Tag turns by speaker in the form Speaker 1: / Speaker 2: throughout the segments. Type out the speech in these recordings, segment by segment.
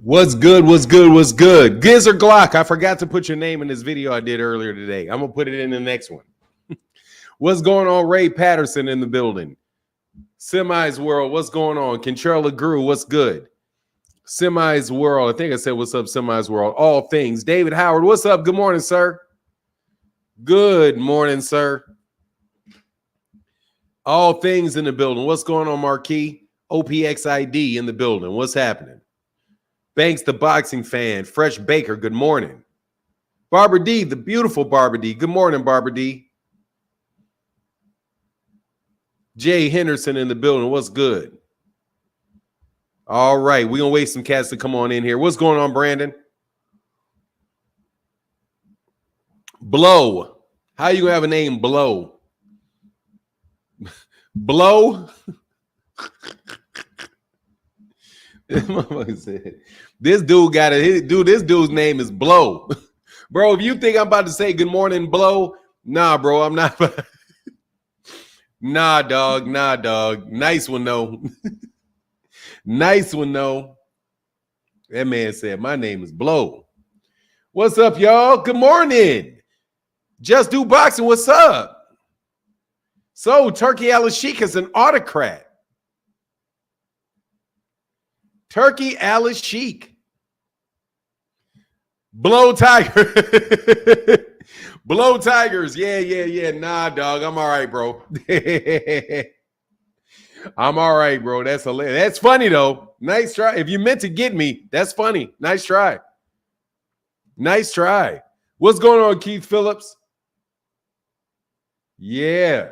Speaker 1: What's good? What's good? What's good? Giz or Glock? I forgot to put your name in this video I did earlier today. I'm going to put it in the next one. What's going on? Ray Patterson in the building. Semi's World. What's going on? Control Grew. What's good? Semi's World. I think I said what's up, Semi's World. All things. David Howard. What's up? Good morning, sir. Good morning, sir. All things in the building. What's going on, Marquis? OPXID in the building. What's happening? Banks, the boxing fan. Fresh Baker, good morning. Barbara D, the beautiful Barbara D. Good morning, Barbara D. Jay Henderson in the building. What's good? All right, we're going to wait some cats to come on in here. What's going on, Brandon? Blow. How you going to have a name, Blow? Blow? This dude got it. Dude, this dude's name is Blow. Bro, if you think I'm about to say good morning, Blow, nah, bro, I'm not. Nah, dog. Nah, dog. Nice one, though. Nice one, though. That man said, my name is Blow. What's up, y'all? Good morning. Just Do Boxing. What's up? So, Turkey Al-Sheikh is an autocrat. Turkey Al-Sheikh. Blow Tiger. Blow Tigers. Yeah. Nah, dog. I'm all right, bro. I'm all right, bro. That's hilarious. That's funny, though. Nice try. If you meant to get me, that's funny. Nice try. Nice try. What's going on, Keith Phillips? Yeah.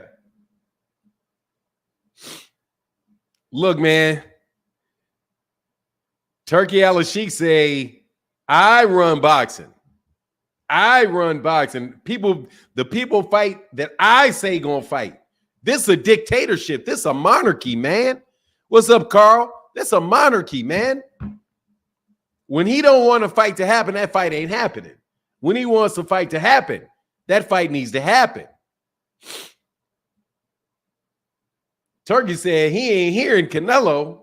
Speaker 1: Look, man. Turkey Al-Sheikh say, I run boxing. I run boxing. The people fight that I say gonna fight. This is a dictatorship. This is a monarchy, man. What's up, Carl? This a monarchy, man. When he don't want a fight to happen, that fight ain't happening. When he wants a fight to happen, that fight needs to happen. Turkey said he ain't hearing Canelo.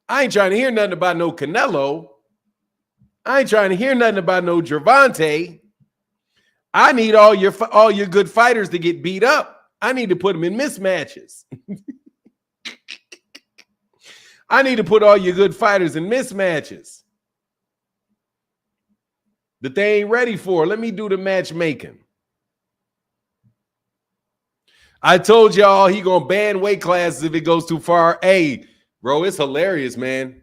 Speaker 1: I ain't trying to hear nothing about no Canelo. I ain't trying to hear nothing about no Gervonta. I need all your good fighters to get beat up. I need to put them in mismatches. I need to put all your good fighters in mismatches that they ain't ready for. Let me do the matchmaking. I told y'all he gonna ban weight classes if it goes too far. Hey, bro, it's hilarious, man.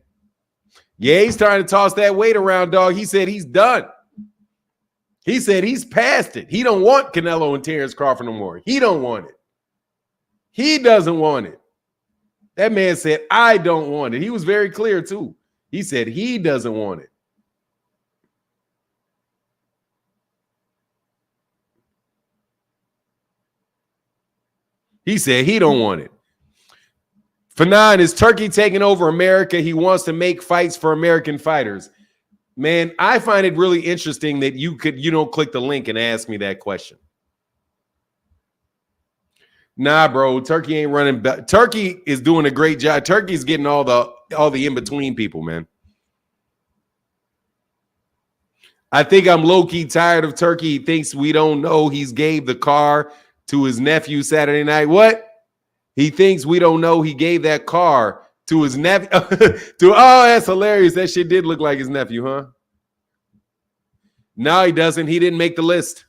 Speaker 1: Yeah, he's trying to toss that weight around, dog. He said he's done. He said he's past it. He don't want Canelo and Terence Crawford no more. He don't want it. He doesn't want it. That man said, I don't want it. He was very clear, too. He said he doesn't want it. He said he don't want it. For 9, is Turkey taking over America? He wants to make fights for American fighters. Man, I find it really interesting that you don't click the link and ask me that question. Nah, bro, Turkey ain't running. Turkey is doing a great job. Turkey's getting all the in-between people, man. I think I'm low-key tired of Turkey. He thinks we don't know he's gave the car to his nephew Saturday night. What? He thinks we don't know he gave that car to his nephew. Oh, that's hilarious. That shit did look like his nephew, huh? No, he doesn't. He didn't make the list.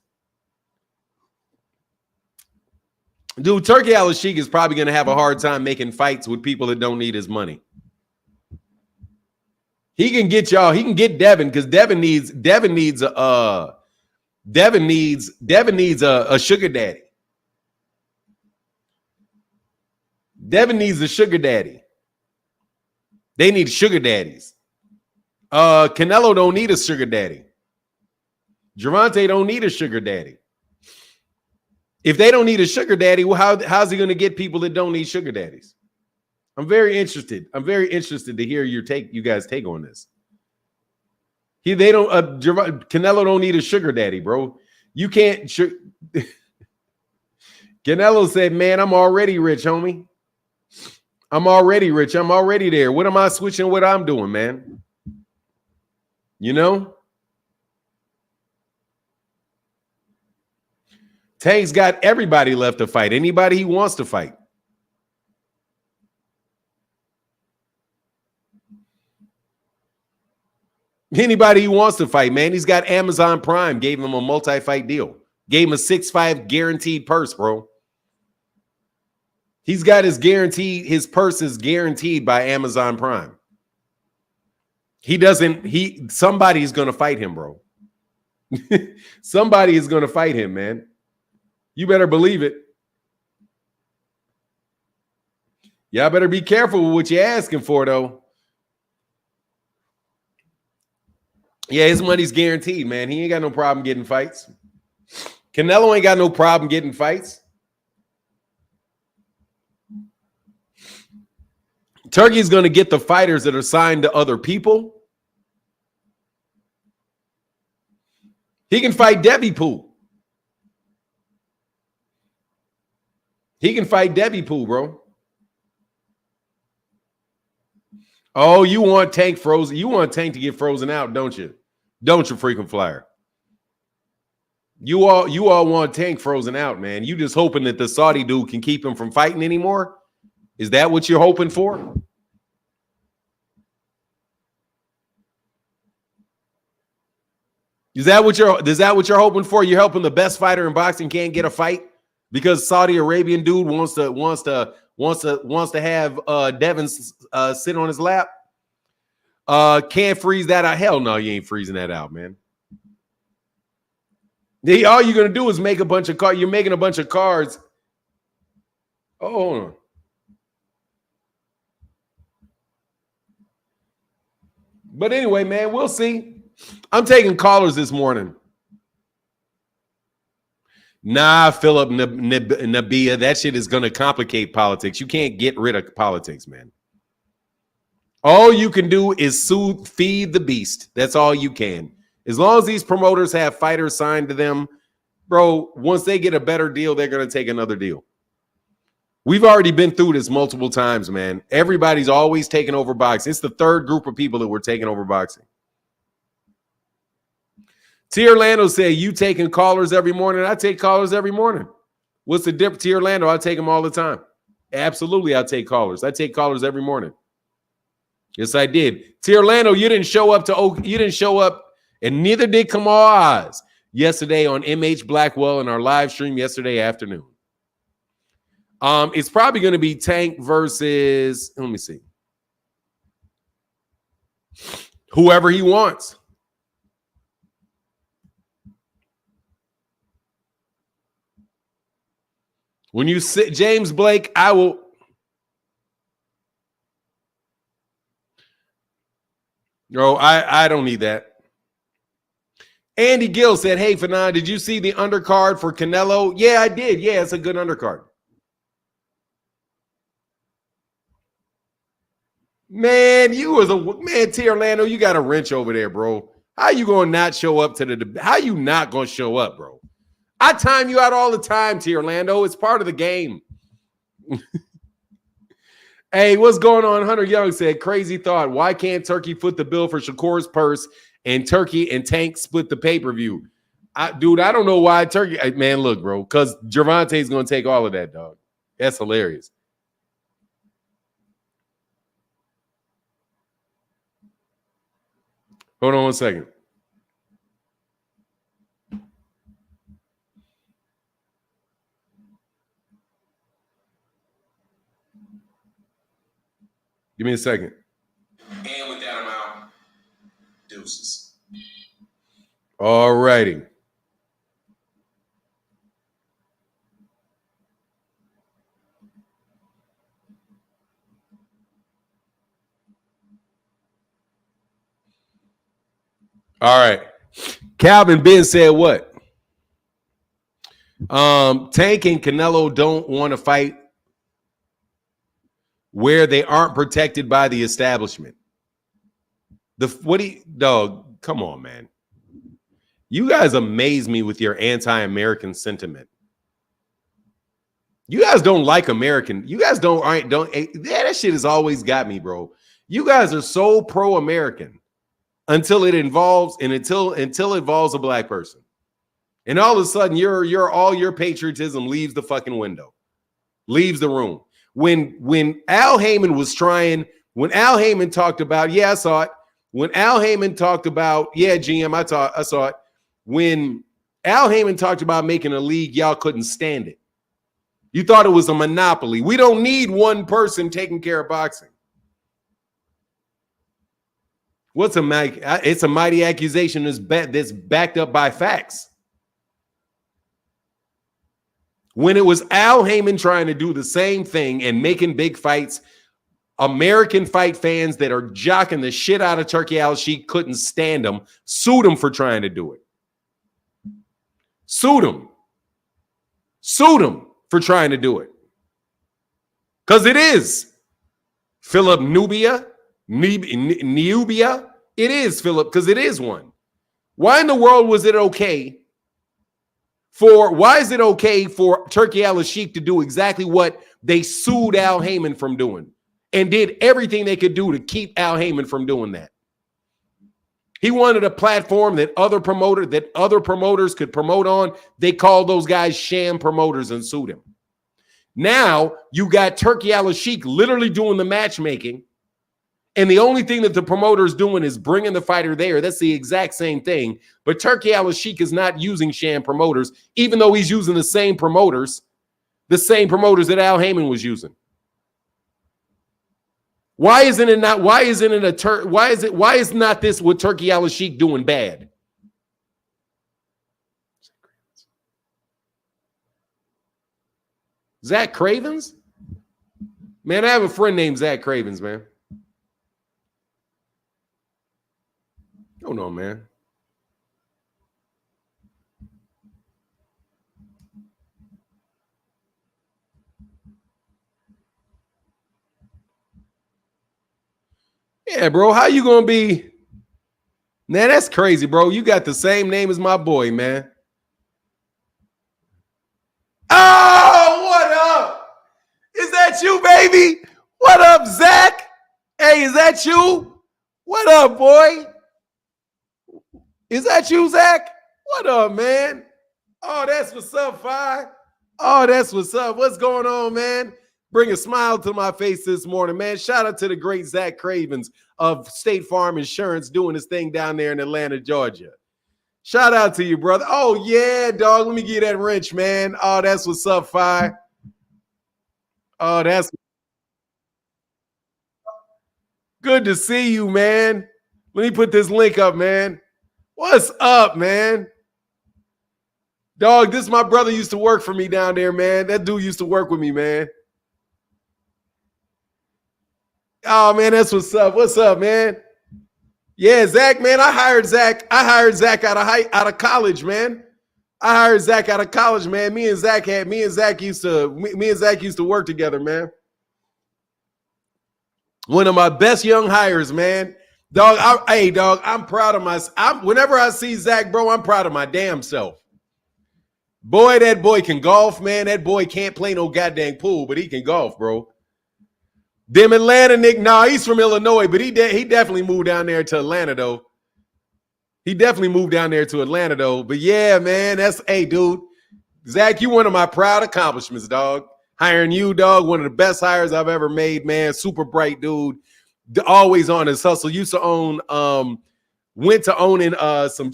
Speaker 1: Dude, Turkey Al-Sheikh is probably going to have a hard time making fights with people that don't need his money. He can get y'all. He can get Devin because Devin needs a sugar daddy. Devin needs a sugar daddy. They need sugar daddies. Canelo don't need a sugar daddy. Gervonta don't need a sugar daddy. If they don't need a sugar daddy, well, how's he going to get people that don't need sugar daddies? I'm very interested. I'm very interested to hear you guys take on this. Canelo don't need a sugar daddy, bro. You can't. Canelo said, man, I'm already rich, homie. I'm already rich. I'm already there. What am I switching what I'm doing, man? You know? Tank's got everybody left to fight. Anybody he wants to fight. Anybody he wants to fight, man. He's got Amazon Prime. Gave him a multi-fight deal. Gave him a 6-5 guaranteed purse, bro. He's got his purse is guaranteed by Amazon Prime. Somebody's going to fight him, bro. Somebody is going to fight him, man. You better believe it. Y'all better be careful with what you're asking for, though. Yeah, his money's guaranteed, man. He ain't got no problem getting fights. Canelo ain't got no problem getting fights. Turkey's going to get the fighters that are signed to other people. He can fight Debbie Pool. He can fight Debbie Pool, bro. Oh, you want Tank frozen? You want Tank to get frozen out, don't you? Don't you, freaking flyer? You all want Tank frozen out, man. You just hoping that the Saudi dude can keep him from fighting anymore? Is that what you're hoping for? Is that what you're hoping for? You're hoping the best fighter in boxing can't get a fight because Saudi Arabian dude wants to have Devin sit on his lap? Can't freeze that out. Hell no, you ain't freezing that out, man. All you're gonna do is make a bunch of cards. You're making a bunch of cards. Oh, hold on. But anyway, man, we'll see. I'm taking callers this morning. Nah, Philip Nabia, that shit is going to complicate politics. You can't get rid of politics, man. All you can do is feed the beast. That's all you can. As long as these promoters have fighters signed to them, bro, once they get a better deal, they're going to take another deal. We've already been through this multiple times, man. Everybody's always taking over boxing. It's the third group of people that were taking over boxing. T. Orlando said, you taking callers every morning? I take callers every morning. What's the difference? T. Orlando, I take them all the time. Absolutely, I take callers. I take callers every morning. Yes, I did. T. Orlando, you didn't show up, and neither did Kamal Oz yesterday on MH Blackwell in our live stream yesterday afternoon. It's probably going to be Tank versus, let me see, whoever he wants. When you sit James Blake, I will. No, I don't need that. Andy Gill said, hey, Fanon, did you see the undercard for Canelo? Yeah, I did. Yeah, it's a good undercard. Man, T. Orlando, you got a wrench over there, bro. How you going to not show up to the debate? How you not going to show up, bro? I time you out all the time, T. Orlando. It's part of the game. Hey, what's going on? Hunter Young said, crazy thought. Why can't Turkey foot the bill for Shakur's purse and Turkey and Tank split the pay-per-view? Dude, I don't know why Turkey. Man, look, bro, because Gervonta is going to take all of that, dog. That's hilarious. Hold on one second. Give me a second. And with that amount, deuces. All righty. All right. Calvin Ben said what? Tank and Canelo don't want to fight where they aren't protected by the establishment. Dog, come on, man. You guys amaze me with your anti-American sentiment. You guys don't like American. You guys don't. That shit has always got me, bro. You guys are so pro-American until it involves until it involves a black person. And all of a sudden, all your patriotism leaves the fucking window, leaves the room. When Al Heyman talked about, I saw it. When Al Heyman talked about, GM, I saw it. When Al Heyman talked about making a league, y'all couldn't stand it. You thought it was a monopoly. We don't need one person taking care of boxing. It's a mighty accusation that's backed up by facts. When it was Al Heyman trying to do the same thing and making big fights, American fight fans that are jocking the shit out of Turkey Al-Sheikh couldn't stand him, sued him for trying to do it. Sued him for trying to do it. Because it is Philip Nubia. It is Philip, because it is one. Why in the world was it okay why is it okay for Turkey Al-Sheikh to do exactly what they sued Al Heyman from doing and did everything they could do to keep Al Heyman from doing that? He wanted a platform that other promoters could promote on. They called those guys sham promoters and sued him. Now you got Turkey Al-Sheikh literally doing the matchmaking, and the only thing that the promoter is doing is bringing the fighter there. That's the exact same thing. But Turkey Al-Sheikh is not using sham promoters, even though he's using the same promoters that Al Heyman was using. Why is not this what Turkey Al-Sheikh doing bad? Zach Cravens? Man, I have a friend named Zach Cravens, man. Oh no, man. Yeah, bro. How you gonna be? Man, that's crazy, bro. You got the same name as my boy, man. Oh, what up? Is that you, baby? What up, Zach? Hey, is that you? What up, boy? Is that you, Zach? What up, man? Oh, that's what's up, Fi. Oh, that's what's up. What's going on, man? Bring a smile to my face this morning, man. Shout out to the great Zach Cravens of State Farm Insurance doing his thing down there in Atlanta, Georgia. Shout out to you, brother. Oh, yeah, dog. Let me get that wrench, man. Oh, that's what's up, Fi. Oh, that's good to see you, man. Let me put this link up, man. What's up, man? Dog, this my brother used to work for me down there, man. That dude used to work with me, man. Oh, man, that's what's up. What's up, man? Yeah, Zach, man, I hired Zach out of college, man. I hired Zach out of college, man. Me and Zach used to work together, man. One of my best young hires, man. Dog, I'm proud of myself. Whenever I see Zach, bro, I'm proud of my damn self. Boy, that boy can golf, man. That boy can't play no goddamn pool, but he can golf, bro. Them Atlanta Nick, he's from Illinois, but he definitely moved down there to Atlanta, though. But yeah, man, hey, dude. Zach, you one of my proud accomplishments, dog. Hiring you, dog, one of the best hires I've ever made, man. Super bright dude. Always on his hustle. Used to own, went to owning some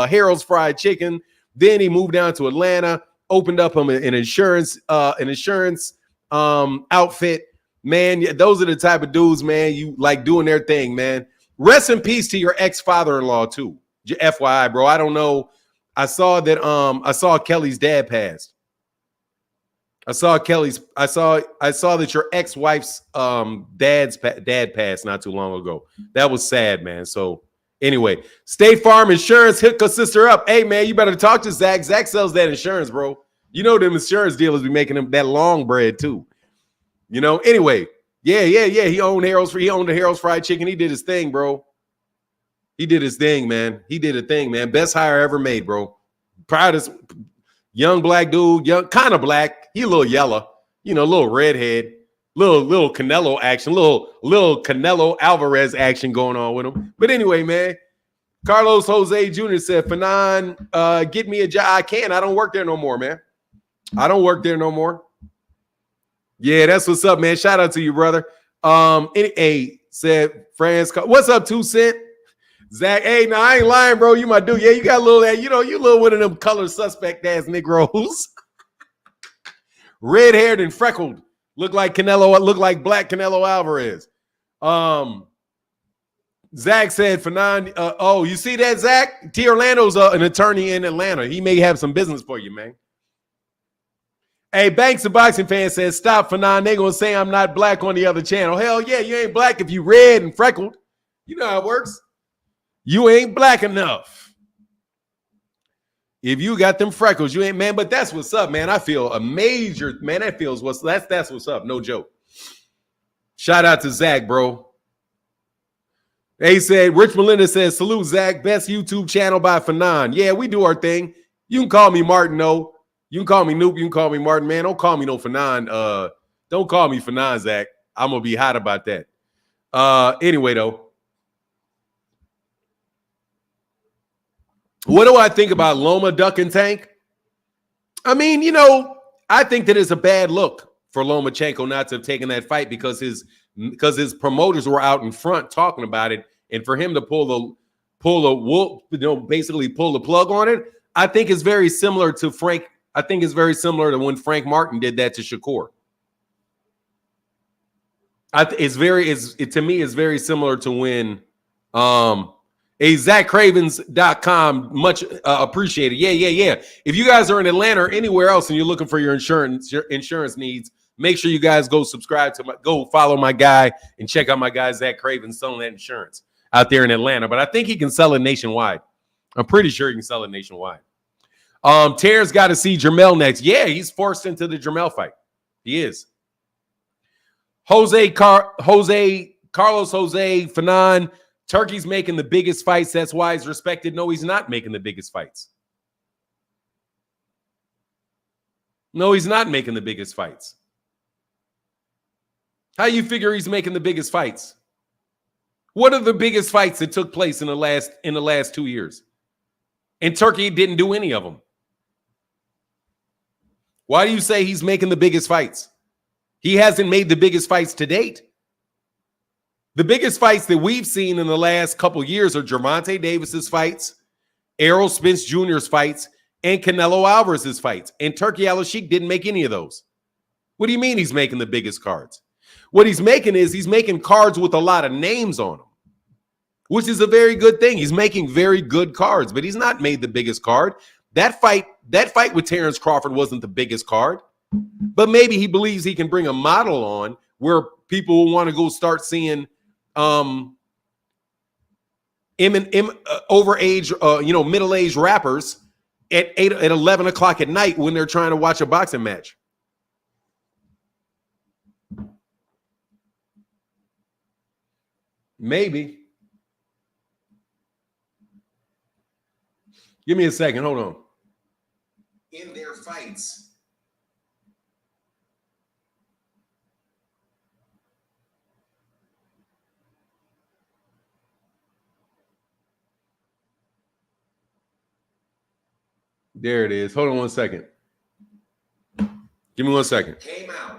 Speaker 1: Harold's Fried Chicken. Then he moved down to Atlanta, opened up an insurance outfit. Man, those are the type of dudes, man, you like doing their thing, man. Rest in peace to your ex-father-in-law, too. FYI, bro. I don't know. I saw that Kelly's dad passed. I saw that your ex-wife's dad passed not too long ago. That was sad, man. So anyway, State Farm Insurance, hook a sister up. Hey, man, you better talk to Zach. Zach sells that insurance, bro. You know them insurance dealers be making them that long bread too. You know. Anyway, yeah. He owned the Harold's Fried Chicken. He did his thing, bro. He did his thing, man. He did a thing, man. Best hire ever made, bro. Proudest. Young black dude, kind of black. He a little yellow, a little redhead. Little Canelo action, little Canelo Alvarez action going on with him. But anyway, man, Carlos Jose Jr. said, Fanon, get me a job. I can't. I don't work there no more, man. I don't work there no more. Yeah, that's what's up, man. Shout out to you, brother. Said France. What's up, 2 Cent? Zach, hey, no, I ain't lying, bro. You my dude. Yeah, you got a little that, you little one of them color suspect ass Negroes. Red-haired and freckled. Look like black Canelo Alvarez. Zach said, Fanon, you see that, Zach? T. Orlando's an attorney in Atlanta. He may have some business for you, man. Hey, Banks, a boxing fan, says, stop, Fanon. They gonna say I'm not black on the other channel. Hell yeah, you ain't black if you red and freckled. You know how it works. You ain't black enough. If you got them freckles, you ain't, man. But that's what's up, man. I feel a major, man. That's what's up. No joke. Shout out to Zach, bro. They said, Rich Melinda says, salute, Zach. Best YouTube channel by Fanon. Yeah, we do our thing. You can call me Martin, though. You can call me Noop. You can call me Martin, man. Don't call me no Fanon. Don't call me Fanon, Zach. I'm going to be hot about that. Anyway, though. What do I think about Loma Duck and Tank? I mean, I think that it's a bad look for Lomachenko not to have taken that fight because his promoters were out in front talking about it, and for him to basically pull the plug on it, I think is very similar to Frank. I think it's very similar to when Frank Martin did that to Shakur. To me, it's very similar to when ZachCravens.com, much appreciated. Yeah. If you guys are in Atlanta or anywhere else and you're looking for your insurance needs, make sure you guys go follow my guy and check out my guy Zach Cravens selling that insurance out there in Atlanta. But I think he can sell it nationwide. I'm pretty sure he can sell it nationwide. Terrence got to see Jermell next. Yeah, he's forced into the Jermell fight. He is. Carlos Jose Fanon. Turkey's making the biggest fights. That's why he's respected. No, he's not making the biggest fights. No, he's not making the biggest fights. How you figure he's making the biggest fights? What are the biggest fights that took place in the last 2 years? And Turkey didn't do any of them. Why do you say he's making the biggest fights? He hasn't made the biggest fights to date. The biggest fights that we've seen in the last couple years are Gervonta Davis's fights, Errol Spence Jr.'s fights, and Canelo Alvarez's fights. And Turkey Al-Sheikh didn't make any of those. What do you mean he's making the biggest cards? What he's making is he's making cards with a lot of names on them, which is a very good thing. He's making very good cards, but he's not made the biggest card. That fight with Terence Crawford wasn't the biggest card, but maybe he believes he can bring a model on where people will want to go start seeing overage, middle-aged rappers at 11 o'clock at night when they're trying to watch a boxing match. Maybe. Give me a second. Hold on. In their fights. There it is. Hold on 1 second. Give me 1 second. Came out.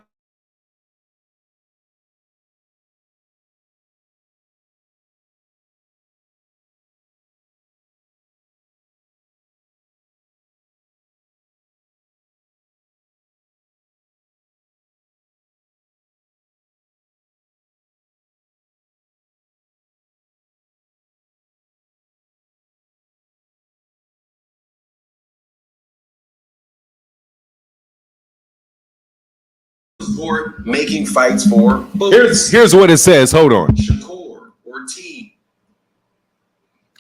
Speaker 1: Support making fights for. Here's what it says. Hold on. Shakur or T.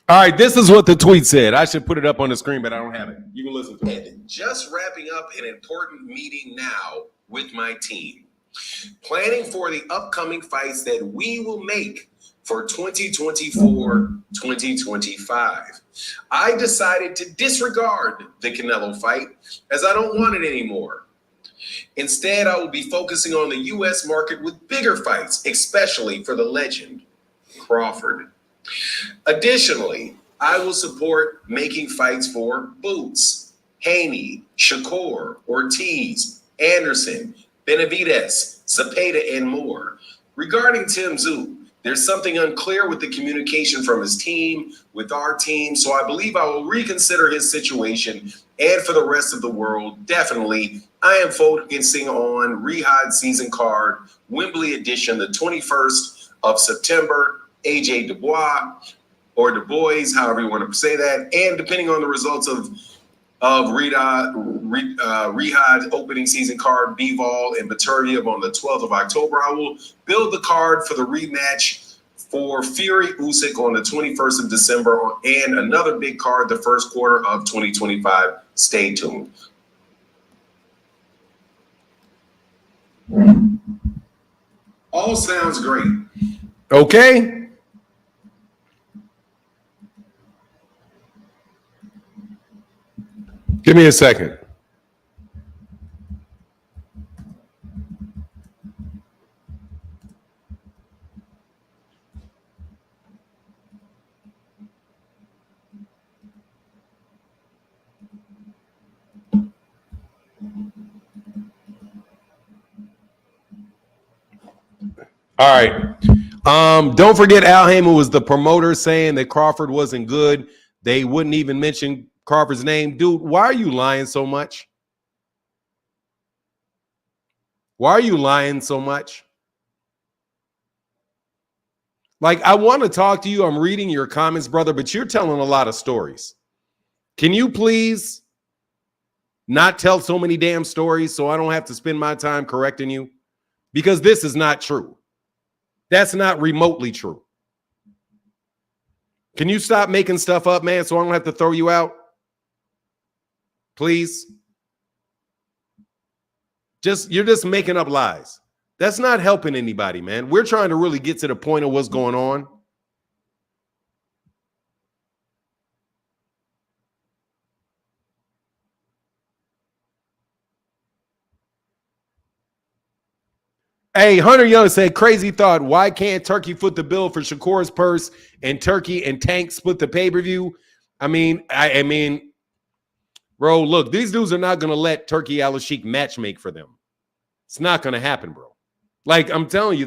Speaker 1: All right, this is what the tweet said. I should put it up on the screen, but I don't have it. You can listen to it. Just wrapping up an important meeting now with my team. Planning for the upcoming fights that we will make for 2024-2025. I decided to disregard the Canelo fight as I don't want it anymore. Instead, I will be focusing on the U.S. market with bigger fights, especially for the legend, Crawford. Additionally, I will support making fights for Boots, Haney, Shakur, Ortiz, Anderson, Benavidez, Zepeda, and more. Regarding Tim Tszyu, there's something unclear with the communication from his team, with our team, so I believe I will reconsider his situation. And for the rest of the world, definitely, I am focusing on Riyadh season card, Wembley edition, the 21st of September, AJ Dubois, or Du Bois, however you want to say that. And depending on the results of Riyadh opening season card, Bivol and Baturyev on the 12th of October, I will build the card for the rematch for Fury Usyk on the 21st of December, and another big card the first quarter of 2025. Stay tuned. All sounds great. Okay. Give me a second. All right. Don't forget Al Heyman was the promoter saying that Crawford wasn't good. They wouldn't even mention Crawford's name. Dude, why are you lying so much? Why are you lying so much? Like, I want to talk to you. I'm reading your comments, brother, but you're telling a lot of stories. Can you please not tell so many damn stories so I don't have to spend my time correcting you? Because this is not true. That's not remotely true. Can you stop making stuff up, man, so I don't have to throw you out? Please. You're just making up lies. That's not helping anybody, man. We're trying to really get to the point of what's going on. Hey, Hunter Young said, crazy thought. Why can't Turkey foot the bill for Shakur's purse and Turkey and Tank split the pay-per-view? I mean, bro, look, these dudes are not going to let Turkey Al-Sheikh matchmake for them. It's not going to happen, bro. Like, I'm telling you,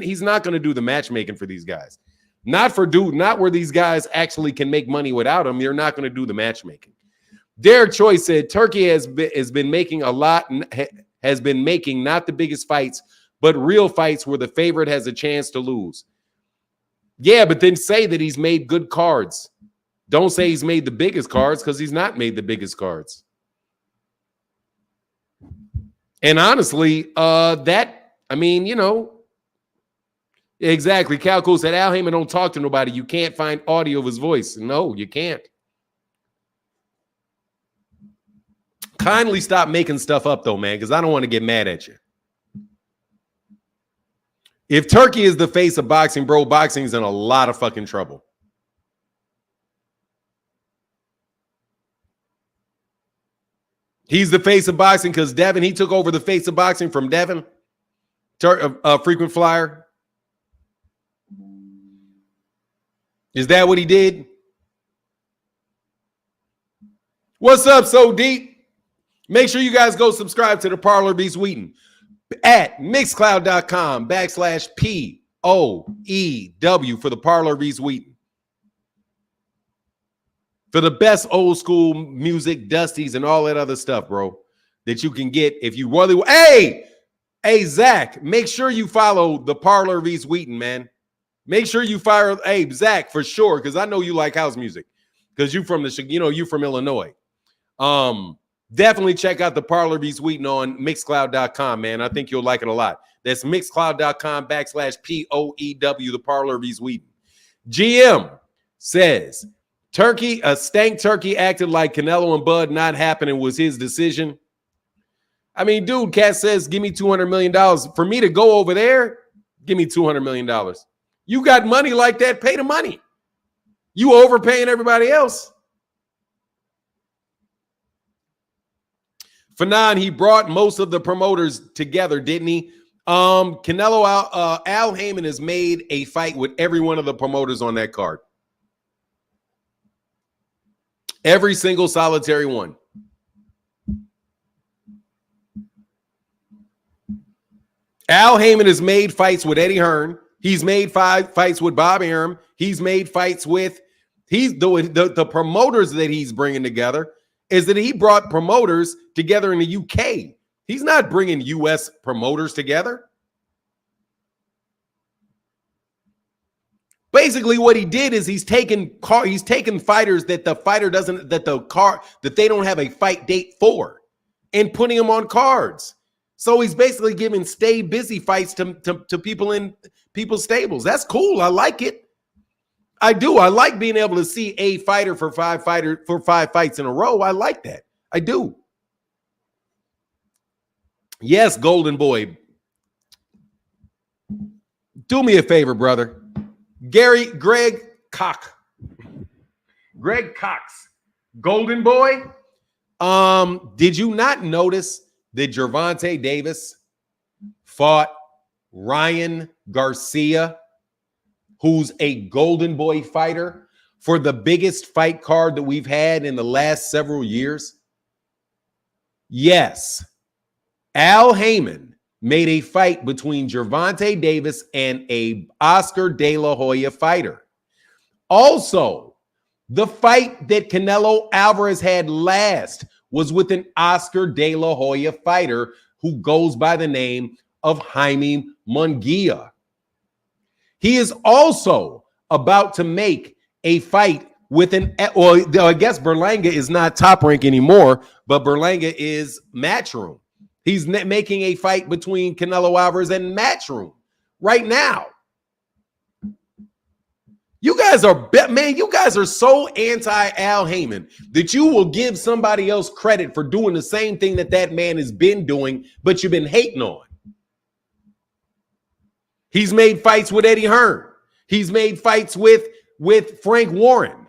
Speaker 1: he's not going to do the matchmaking for these guys. Not where these guys actually can make money without him. You're not going to do the matchmaking. Derek Choice said, Turkey has been making not the biggest fights, but real fights where the favorite has a chance to lose. Yeah, but then say that he's made good cards. Don't say he's made the biggest cards, because he's not made the biggest cards. And honestly, exactly. Calco said, Al Heyman don't talk to nobody. You can't find audio of his voice. No, you can't. Kindly stop making stuff up, though, man, because I don't want to get mad at you. If Turkey is the face of boxing, bro, boxing's in a lot of fucking trouble. He's the face of boxing because Devin, he took over the face of boxing from Devin, frequent flyer. Is that what he did? What's up, So Deep? Make sure you guys go subscribe to the Parlor Beast Wheaton at mixcloud.com/POEW for the Parlor Beast Wheaton. For the best old school music, Dusties, and all that other stuff, bro, that you can get if you really. Hey, Zach, make sure you follow the Parlor Beast Wheaton, man. Make sure you fire. Hey, Zach, for sure, because I know you like house music, because you from Illinois. Definitely check out the Parlor Beast Wheaton on mixcloud.com, man. I think you'll like it a lot. That's mixcloud.com/POEW, the Parlor Beast Wheaton. GM says, Stank Turkey acted like Canelo and Bud not happening was his decision. I mean, dude, Cat says, give me $200 million. For me to go over there, give me $200 million. You got money like that, pay the money. You overpaying everybody else. Fanon, he brought most of the promoters together, didn't he? Canelo, Al Heyman has made a fight with every one of the promoters on that card. Every single solitary one. Al Heyman has made fights with Eddie Hearn. He's made 5 fights with Bob Arum. He's made fights with the promoters that he's bringing together is that he brought promoters together in the UK. He's not bringing US promoters together. Basically, what he did is he's taken fighters that the fighter doesn't that they don't have a fight date for, and putting them on cards. So he's basically giving stay busy fights to people in people's stables. That's cool. I like it. I do. I like being able to see a fighter for 5 fights in a row. I like that. I do. Yes, Golden Boy. Do me a favor, brother. Greg Cox. Golden Boy. Did you not notice that Gervonta Davis fought Ryan Garcia, who's a Golden Boy fighter, for the biggest fight card that we've had in the last several years? Yes. Al Heyman made a fight between Gervonta Davis and a Oscar De La Hoya fighter. Also, the fight that Canelo Alvarez had last was with an Oscar De La Hoya fighter who goes by the name of Jaime Munguia. He is also about to make a fight with I guess Berlanga is not Top Rank anymore, but Berlanga is Matchroom. He's making a fight between Canelo Alvarez and Matchroom right now. You guys are so anti-Al Heyman that you will give somebody else credit for doing the same thing that man has been doing, but you've been hating on. He's made fights with Eddie Hearn. He's made fights with Frank Warren.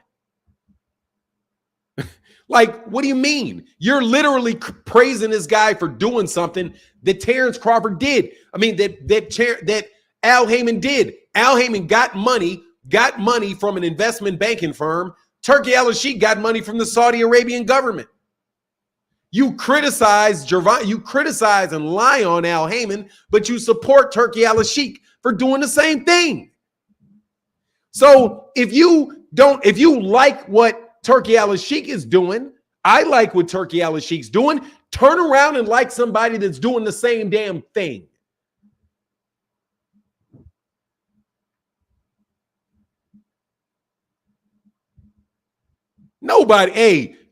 Speaker 1: Like, what do you mean? You're literally praising this guy for doing something that Terence Crawford did. I mean, that Al Heyman did. Al Heyman got money from an investment banking firm. Turki Al-Sheikh got money from the Saudi Arabian government. You criticize and lie on Al Heyman, but you support Turki Al-Sheikh for doing the same thing. So if you like what Turki Al-Sheikh is doing, I like what Turki Al-Sheikh's doing, turn around and like somebody that's doing the same damn thing.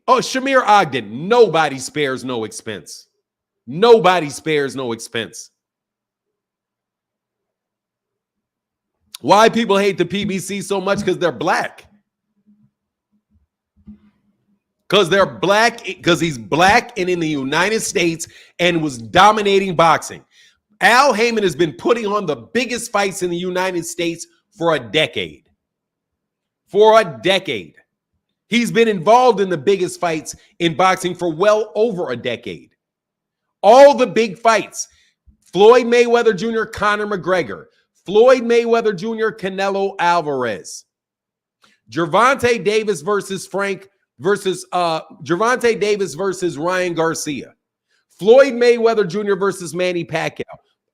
Speaker 1: Shamir Ogden, nobody spares no expense. Nobody spares no expense. Why people hate the PBC so much? Because they're black. Because he's black and in the United States and was dominating boxing. Al Heyman has been putting on the biggest fights in the United States for a decade. He's been involved in the biggest fights in boxing for well over a decade. All the big fights. Floyd Mayweather Jr., Conor McGregor. Floyd Mayweather Jr., Canelo Alvarez. Gervonta Davis versus Gervonta Davis versus Ryan Garcia. Floyd Mayweather Jr. versus Manny Pacquiao.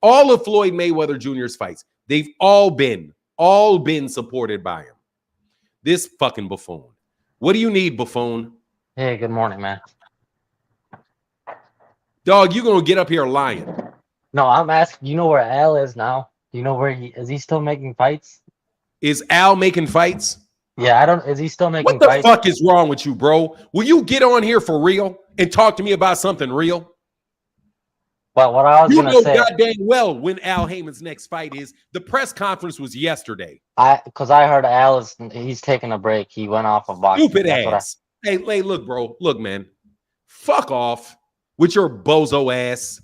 Speaker 1: All of Floyd Mayweather Jr.'s fights, they've all been supported by him. This fucking buffoon. What do you need, buffoon?
Speaker 2: Hey, good morning, man.
Speaker 1: Dog, you gonna get up here lying.
Speaker 2: No, I'm asking, you know where Al is now? Do you know where is he still making fights?
Speaker 1: Is Al making fights?
Speaker 2: Yeah, is he still making
Speaker 1: fights? What
Speaker 2: fights?
Speaker 1: the fuck is wrong with you, bro? Will you get on here for real and talk to me about something real?
Speaker 2: Well, what I was going to say.
Speaker 1: You know goddamn well when Al Heyman's next fight is. The press conference was yesterday.
Speaker 2: Because I heard he's taking a break. He went off of boxing.
Speaker 1: Stupid ass. Hey, look, bro. Look, man. Fuck off with your bozo ass.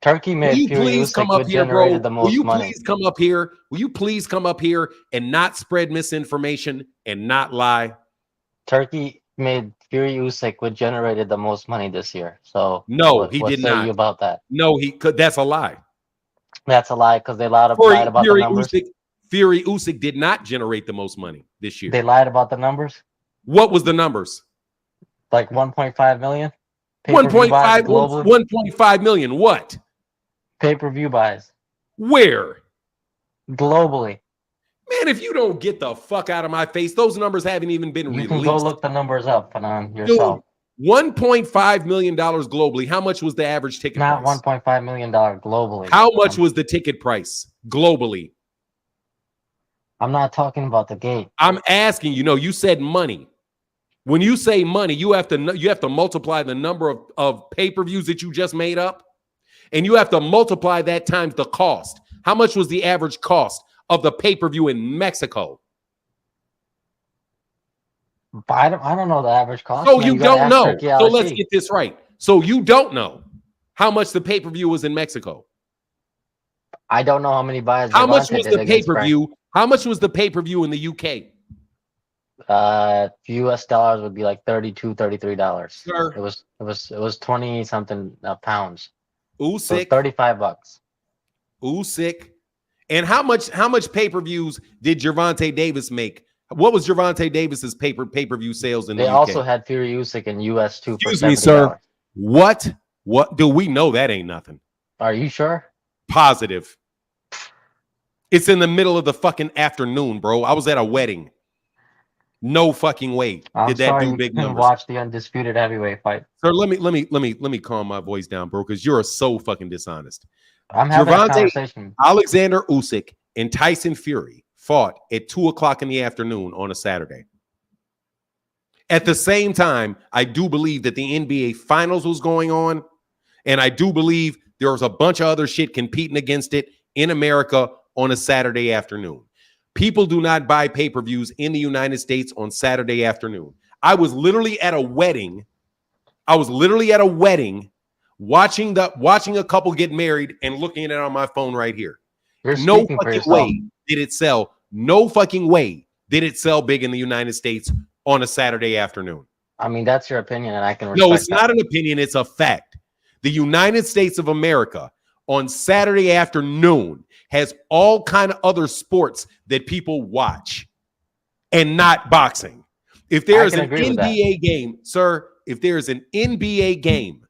Speaker 2: Turkey made
Speaker 1: Will you please come up here, bro? Will you please come up here? Will you please come up here and not spread misinformation and not lie?
Speaker 2: Turkey made Fury Usyk would generated the most money this year. So
Speaker 1: No, he
Speaker 2: what
Speaker 1: did
Speaker 2: say
Speaker 1: not.
Speaker 2: you about that?
Speaker 1: No, he could. That's a lie.
Speaker 2: That's a lie because they lied about the numbers.
Speaker 1: Fury Usyk did not generate the most money this year.
Speaker 2: They lied about the numbers.
Speaker 1: What was the numbers?
Speaker 2: Like 1.5 million.
Speaker 1: 1.5 1.5 million. What?
Speaker 2: Pay-per-view buys
Speaker 1: Where?
Speaker 2: globally.
Speaker 1: Man, if you don't get the fuck out of my face, those numbers haven't even been released.
Speaker 2: You can go look the numbers up on yourself.
Speaker 1: Dude, $1.5 million globally. How much was the average ticket
Speaker 2: Not
Speaker 1: price?
Speaker 2: $1.5 million globally.
Speaker 1: How much was the ticket price globally?
Speaker 2: I'm not talking about the gate.
Speaker 1: I'm asking you. No, you said money. When you say money, you have to multiply the number of pay-per-views that you just made up, and you have to multiply that times the cost. How much was the average cost of the pay-per-view in Mexico?
Speaker 2: I don't know the average cost.
Speaker 1: So you don't know. So let's get this right. So you don't know how much the pay-per-view was in Mexico.
Speaker 2: I don't know how many buys.
Speaker 1: How much was the pay-per-view? How much was the pay-per-view in the UK?
Speaker 2: US dollars would be like $33.
Speaker 1: Sure.
Speaker 2: It was 20 something pounds.
Speaker 1: Usyk,
Speaker 2: so $35.
Speaker 1: Usyk. And how much pay-per-views did Gervonta Davis make? What was Gervonta Davis's pay-per-view sales in the UK?
Speaker 2: They also had Fury Usyk in US too.
Speaker 1: Excuse me, sir. What do we know? That ain't nothing.
Speaker 2: Are you sure?
Speaker 1: Positive. It's in the middle of the fucking afternoon, bro. I was at a wedding. No fucking way.
Speaker 2: I'm sorry
Speaker 1: do
Speaker 2: you
Speaker 1: big
Speaker 2: couldn't
Speaker 1: numbers.
Speaker 2: watch the undisputed heavyweight fight.
Speaker 1: Sir, let me calm my voice down, bro, because you're so fucking dishonest.
Speaker 2: I'm having a conversation.
Speaker 1: Alexander Usyk and Tyson Fury fought at 2:00 in the afternoon on a Saturday. At the same time, I do believe that the NBA Finals was going on, and I do believe there was a bunch of other shit competing against it in America on a Saturday afternoon. People do not buy pay-per-views in the United States on Saturday afternoon. I was literally at a wedding. Watching a couple get married and looking at it on my phone right here. No fucking way did it sell. No fucking way did it sell big in the United States on a Saturday afternoon.
Speaker 2: I mean, that's your opinion, and I can respect
Speaker 1: No, it's not an opinion. It's a fact. The United States of America on Saturday afternoon has all kind of other sports that people watch and not boxing. If there is an NBA game, sir, if there is an NBA game,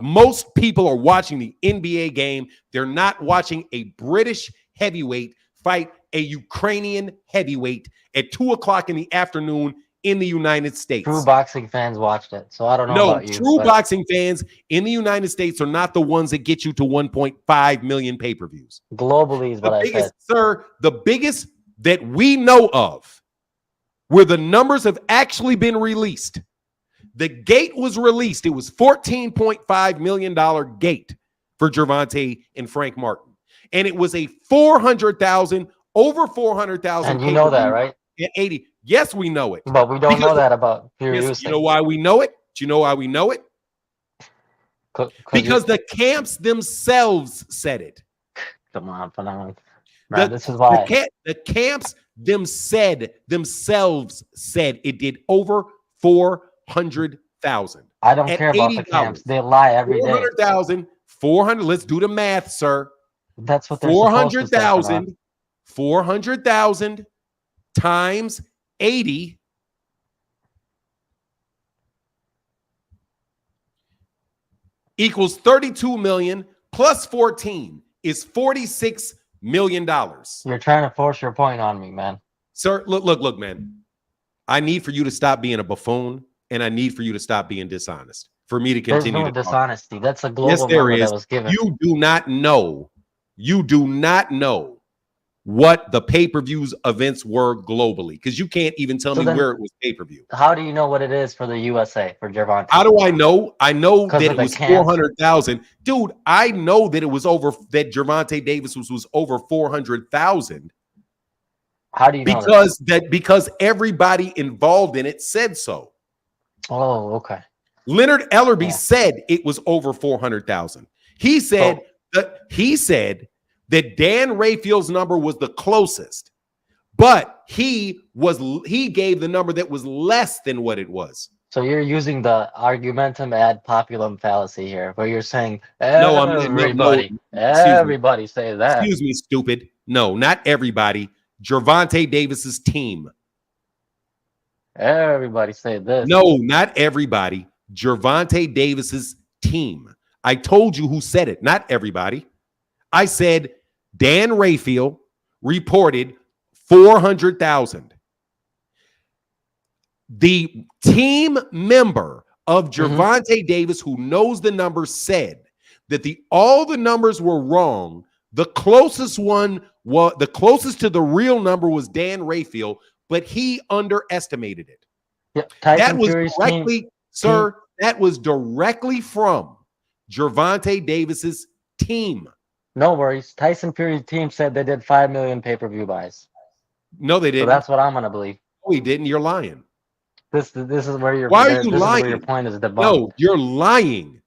Speaker 1: most people are watching the NBA game. They're not watching a British heavyweight fight a Ukrainian heavyweight at 2:00 in the afternoon in the United States.
Speaker 2: True boxing fans watched it, so I don't know about you.
Speaker 1: True boxing fans in the United States are not the ones that get you to 1.5 million pay-per-views.
Speaker 2: Globally is what I said.
Speaker 1: Sir, the biggest that we know of, where the numbers have actually been released. The gate was released. It was $14.5 million gate for Gervonta and Frank Martin. And it was a over 400,000.
Speaker 2: And you know that, right?
Speaker 1: At 80. Yes, we know it.
Speaker 2: But we don't know that about Fury Usyk.
Speaker 1: You know why we know it? Do you know why we know it? Because the camps themselves said it.
Speaker 2: Come on, this is why.
Speaker 1: The camps themselves said it did over 400,000.
Speaker 2: I don't care about the camps. They lie every day.
Speaker 1: 400,000, 400. Let's do the math, sir.
Speaker 2: That's what they're 400,000.
Speaker 1: 400,000 times 80 equals 32 million plus 14 is $46 million.
Speaker 2: You're trying to force your point on me, man.
Speaker 1: Sir, look, man. I need for you to stop being a buffoon, and I need for you to stop being dishonest. For me to continue.
Speaker 2: There's no dishonesty. That's a global number that was given.
Speaker 1: You do not know. You do not know what the pay-per-views events were globally, because you can't even tell me where it was pay-per-view.
Speaker 2: How do you know what it is for the USA for Gervonta?
Speaker 1: How do I know? I know that it was 400,000. Dude, I know that it was that Gervonta Davis was over 400,000.
Speaker 2: How do you know
Speaker 1: because everybody involved in it said so.
Speaker 2: Oh, okay.
Speaker 1: Leonard Ellerby said it was over 400,000. He said that Dan Rayfield's number was the closest, but he gave the number that was less than what it was.
Speaker 2: So you're using the argumentum ad populum fallacy here, where you're saying
Speaker 1: No, I'm no,
Speaker 2: everybody say that.
Speaker 1: Excuse me, stupid. No, not everybody. Gervonta Davis's team.
Speaker 2: Everybody say this.
Speaker 1: No, not everybody. Gervonta Davis's team. I told you who said it, not everybody. I said Dan Rayfield reported 400,000. The team member of Gervonta Davis, who knows the number, said that all the numbers were wrong. The closest to the real number was Dan Rayfield, but he underestimated it.
Speaker 2: Yeah,
Speaker 1: that was directly, sir. That was directly from Gervonta Davis's team.
Speaker 2: No worries. Tyson Fury's team said they did 5 million pay-per-view buys.
Speaker 1: No, they didn't.
Speaker 2: So that's what I'm gonna believe.
Speaker 1: No, he didn't. You're lying.
Speaker 2: This is where you're.
Speaker 1: Why are you lying?
Speaker 2: Where your point is debunked.
Speaker 1: No, you're lying.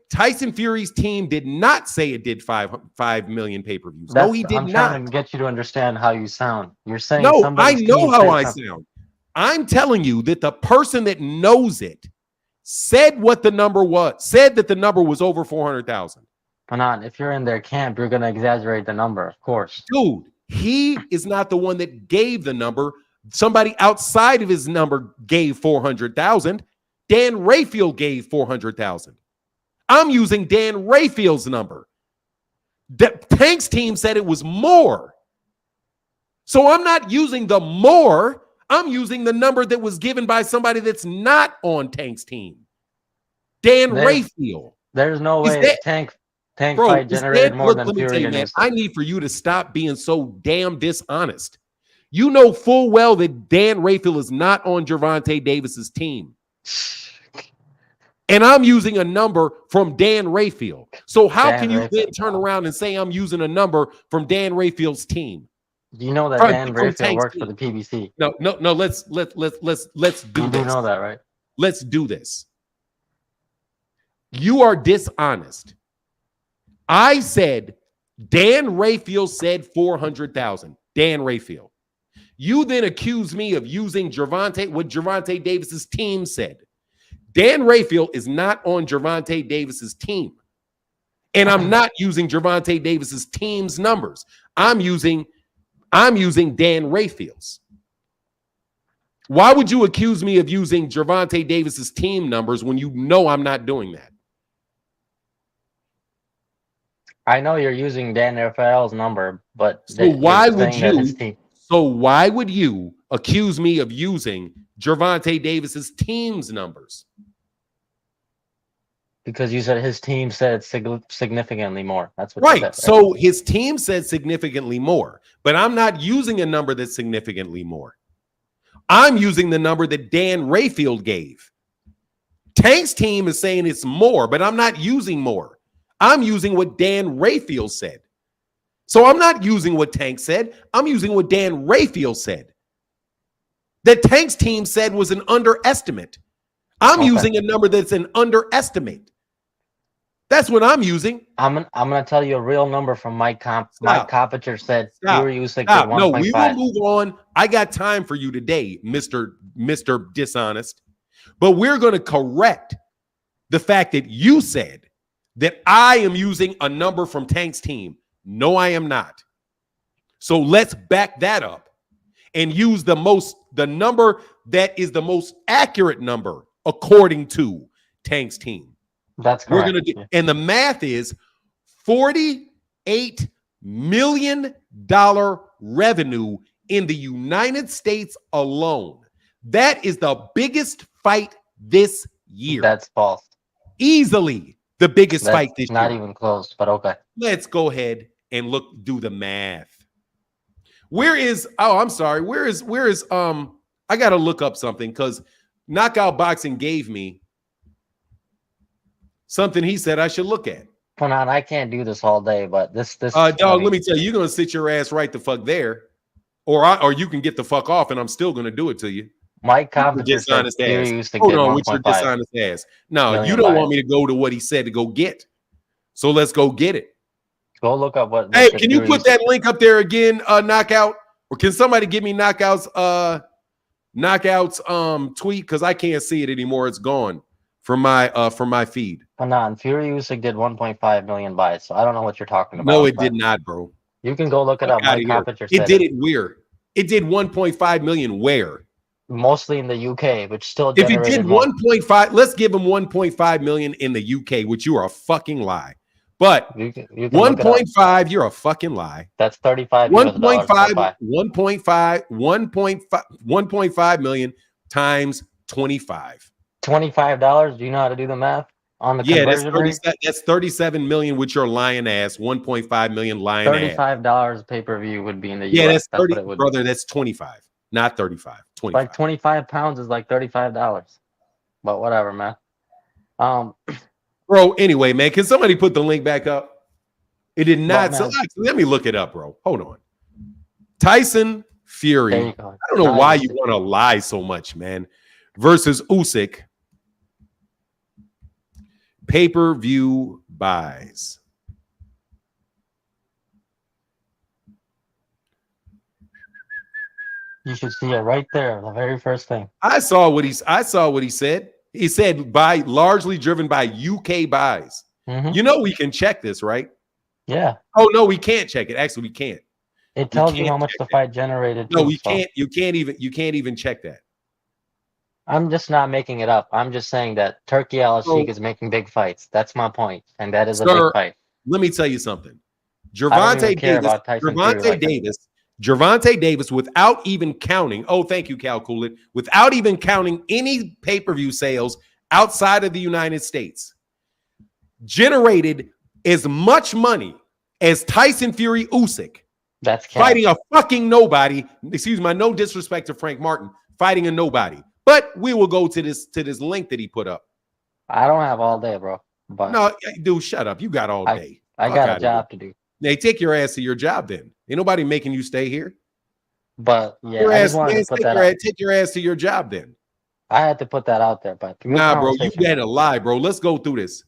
Speaker 1: Tyson Fury's team did not say it did 5 million pay-per-views. No, he did not.
Speaker 2: I'm trying to get you to understand how you sound. You're saying
Speaker 1: no. I know how I sound. I'm telling you that the person that knows it said what the number was. Said that the number was over 400,000.
Speaker 2: Panan, if you're in their camp, you're gonna exaggerate the number, of course.
Speaker 1: Dude, he is not the one that gave the number. Somebody outside of his number gave 400,000. Dan Rayfield gave 400,000. I'm using Dan Rayfield's number. Tank's team said it was more. So I'm not using the more. I'm using the number that was given by somebody that's not on Tank's team. Rayfield.
Speaker 2: There's no way Tank fight generated more than Fury.
Speaker 1: Man, I need for you to stop being so damn dishonest. You know full well that Dan Rayfield is not on Gervonta Davis's team. And I'm using a number from Dan Rayfield. So how can you then turn around and say I'm using a number from Dan Rayfield's team?
Speaker 2: You know that Dan Rayfield works for the PBC.
Speaker 1: No. Let's do this.
Speaker 2: You do know that, right?
Speaker 1: Let's do this. You are dishonest. I said Dan Rayfield said 400,000. Dan Rayfield. You then accuse me of using what Gervonta Davis's team said. Dan Rayfield is not on Gervonta Davis's team. And I'm not using Gervonta Davis's team's numbers. I'm using Dan Rayfield's. Why would you accuse me of using Gervonta Davis's team numbers when you know I'm not doing that?
Speaker 2: I know you're using Dan Rayfield's number, but
Speaker 1: so why would you accuse me of using Gervonta Davis's team's numbers?
Speaker 2: Because you said his team said significantly more. That's what
Speaker 1: right.
Speaker 2: You said, right.
Speaker 1: So his team said significantly more, but I'm not using a number that's significantly more. I'm using the number that Dan Rayfield gave. Tank's team is saying it's more, but I'm not using more. I'm using what Dan Rayfield said. So I'm not using what Tank said. I'm using what Dan Rayfield said. That Tank's team said was an underestimate. I'm using a number that's an underestimate. That's what I'm using.
Speaker 2: I'm gonna tell you a real number from Mike Coppinger said Fury was like 1.5.
Speaker 1: No, we will move on. I got time for you today, Mr. Dishonest. But we're going to correct the fact that you said that I am using a number from Tank's team. No, I am not. So let's back that up and use the number that is the most accurate number according to Tank's team.
Speaker 2: That's correct.
Speaker 1: We're gonna do, and the math is $48 million revenue in the United States alone. That is the biggest fight this year.
Speaker 2: That's false.
Speaker 1: Easily the biggest fight this year.
Speaker 2: Not even close, but okay.
Speaker 1: Let's go ahead and do the math. Where is I gotta look up something because Knockout Boxing gave me something he said I should look at.
Speaker 2: Come on, I can't do this all day, but this
Speaker 1: dog, let me tell you, you're gonna sit your ass right the fuck there, or you can get the fuck off, and I'm still gonna do it to you.
Speaker 2: Mike Coppinger said Fury used to get 1.5. Hold on with your
Speaker 1: dishonest ass. No, you don't want me to go to what he said to go get. So let's go get it.
Speaker 2: Go look up what.
Speaker 1: Hey, can you put that link up there again, Knockout? Or can somebody give me knockouts tweet? Because I can't see it anymore. It's gone from my feed.
Speaker 2: And Fury Usyk did 1.5 million buys, so I don't know what you're talking about.
Speaker 1: No, it did not, bro.
Speaker 2: You can go look it up. Mike Carpenter said
Speaker 1: it did it where? It did 1.5 million where?
Speaker 2: Mostly in the UK, which still
Speaker 1: if it
Speaker 2: generated
Speaker 1: did 1.5, let's give him 1.5 million in the UK, which you are a fucking lie. But
Speaker 2: you can
Speaker 1: 1.5, you're a fucking lie.
Speaker 2: That's 35
Speaker 1: 1.5, 1.5 million times 25.
Speaker 2: $25. Do you know how to do the math on the conversion rate?
Speaker 1: That's 37 million with your lying ass. 1.5 million lying
Speaker 2: $35 pay-per-view would be in the US.
Speaker 1: Yeah, that's 30,
Speaker 2: what it would
Speaker 1: brother.
Speaker 2: be.
Speaker 1: That's 25, not 35. 25.
Speaker 2: Like 25 pounds is like $35. But whatever, man.
Speaker 1: Bro, anyway, man, can somebody put the link back up? It did not. So let me look it up, bro. Hold on. Tyson Fury. I don't know why you want to lie so much, man. Versus Usyk. Pay-per-view buys.
Speaker 2: You should see it right there, the very first thing.
Speaker 1: I saw what he said. He said largely driven by UK buys.
Speaker 2: Mm-hmm.
Speaker 1: You know we can check this, right?
Speaker 2: Yeah.
Speaker 1: Oh no, we can't check it. Actually, we can't.
Speaker 2: It tells you how much the fight generated.
Speaker 1: No, we can't. You can't even check that.
Speaker 2: I'm just not making it up. I'm just saying that Turkey Al-Sheikh is making big fights. That's my point, and that is a big fight.
Speaker 1: Let me tell you something. Gervonta Davis, without even counting. Oh, thank you, Cal Coolidge. Without even counting any pay-per-view sales outside of the United States, generated as much money as Tyson Fury Usyk.
Speaker 2: That's
Speaker 1: fighting a fucking nobody. Excuse me, no disrespect to Frank Martin, fighting a nobody. But we will go to this link that he put up.
Speaker 2: I don't have all day, bro. But
Speaker 1: no, dude, shut up. You got all day.
Speaker 2: I got a job to do.
Speaker 1: Hey, take your ass to your job then. Ain't nobody making you stay here.
Speaker 2: But yeah, I just wanted to put that out.
Speaker 1: Take your ass to your job then.
Speaker 2: I had to put that out there, but
Speaker 1: nah, bro, you got to lie, bro. Let's go through this.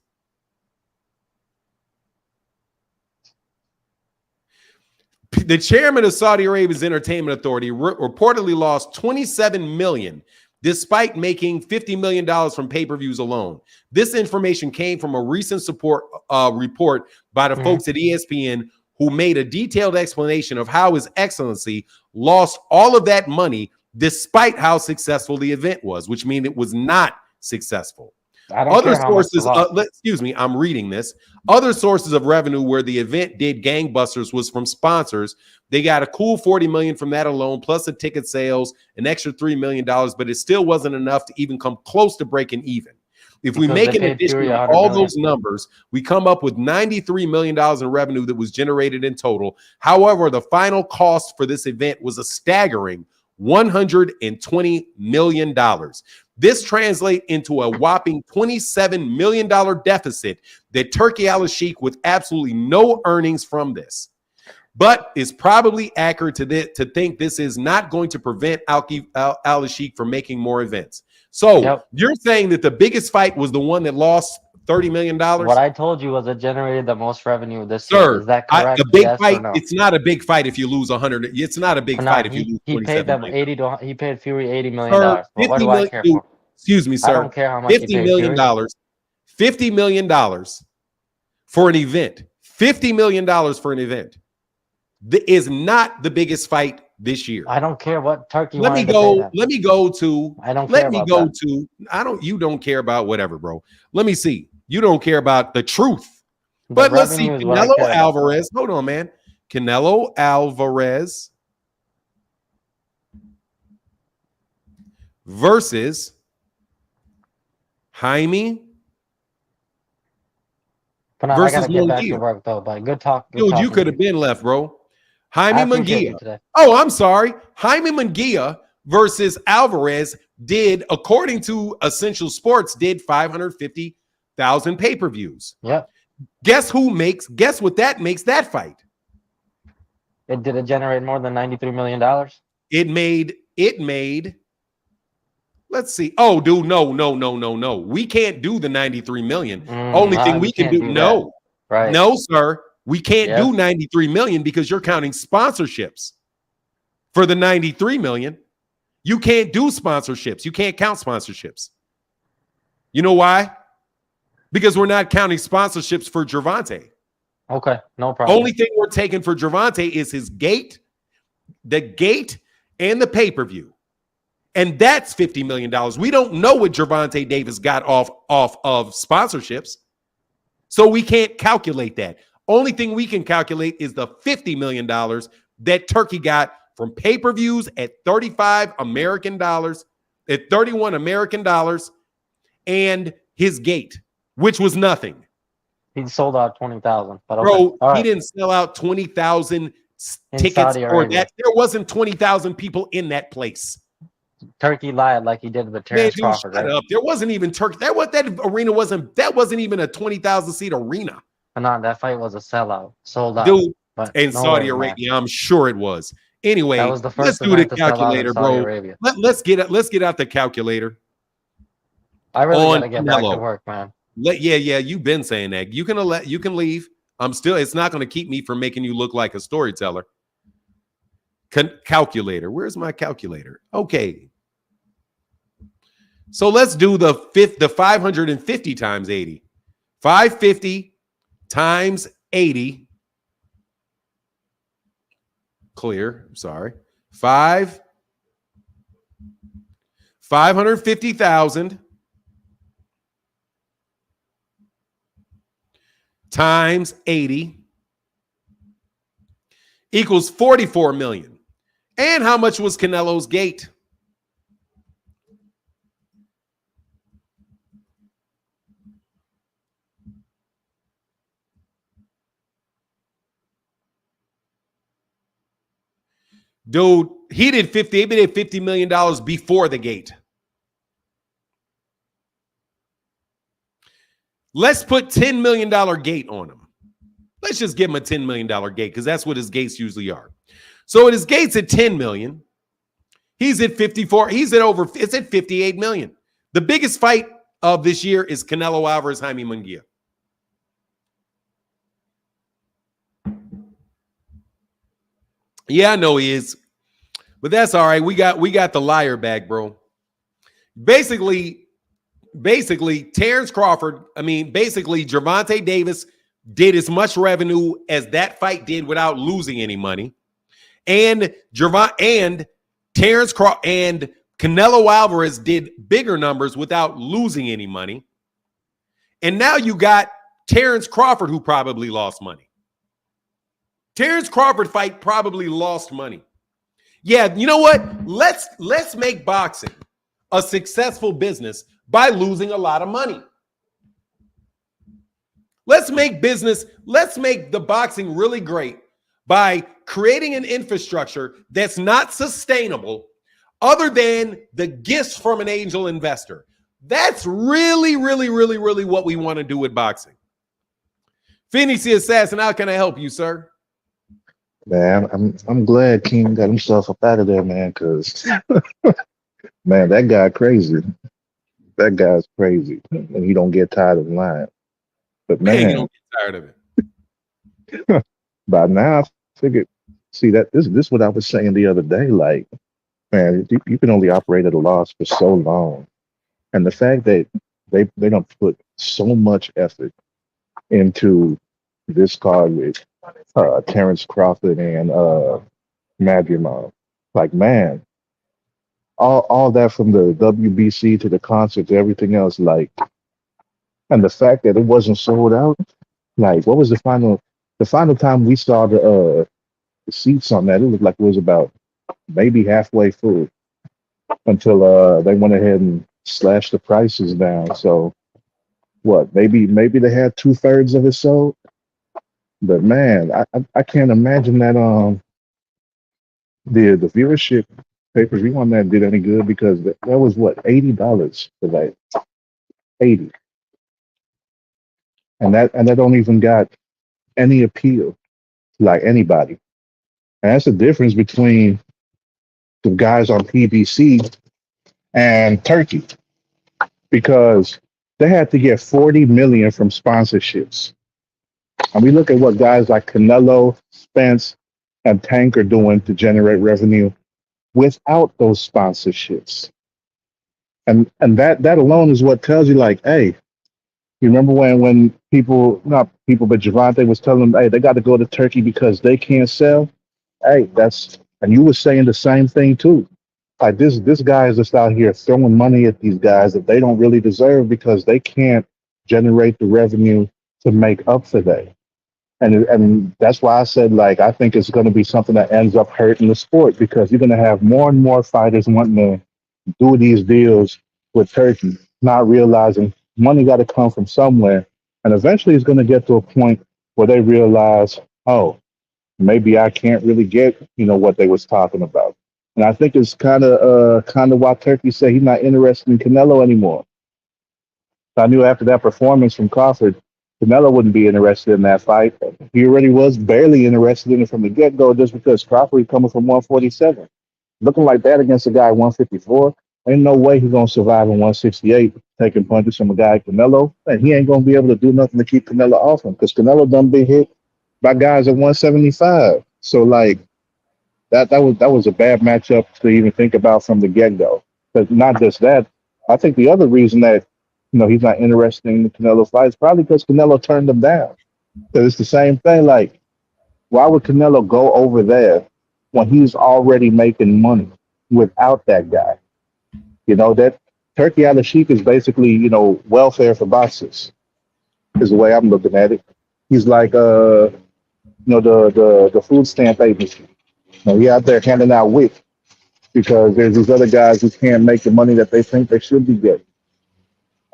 Speaker 1: The chairman of Saudi Arabia's entertainment authority reportedly lost $27 million despite making $50 million from pay-per-views alone. This information came from a recent report by the folks at ESPN who made a detailed explanation of how His Excellency lost all of that money despite how successful the event was, which means it was not successful. Other sources, excuse me, I'm reading this. Other sources of revenue where the event did gangbusters was from sponsors. They got a cool $40 million from that alone, plus the ticket sales, an extra $3 million, but it still wasn't enough to even come close to breaking even. If we make an addition of all those numbers, we come up with $93 million in revenue that was generated in total. However, the final cost for this event was a staggering $120 million. This translates into a whopping $27 million deficit that Turkey Al-Sheikh with absolutely no earnings from this. But it's probably accurate to think this is not going to prevent Al-Sheikh from making more events. So you're saying that the biggest fight was the one that lost $30 million?
Speaker 2: What I told you was it generated the most revenue this year. Is that correct?
Speaker 1: The big fight, no? It's not a big fight if you lose 100. It's not a big fight if you lose 27
Speaker 2: he paid them
Speaker 1: million.
Speaker 2: He paid Fury $80 million. Well, what do I care for?
Speaker 1: Excuse me, sir.
Speaker 2: I don't care how much
Speaker 1: $50 million. $50 million for an event. $50 million for an event. Is not the biggest fight this year.
Speaker 2: I don't care what Turkey.
Speaker 1: Let me go to.
Speaker 2: I don't. Let me go
Speaker 1: to. I don't. You don't care about whatever, bro. Let me see. You don't care about the truth. But let's see. Canelo Alvarez. Hold on, man. Canelo Alvarez versus Haney.
Speaker 2: Versus Munguia. Good talk.
Speaker 1: Dude, you could have been left, bro. Jaime Munguia. Oh, I'm sorry. Jaime Munguia versus Alvarez did, according to Essential Sports, did 550,000 pay-per-views.
Speaker 2: Yep.
Speaker 1: Guess what that makes that fight?
Speaker 2: Did it generate more than $93 million?
Speaker 1: It made. Let's see. Oh, dude, no. We can't do the 93 million. Only thing we can do, no.
Speaker 2: Right.
Speaker 1: No, sir. We can't do 93 million because you're counting sponsorships. for the 93 million. You can't do sponsorships. You can't count sponsorships. You know why? Because we're not counting sponsorships for Gervonta.
Speaker 2: Okay, no problem.
Speaker 1: Only thing we're taking for Gervonta is his gate, the gate, and the pay-per-view. And that's $50 million. We don't know what Gervonta Davis got off of sponsorships. So we can't calculate that. Only thing we can calculate is the $50 million that Turkey got from pay-per-views at $35 American dollars, at $31 American dollars, and his gate, which was nothing.
Speaker 2: He sold out 20,000. But okay.
Speaker 1: Bro,
Speaker 2: right.
Speaker 1: He didn't sell out 20,000 tickets or that. There wasn't 20,000 people in that place.
Speaker 2: Turkey lied like he did with Terence Crawford.
Speaker 1: Shut up. There wasn't even Turkey. That arena wasn't even a 20,000 seat arena.
Speaker 2: No, that fight was a sellout. Sold out.
Speaker 1: Dude,
Speaker 2: but
Speaker 1: in Saudi Arabia, I'm sure it was. Anyway,
Speaker 2: that was the first
Speaker 1: let's do the calculator, bro. Let's get out the calculator.
Speaker 2: I really gotta get back to work, man.
Speaker 1: Yeah, you've been saying that. You can leave. It's not going to keep me from making you look like a storyteller. Calculator. Where's my calculator? Okay. So let's do the 550 times 80. 550 times 80. Clear. I'm sorry. 550,000 times 80 equals 44 million. And how much was Canelo's gate? Dude, he did $50 million before the gate. Let's put $10 million gate on him. Let's just give him a $10 million gate because that's what his gates usually are. So his gate's at 10 million. He's at 54. It's at 58 million. The biggest fight of this year is Canelo Alvarez, Jaime Munguia. Yeah, I know he is. But that's all right. We got the liar back, bro. Basically, Terence Crawford, Gervonta Davis did as much revenue as that fight did without losing any money. And Terence Crawford and Canelo Alvarez did bigger numbers without losing any money. And now you got Terence Crawford, who probably lost money. Terence Crawford fight probably lost money. Yeah, you know what? Let's make boxing a successful business by losing a lot of money. Let's make the boxing really great by creating an infrastructure that's not sustainable other than the gifts from an angel investor. That's really, really, really, really what we want to do with boxing. Phoenix the Assassin, how can I help you, sir?
Speaker 3: Man, I'm glad King got himself up out of there, man, because, man, that guy crazy. That guy's crazy, and he don't get tired of lying. But, man,
Speaker 1: you don't get tired of it.
Speaker 3: By now, I figured, see, this is what I was saying the other day, like, man, you can only operate at a loss for so long. And the fact that they don't put so much effort into this card with Terence Crawford and Madrimov. Like, man, all that from the WBC to the concert to everything else, like, and the fact that it wasn't sold out, like, what was the final time we saw the seats on that? It looked like it was about maybe halfway full until they went ahead and slashed the prices down. So what, maybe they had 2/3 of it sold. But man, I can't imagine that the viewership pay-per-view on that did any good, because that was what, $80 for that. 80. And that don't even got any appeal to like anybody. And that's the difference between the guys on PBC and Turkey, because they had to get 40 million from sponsorships. And we look at what guys like Canelo, Spence, and Tank are doing to generate revenue. without those sponsorships. And that alone is what tells you, like, hey, you remember when people, not people, but Gervonta was telling them, hey, they got to go to Turkey because they can't sell. Hey, and you were saying the same thing too. Like this guy is just out here throwing money at these guys that they don't really deserve because they can't generate the revenue to make up for that. And that's why I said, like, I think it's going to be something that ends up hurting the sport because you're going to have more and more fighters wanting to do these deals with Turkey, not realizing money got to come from somewhere. And eventually it's going to get to a point where they realize, oh, maybe I can't really get, what they was talking about. And I think it's kind of why Turkey said he's not interested in Canelo anymore. I knew after that performance from Crawford, Canelo wouldn't be interested in that fight. He already was barely interested in it from the get go, just because Crawford coming from 147, looking like that against a guy at 154. Ain't no way he's gonna survive in 168 taking punches from a guy like Canelo, and he ain't gonna be able to do nothing to keep Canelo off him because Canelo done been hit by guys at 175. So like that was a bad matchup to even think about from the get go. But not just that, I think the other reason that he's not interested in the Canelo fight is probably because Canelo turned him down. So it's the same thing. Like, why would Canelo go over there when he's already making money without that guy? That Turkey Al-Sheikh is basically, welfare for boxers, is the way I'm looking at it. He's like, the food stamp agency. He out there handing out WIC because there's these other guys who can't make the money that they think they should be getting.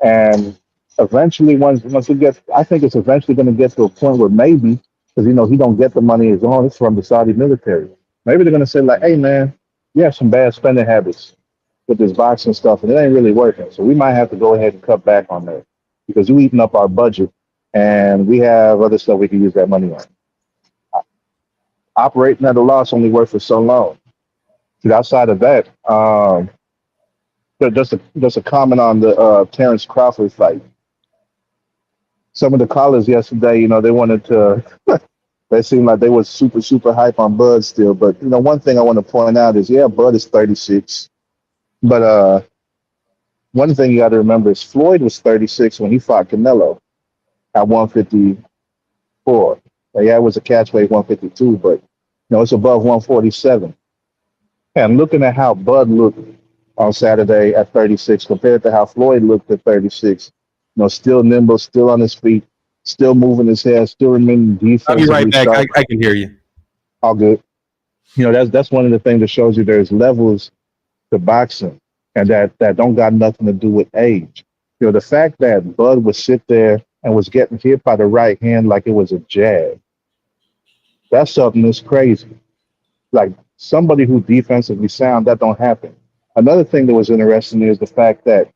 Speaker 3: And eventually, once it gets, I think it's eventually going to get to a point where maybe, because he don't get the money his own, it's from the Saudi military. Maybe they're going to say like, hey man, you have some bad spending habits with this boxing stuff, and it ain't really working. So we might have to go ahead and cut back on that because you eating up our budget, and we have other stuff we can use that money on. Operating at a loss only worked for so long. But outside of that, just a comment on the Terence Crawford fight. Some of the callers yesterday, they wanted to. They seemed like they was super, super hype on Bud still. But one thing I want to point out is, yeah, Bud is 36. But one thing you got to remember is Floyd was 36 when he fought Canelo at 154. Yeah, it was a catch weight 152, but it's above 147. And looking at how Bud looked on Saturday at 36 compared to how Floyd looked at 36, still nimble, still on his feet, still moving his head, still remaining defensively.
Speaker 1: I'll be right back. I can hear you.
Speaker 3: All good. That's one of the things that shows you there's levels to boxing, and that don't got nothing to do with age. The fact that Bud would sit there and was getting hit by the right hand like it was a jab, that's something that's crazy. Like somebody who's defensively sound, that don't happen. Another thing that was interesting is the fact that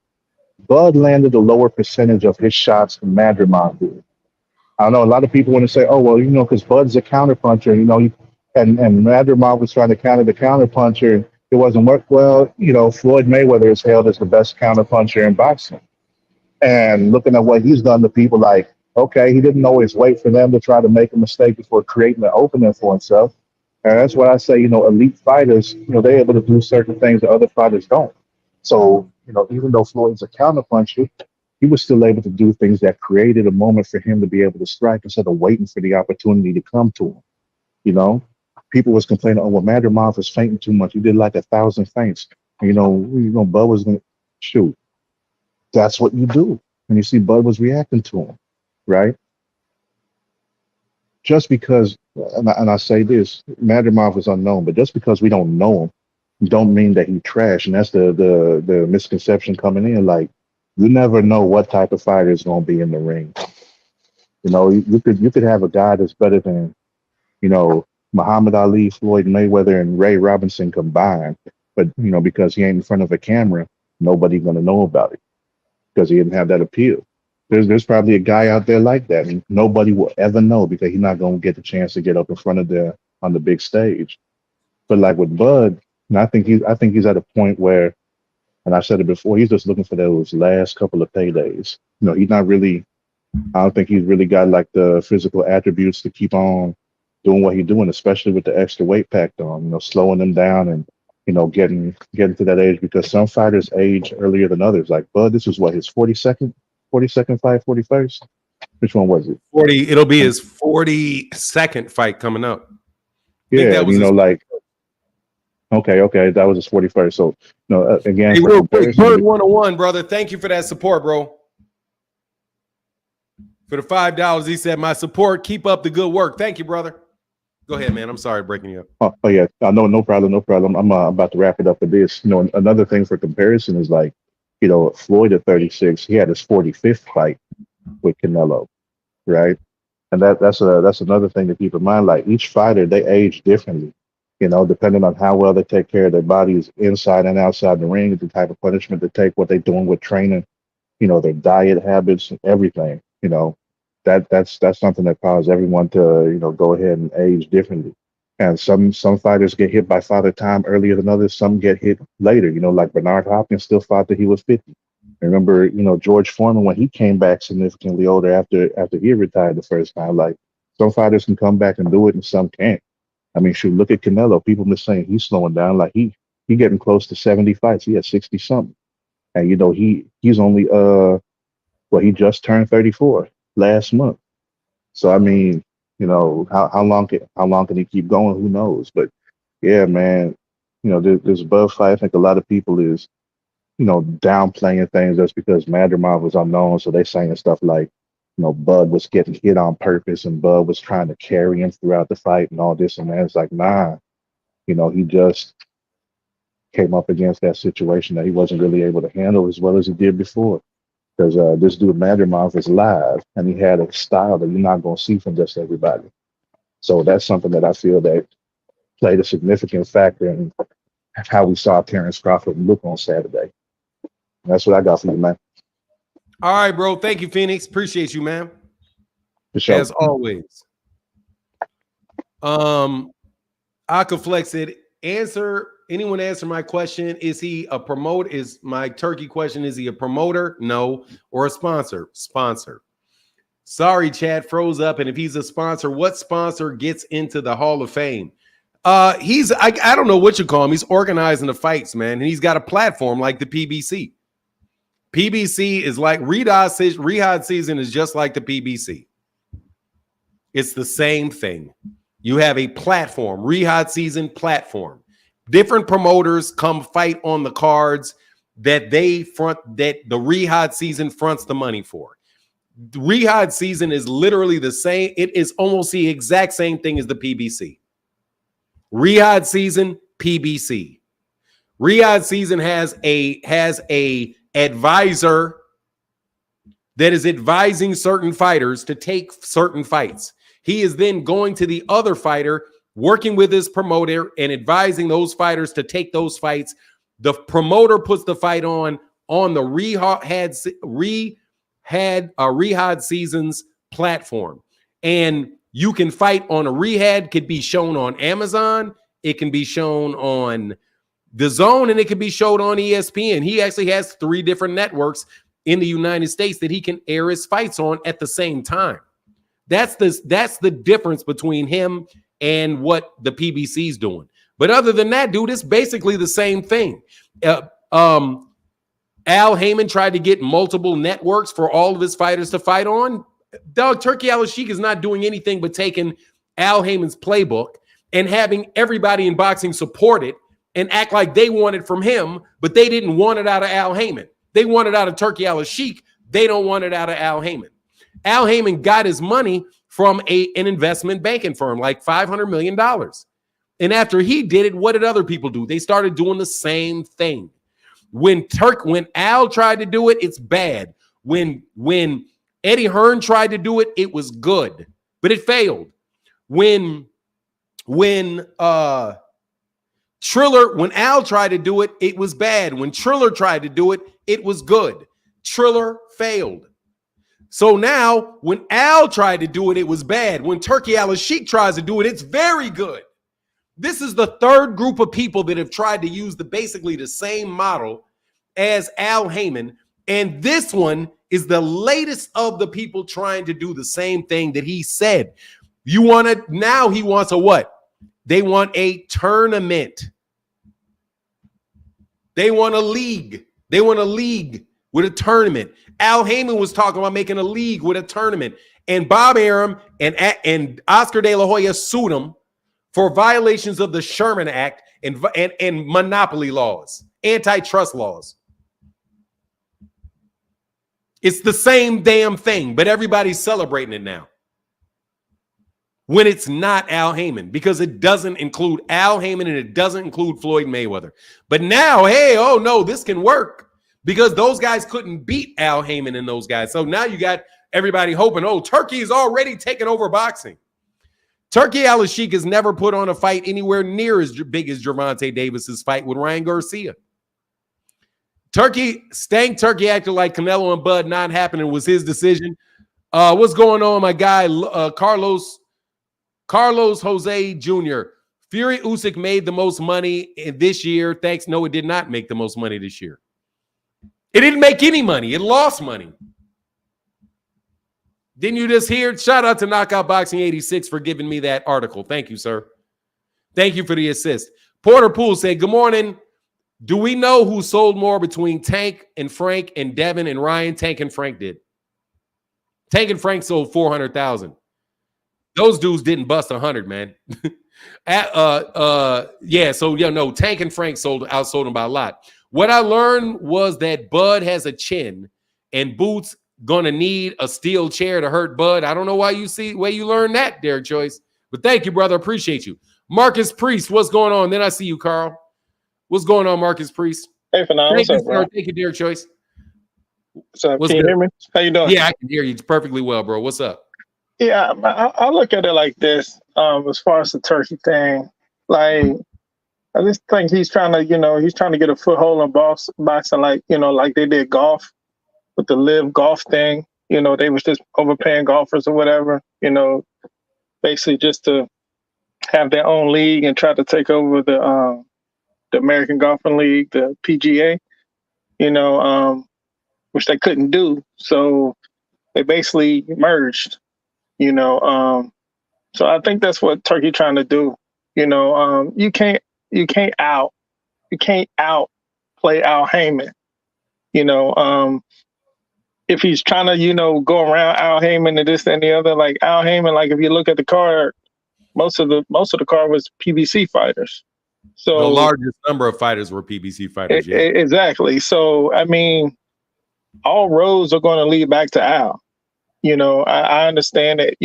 Speaker 3: Bud landed a lower percentage of his shots than Madrimov did. I know a lot of people want to say, oh, well, because Bud's a counterpuncher, and Madrimov was trying to counter the counterpuncher. It wasn't work well. Floyd Mayweather is hailed as the best counterpuncher in boxing. And looking at what he's done to people, like, okay, he didn't always wait for them to try to make a mistake before creating an opening for himself. And that's why I say, elite fighters, they're able to do certain things that other fighters don't. So, even though Floyd's a counterpuncher, he was still able to do things that created a moment for him to be able to strike instead of waiting for the opportunity to come to him. People was complaining, oh, well, Madrimov was fainting too much. He did like 1,000 feints. Bud was going to shoot. That's what you do. And you see Bud was reacting to him, right? Just because, and I say this, Madrimov is unknown, but just because we don't know him, don't mean that he trash. And that's the misconception coming in. Like, you never know what type of fighter is going to be in the ring. You could have a guy that's better than, Muhammad Ali, Floyd Mayweather, and Ray Robinson combined. But, because he ain't in front of a camera, nobody's going to know about it because he didn't have that appeal. There's probably a guy out there like that, and nobody will ever know because he's not going to get the chance to get up in front of on the big stage. But like with Bud, and I think he's at a point where, and I said it before, he's just looking for those last couple of paydays. He's not really. I don't think he's really got like the physical attributes to keep on doing what he's doing, especially with the extra weight packed on. Slowing him down and getting to that age, because some fighters age earlier than others. Like Bud, this was what, his 42nd fight, 41st. Which one was it?
Speaker 1: 40. It'll be his 42nd fight coming up. I think
Speaker 3: Yeah,
Speaker 1: that was his
Speaker 3: like okay, that was his 41st. So again,
Speaker 1: hey,
Speaker 3: for
Speaker 1: real quick,
Speaker 3: comparison,
Speaker 1: Bird 101, brother. Thank you for that support, bro. For the $5, he said, my support, keep up the good work. Thank you, brother. Go ahead, man. I'm sorry breaking you up.
Speaker 3: Oh yeah, no problem. I'm about to wrap it up with this. Another thing for comparison is like, Floyd at 36, he had his 45th fight with Canelo, right? And that's another thing to keep in mind. Like each fighter, they age differently, depending on how well they take care of their bodies inside and outside the ring, the type of punishment they take, what they're doing with training, their diet habits, everything. That's something that causes everyone to go ahead and age differently. And some fighters get hit by Father Time earlier than others. Some get hit later. Like Bernard Hopkins still fought till he was 50. Remember, George Foreman, when he came back significantly older after he retired the first time. Like some fighters can come back and do it, and some can't. I mean, shoot, look at Canelo. People been saying he's slowing down. Like he getting close to 70 fights. He had 60 something, and he's only he just turned 34 last month. So I mean, how long can he keep going? Who knows? But yeah, man, this Bud fight, I think a lot of people is downplaying things just because Madrimov was unknown. So they saying stuff like, Bud was getting hit on purpose and Bud was trying to carry him throughout the fight and all this and that. It's like, nah, he just came up against that situation that he wasn't really able to handle as well as he did before. Because this dude Madrimov is live and he had a style that you're not going to see from just everybody. So that's something that I feel that played a significant factor in how we saw Terence Crawford look on Saturday. And that's what I got for you, man.
Speaker 1: All right, bro. Thank you, Phoenix. Appreciate you, man.
Speaker 3: For sure.
Speaker 1: As always. Akaflex said, anyone answer my question? Is he a promoter? Is my turkey question, is he a promoter? No. Or a sponsor? Sponsor. Sorry, Chad froze up. And if he's a sponsor, what sponsor gets into the Hall of Fame? I don't know what you call him. He's organizing the fights, man. And he's got a platform like the PBC. PBC is like Riyadh season is just like the PBC. It's the same thing. You have a platform, Riyadh season platform. Different promoters come fight on the cards that the Riyadh season fronts the money for. The Riyadh season is literally the same. It is almost the exact same thing as the PBC. Riyadh season, PBC. Riyadh season has a advisor that is advising certain fighters to take certain fights. He is then going to the other fighter, working with his promoter and advising those fighters to take those fights. The promoter puts the fight on the Riyadh season's platform. And you can fight on a Riyadh, could be shown on Amazon. It can be shown on The Zone, and it can be showed on ESPN. He actually has 3 different networks in the United States that he can air his fights on at the same time. That's the difference between him and what the PBC is doing. But other than that, dude, it's basically the same thing. Al Heyman tried to get multiple networks for all of his fighters to fight on. Dog, Turkey Al-Sheikh is not doing anything but taking Al Heyman's playbook and having everybody in boxing support it and act like they want it from him, but they didn't want it out of Al Heyman. They want it out of Turkey Al-Sheikh. They don't want it out of Al Heyman. Al Heyman got his money from an investment banking firm, like $500 million. And after he did it, what did other people do? They started doing the same thing. When Al tried to do it, it's bad. When Eddie Hearn tried to do it, it was good, but it failed. When Al tried to do it, it was bad. When Triller tried to do it, it was good. Triller failed. So now, when Al tried to do it, it was bad. When Turkey Al-Sheikh tries to do it, it's very good. This is the third group of people that have tried to use basically the same model as Al Heyman. And this one is the latest of the people trying to do the same thing that he said. He wants a what? They want a tournament. They want a league. They want a league with a tournament. Al Heyman was talking about making a league with a tournament. And Bob Arum and Oscar De La Hoya sued him for violations of the Sherman Act and monopoly laws, antitrust laws. It's the same damn thing, but everybody's celebrating it now. When it's not Al Heyman, because it doesn't include Al Heyman and it doesn't include Floyd Mayweather. But now, hey, oh no, this can work because those guys couldn't beat Al Heyman and those guys. So now you got everybody hoping, oh, Turkey is already taking over boxing. Turkey Al-Sheikh has never put on a fight anywhere near as big as Gervonta Davis's fight with Ryan Garcia. Stank Turkey acted like Canelo and Bud not happening was his decision. What's going on, my guy, Carlos Jose Jr. Fury Usyk made the most money this year. Thanks. No, it did not make the most money this year. It didn't make any money. It lost money. Didn't you just hear? Shout out to Knockout Boxing 86 for giving me that article. Thank you, sir. Thank you for the assist. Porter Poole said, good morning. Do we know who sold more between Tank and Frank and Devin and Ryan? Tank and Frank did. Tank and Frank sold 400,000. Those dudes didn't bust 100, man. Yeah, so no, Tank and Frank outsold them by a lot. What I learned was that Bud has a chin and Boots gonna need a steel chair to hurt Bud. I don't know why you learned that, Derek Choice. But thank you, brother. Appreciate you. Marcus Priest, what's going on? Then I see you, Carl. What's going on, Marcus Priest?
Speaker 4: Hey, Fernando. What's up, bro?
Speaker 1: Thank you, Derek Choice.
Speaker 4: What's up? Can you hear me? How you doing?
Speaker 1: Yeah, I can hear you perfectly well, bro. What's up?
Speaker 4: Yeah, I look at it like this. As far as the Turkey thing, like I just think he's trying to get a foothold in boxing, like like they did golf with the live golf thing. They was just overpaying golfers or whatever. Basically just to have their own league and try to take over the American Golfing League, the PGA. Which they couldn't do. So they basically merged. So I think that's what Turkey trying to do. You can't out play Al Heyman. If he's trying to go around Al Heyman and this and the other, like Al Heyman, like if you look at the card, most of the card was PBC fighters. So
Speaker 1: the largest number of fighters were PBC fighters. Yeah.
Speaker 4: Exactly. So I mean, all roads are going to lead back to Al. I understand that,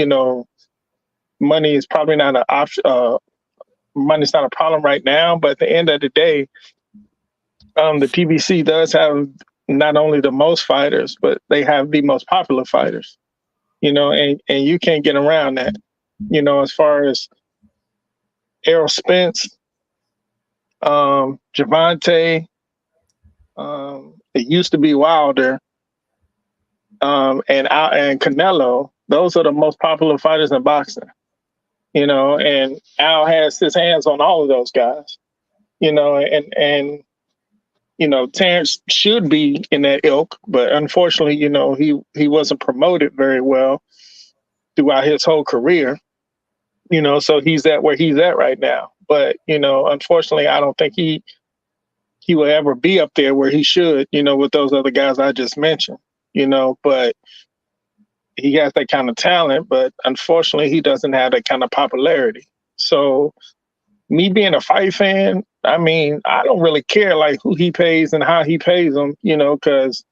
Speaker 4: money is probably not an option. Money's not a problem right now, but at the end of the day, the PBC does have not only the most fighters, but they have the most popular fighters, and you can't get around that. As far as Errol Spence, Gervonta, it used to be Wilder, and Canelo. Those are the most popular fighters in boxing, and Al has his hands on all of those guys, and Terence should be in that ilk, but unfortunately, he wasn't promoted very well throughout his whole career, so he's at where he's at right now. But, unfortunately, I don't think he will ever be up there where he should, with those other guys I just mentioned, but he has that kind of talent, but unfortunately he doesn't have that kind of popularity. So me being a fight fan, I mean, I don't really care like who he pays and how he pays them, because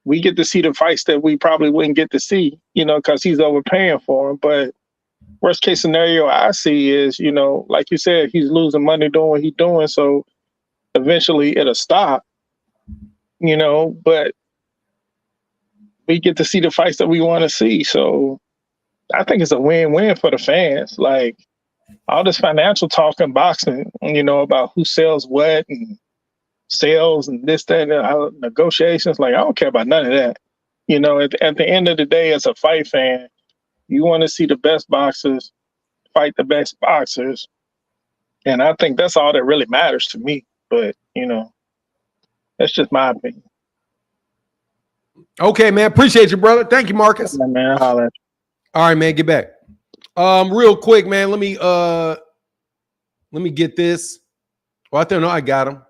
Speaker 4: we get to see the fights that we probably wouldn't get to see, because he's overpaying for them. But worst case scenario I see is, like you said, he's losing money doing what he's doing. So eventually it'll stop, but we get to see the fights that we want to see. So I think it's a win-win for the fans. Like all this financial talk in boxing, about who sells what and sales and this, that, and negotiations. Like I don't care about none of that. At the end of the day, as a fight fan, you want to see the best boxers fight the best boxers. And I think that's all that really matters to me. But, that's just my opinion.
Speaker 1: Okay, man. Appreciate you, brother. Thank you, Marcus.
Speaker 4: Yeah, man, I'll holler at you.
Speaker 1: All right, man. Get back. Real quick, man. Let me get this. Well, I don't know. I got him.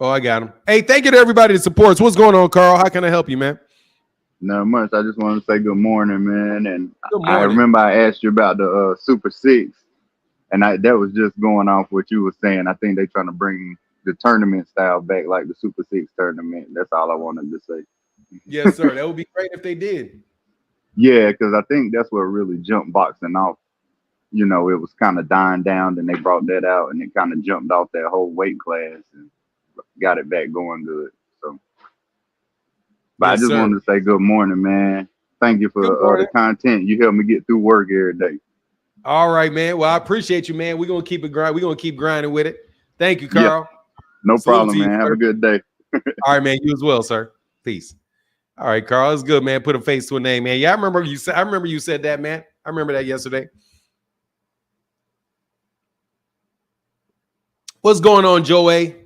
Speaker 1: Oh, I got him. Hey, thank you to everybody that supports. What's going on, Carl? How can I help you, man?
Speaker 5: Not much. I just wanted to say good morning, man. And
Speaker 1: Good morning.
Speaker 5: I remember I asked you about the Super Six, and that was just going off what you were saying. I think they're trying to bring the tournament style back, like the Super Six tournament. That's all I wanted to say.
Speaker 1: Yes, sir. That would be great if they did.
Speaker 5: Yeah, because I think that's what really jumped boxing off. You know, it was kind of dying down, then they brought that out, and it kind of jumped off that whole weight class and got it back going good. So, but
Speaker 1: Yes,
Speaker 5: I just
Speaker 1: sir.
Speaker 5: wanted to say good morning, man. Thank you for the content. You help me get through work every day.
Speaker 1: All right, man. Well, I appreciate you, man. We're gonna keep it grind. We're gonna keep grinding with it. Thank you, Carl.
Speaker 5: Yeah, no
Speaker 1: Salute
Speaker 5: problem,
Speaker 1: to you,
Speaker 5: man. Have
Speaker 1: sir.
Speaker 5: a good day.
Speaker 1: All right, man. You as well, sir. Peace. All right, Carl. It's good, man. Put a face to a name, man. Yeah, I remember you said. I remember you said that, man. I remember that yesterday. What's going on, Joe A?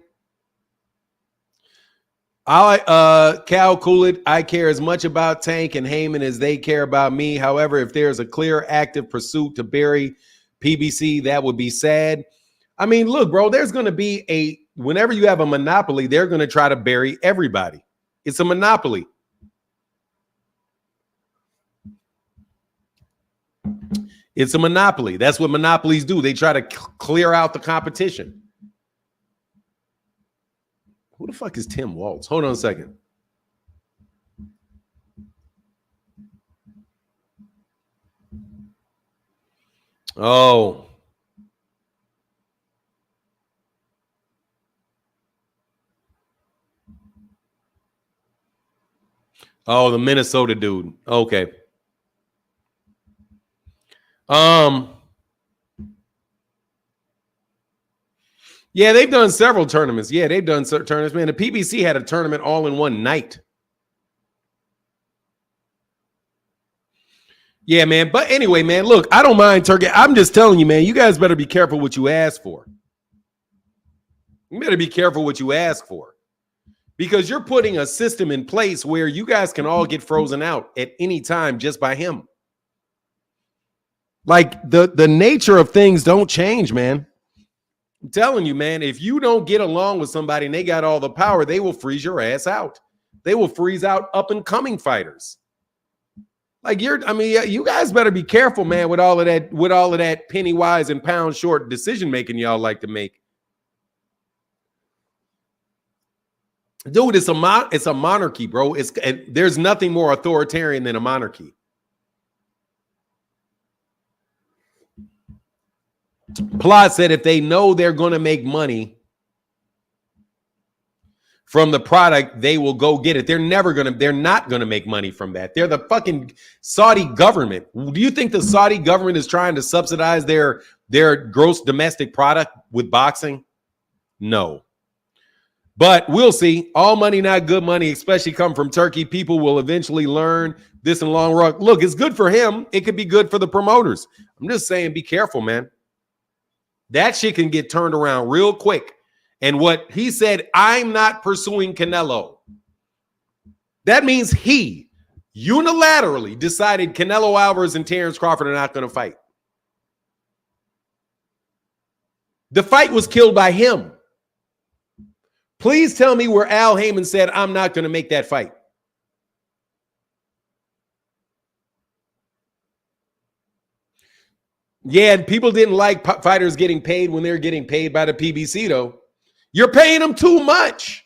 Speaker 1: Cal Coolid, I care as much about Tank and Heyman as they care about me. However, if there's a clear active pursuit to bury PBC, that would be sad. I mean, look, bro, there's going to be whenever you have a monopoly, they're going to try to bury everybody. It's a monopoly. It's a monopoly. That's what monopolies do. They try to clear out the competition. Who the fuck is Tim Waltz? Hold on a second. Oh. Oh, the Minnesota dude. Okay. Yeah, they've done several tournaments. Yeah, they've done tournaments. Man, the PBC had a tournament all in one night. Yeah, man. But anyway, man, look, I don't mind Turkey. I'm just telling you, man, you guys better be careful what you ask for. You better be careful what you ask for. Because you're putting a system in place where you guys can all get frozen out at any time just by him. Like the nature of things don't change, man. I'm telling you, man, if you don't get along with somebody and they got all the power, they will freeze your ass out. They will freeze out up and coming fighters. Like you guys better be careful, man, with all of that penny wise and pound short decision making y'all like to make. Dude, it's a monarchy, bro. There's nothing more authoritarian than a monarchy. Plot said if they know they're going to make money from the product, they will go get it. They're not going to make money from that. They're the fucking Saudi government. Do you think the Saudi government is trying to subsidize their gross domestic product with boxing? No. But we'll see. All money, not good money, especially come from Turkey. People will eventually learn this in the long run. Look, it's good for him. It could be good for the promoters. I'm just saying, be careful, man. That shit can get turned around real quick. And what he said, I'm not pursuing Canelo. That means he unilaterally decided Canelo Alvarez and Terence Crawford are not going to fight. The fight was killed by him. Please tell me where Al Heyman said, I'm not going to make that fight. Yeah, people didn't like fighters getting paid when they're getting paid by the PBC, though. You're paying them too much.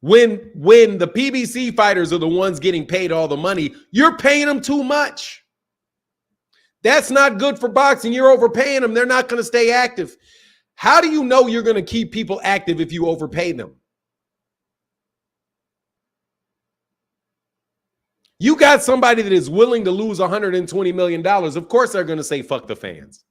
Speaker 1: When the PBC fighters are the ones getting paid all the money, you're paying them too much. That's not good for boxing. You're overpaying them. They're not going to stay active. How do you know you're going to keep people active if you overpay them? You got somebody that is willing to lose $120 million. Of course, they're going to say, fuck the fans.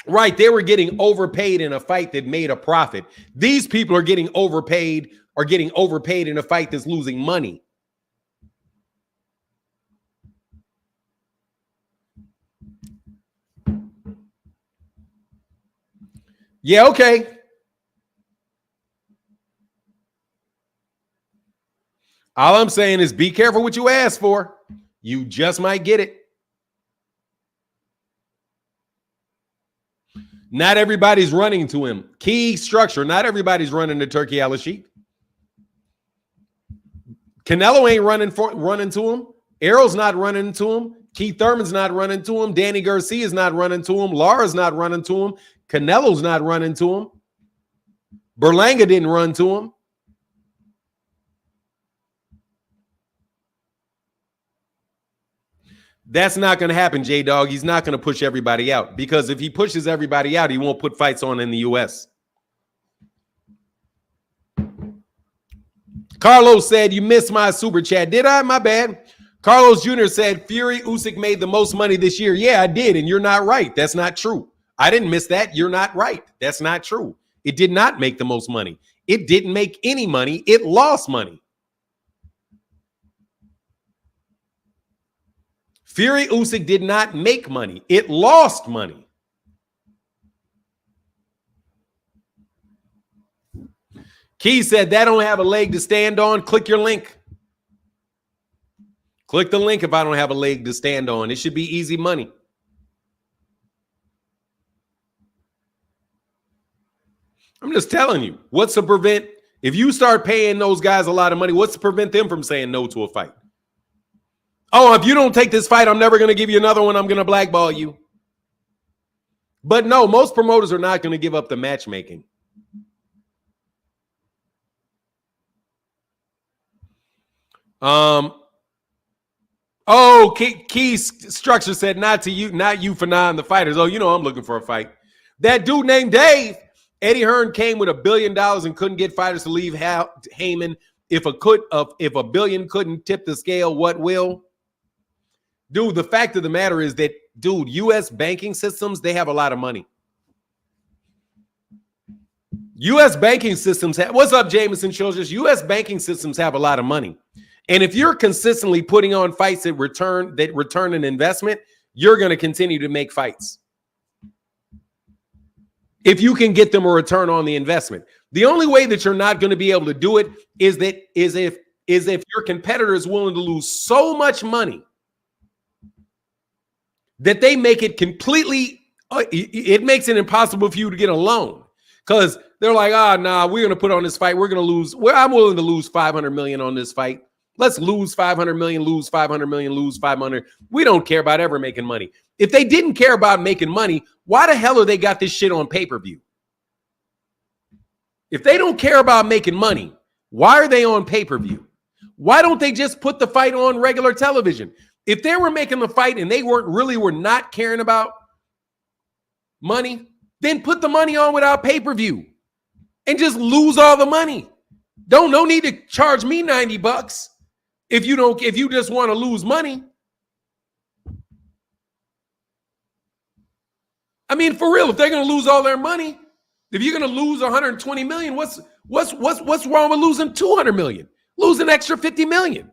Speaker 1: Right. They were getting overpaid in a fight that made a profit. These people are getting overpaid in a fight that's losing money. Yeah, okay. All I'm saying is be careful what you ask for. You just might get it. Not everybody's running to him. Key structure. Not everybody's running to Turkey Al-Sheikh. Canelo ain't running to him. Errol's not running to him. Keith Thurman's not running to him. Danny Garcia's not running to him. Lara's not running to him. Canelo's not running to him. Berlanga didn't run to him. That's not going to happen, J-Dog. He's not going to push everybody out, because if he pushes everybody out, he won't put fights on in the U.S. Carlos said, you missed my super chat. Did I? My bad. Carlos Jr. said, Fury Usyk made the most money this year. Yeah, I did, and you're not right. That's not true. I didn't miss that. You're not right. That's not true. It did not make the most money. It didn't make any money. It lost money. Fury Usyk did not make money. It lost money. Key said, that don't have a leg to stand on. Click your link. Click the link if I don't have a leg to stand on. It should be easy money. I'm just telling you, what's to prevent, if you start paying those guys a lot of money, what's to prevent them from saying no to a fight? Oh, if you don't take this fight, I'm never going to give you another one. I'm going to blackball you. But no, most promoters are not going to give up the matchmaking. Key Structure said, not you for nine the fighters. Oh, you know I'm looking for a fight. That dude named Dave. Eddie Hearn came with $1 billion and couldn't get fighters to leave Heyman. If a billion couldn't tip the scale, what will? Dude, the fact of the matter is that, dude, U.S. banking systems, they have a lot of money. U.S. banking systems have, what's up, Jameson Childress? U.S. banking systems have a lot of money. And if you're consistently putting on fights that return an investment, you're going to continue to make fights. If you can get them a return on the investment. The only way that you're not going to be able to do it is if your competitor is willing to lose so much money that they make it completely, it makes it impossible for you to get a loan. Because they're like, nah, we're going to put on this fight. We're going to lose. I'm willing to lose $500 million on this fight. Let's lose $500 million, lose $500 million, lose 500. We don't care about ever making money. If they didn't care about making money, why the hell are they got this shit on pay-per-view? If they don't care about making money, why are they on pay-per-view? Why don't they just put the fight on regular television? If they were making the fight and they were not caring about money, then put the money on without pay-per-view and just lose all the money. No need to charge me $90 if you just want to lose money. I mean, for real, if they're going to lose all their money, if you're going to lose 120 million, what's wrong with losing 200 million? Lose an extra 50 million.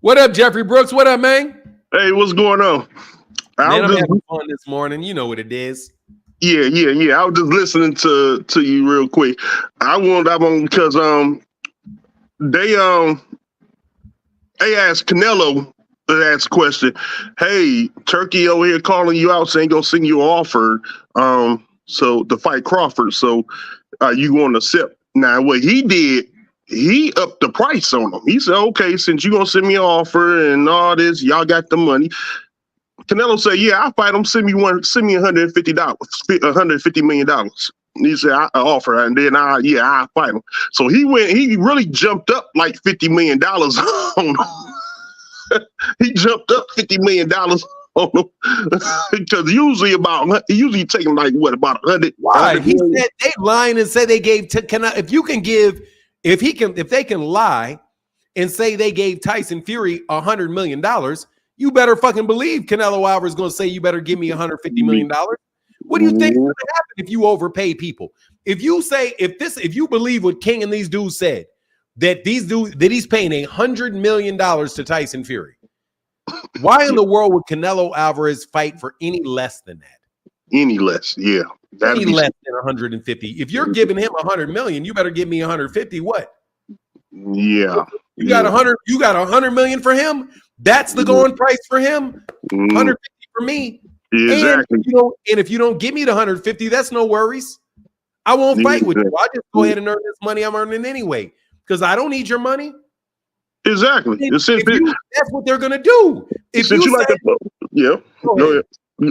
Speaker 1: What up, Jeffrey Brooks? What up, man?
Speaker 6: Hey, what's going on?
Speaker 1: Man, I'm having fun this morning. You know what it is.
Speaker 6: Yeah. I was just listening to you real quick. I wanted that one because they asked Canelo asked a question. Hey, Turkey over here calling you out, saying gonna send you an offer. So to fight Crawford. So you want to accept? Now what he did, he upped the price on him. He said, okay, since you're gonna send me an offer and all this, y'all got the money. Canelo said, yeah, I'll fight him. Send me $150 million. He said, I offer, and then I'll fight him. So he really jumped up like $50 million on him. He jumped up $50 million on him. Because usually taking like what, about 100.
Speaker 1: Why? He said they lying and say they gave if they can lie and say they gave Tyson Fury $100 million, you better fucking believe Canelo Alvarez is going to say you better give me $150 million. What do you think is going to happen if you overpay people? If you say if you believe what King and these dudes said that he's paying $100 million to Tyson Fury, why in the world would Canelo Alvarez fight for any less than that?
Speaker 6: Any less, yeah.
Speaker 1: Any less than 150. If you're giving him $100 million, you better give me 150. What?
Speaker 6: Yeah.
Speaker 1: You got 100. You got 100 million for him. That's the going price for him. 150 for me.
Speaker 6: Yeah, exactly.
Speaker 1: And if you don't give me the 150, that's no worries. I won't fight with you. I'll just go ahead and earn this money I'm earning anyway because I don't need your money.
Speaker 6: Exactly.
Speaker 1: That's what they're gonna do. If
Speaker 6: since
Speaker 1: you
Speaker 6: like to go ahead.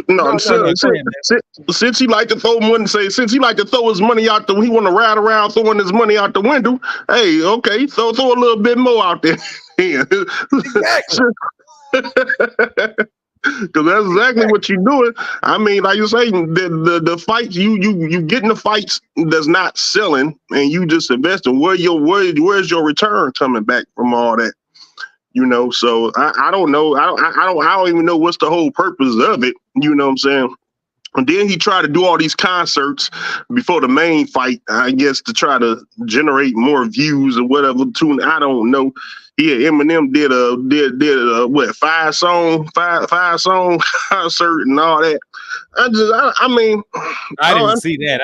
Speaker 6: No, since he like to throw money, since he like to throw his money out he want to ride around throwing his money out the window. Hey, okay, throw a little bit more out there. Exactly. Because that's exactly what you're doing. I mean, like you say, the fights you get in the fights that's not selling, and you just investing. Where's your return coming back from all that? So I don't know. I don't even know what's the whole purpose of it. You know what I'm saying? And then he tried to do all these concerts before the main fight, I guess, to try to generate more views or whatever. I don't know. Yeah, Eminem did a what 5-song concert and all that. I mean,
Speaker 1: I didn't see that.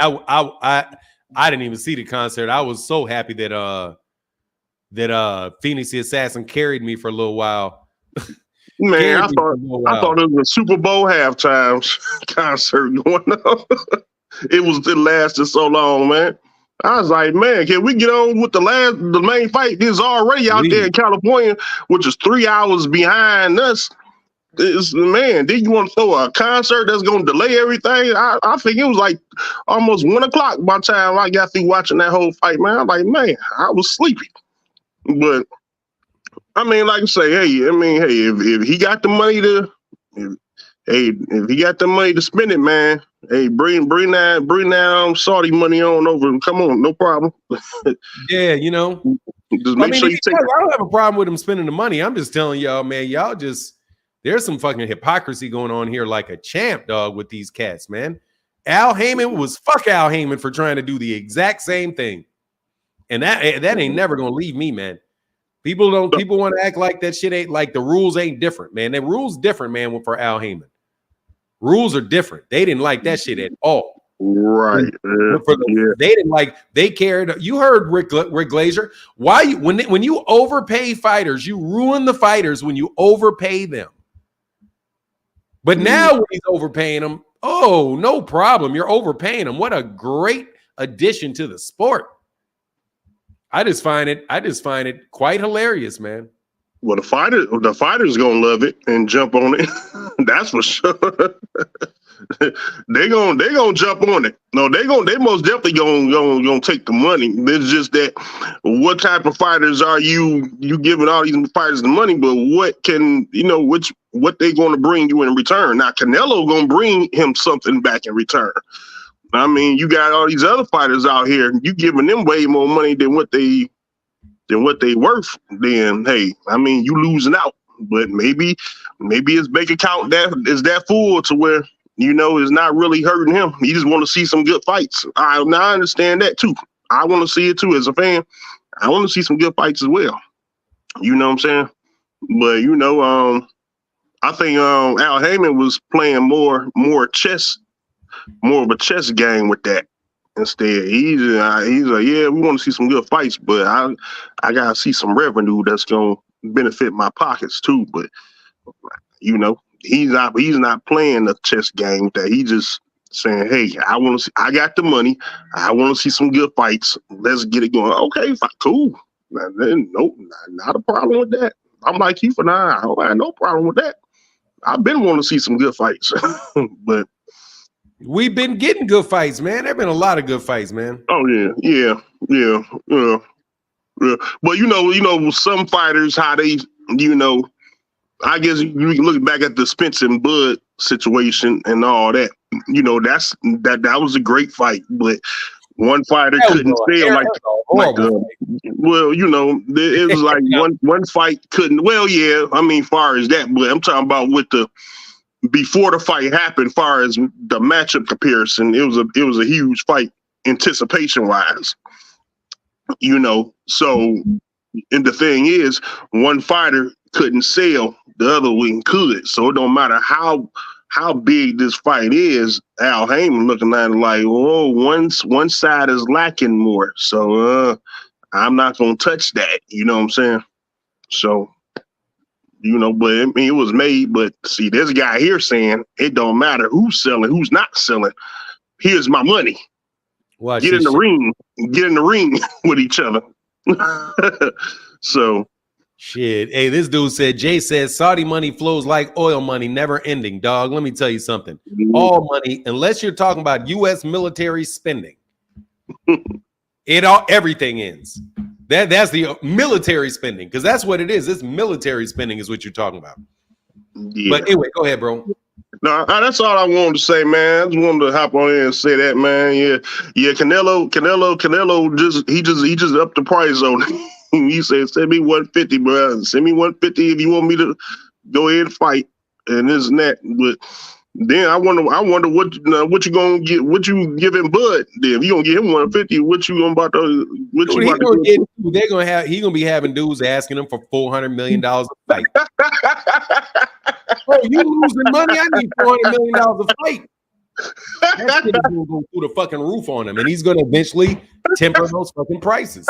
Speaker 1: I didn't even see the concert. I was so happy that Phoenix the Assassin carried me for a little while.
Speaker 6: Man, I thought it was a Super Bowl halftime concert going on. It lasted so long, man. I was like, man, can we get on with the main fight? This is already out there in California, which is 3 hours behind us. Man, then you want to throw a concert that's going to delay everything? I think it was like almost 1 o'clock by the time I got through watching that whole fight, man. I'm like, man, I was sleepy. But I mean, like I say, if he got the money if he got the money to spend it, man, hey, bring that Saudi money on over. Come on, no problem.
Speaker 1: Yeah,
Speaker 6: just make sure you take.
Speaker 1: I don't have a problem with him spending the money. I'm just telling y'all, man, there's some fucking hypocrisy going on here, like a champ, dog, with these cats, man. Al Heyman fuck Al Heyman for trying to do the exact same thing, and that ain't never gonna leave me, man. People want to act like that shit ain't like the rules ain't different, man. The rules different, man, for Al Heyman. Rules are different. They didn't like that shit at all.
Speaker 6: Right.
Speaker 1: They didn't like, they cared. You heard Rick Glazer. Why when you overpay fighters, you ruin the fighters when you overpay them. But now when he's overpaying them, oh, no problem. You're overpaying them. What a great addition to the sport. I just find it quite hilarious, man.
Speaker 6: Well, the fighter's gonna love it and jump on it. That's for sure. they gonna jump on it. No, they most definitely gonna take the money. It's just that what type of fighters are you giving all these fighters the money, but what they gonna bring you in return? Now Canelo gonna bring him something back in return. I mean, you got all these other fighters out here, you giving them way more money than what they worth, then hey, I mean, you losing out. But maybe his bank account is that full to where it's not really hurting him. He just want to see some good fights. I understand that too. I want to see it too as a fan. I want to see some good fights as well. You know what I'm saying? But I think Al Heyman was playing more of a chess game with that. Instead, he's like, yeah, we want to see some good fights, but I gotta see some revenue that's gonna benefit my pockets too. But he's not playing the chess game with that. He just saying, hey, I got the money. I want to see some good fights. Let's get it going. Okay, cool. Nope, not a problem with that. I'm like you for now. I don't have no problem with that. I've been wanting to see some good fights, but.
Speaker 1: We've been getting good fights, man. There've been a lot of good fights, man.
Speaker 6: Oh yeah. But some fighters, how they, I guess you can look back at the Spence and Bud situation and all that. That was a great fight, but one fighter couldn't sell like it was like one fight couldn't. Well, yeah, I mean, far as that, but I'm talking about with the. Before the fight happened, far as the matchup comparison, it was a huge fight anticipation wise. So and the thing is, one fighter couldn't sell, the other one could. So it don't matter how big this fight is. Al Heyman looking at it like, oh, one side is lacking more. So I'm not gonna touch that. You know what I'm saying? So, but I mean, it was made. But see, this guy here saying it don't matter who's selling, who's not selling. Here's my money.
Speaker 1: Watch
Speaker 6: Get in the
Speaker 1: this shit.
Speaker 6: ring. Get in the ring with each other. So,
Speaker 1: Shit. Hey, this dude said, Jay says Saudi money flows like oil money, never ending, dog. Let me tell you something. All money, unless you're talking about U.S. military spending, everything ends. That's the military spending, because that's what it is. It's military spending is what you're talking about.
Speaker 6: yeah.
Speaker 1: But anyway, go ahead, bro.
Speaker 6: No, that's all I wanted to say, man. I just wanted to hop on in and say that, man. Yeah. Canelo just upped the price on it. He said, "Send me 150, bro. Send me 150 if you want me to go ahead and fight and this and that." But then I wonder what you gonna get, what you giving Bud? Then if you gonna give him 150, what you gonna
Speaker 1: He's gonna be having dudes asking him for $400 million a fight. Oh, you losing money? I need $400 million a fight. That shit is gonna go through the fucking roof on him, and he's gonna eventually temper those fucking prices.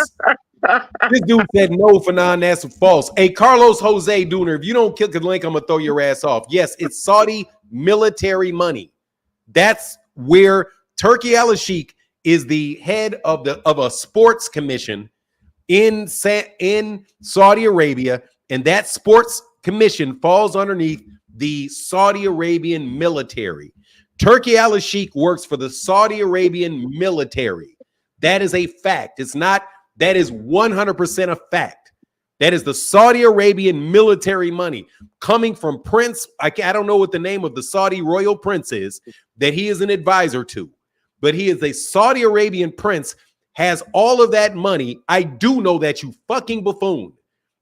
Speaker 1: This dude said no for that's false. Hey, Carlos Jose Dooner, if you don't click the link, I'm gonna throw your ass off. Yes, it's Saudi military money. That's where Turkey Al-Sheikh is the head of a sports commission in Saudi Arabia, and that sports commission falls underneath the Saudi Arabian military. Turkey Al-Sheikh works for the Saudi Arabian military. That is a fact. That is 100% a fact. That is the Saudi Arabian military money coming from Prince. I don't know what the name of the Saudi royal prince is that he is an advisor to, but he is a Saudi Arabian prince, has all of that money. I do know that, you fucking buffoon.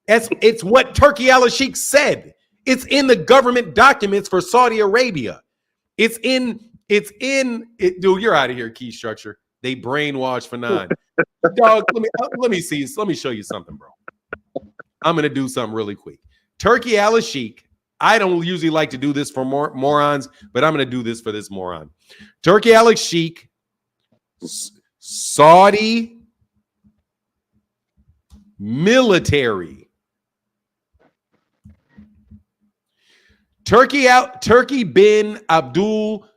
Speaker 1: It's what Turkey Al-Sheikh said. It's in the government documents for Saudi Arabia. It's in it. Dude, you're out of here, Key Structure. They brainwashed Fanon. Dog, let me see. Let me show you something, bro. I'm gonna do something really quick. Turkey Al-Sheikh. I don't usually like to do this for morons, but I'm gonna do this for this moron. Turkey Al-Sheikh, Saudi military. Turkey bin Abdul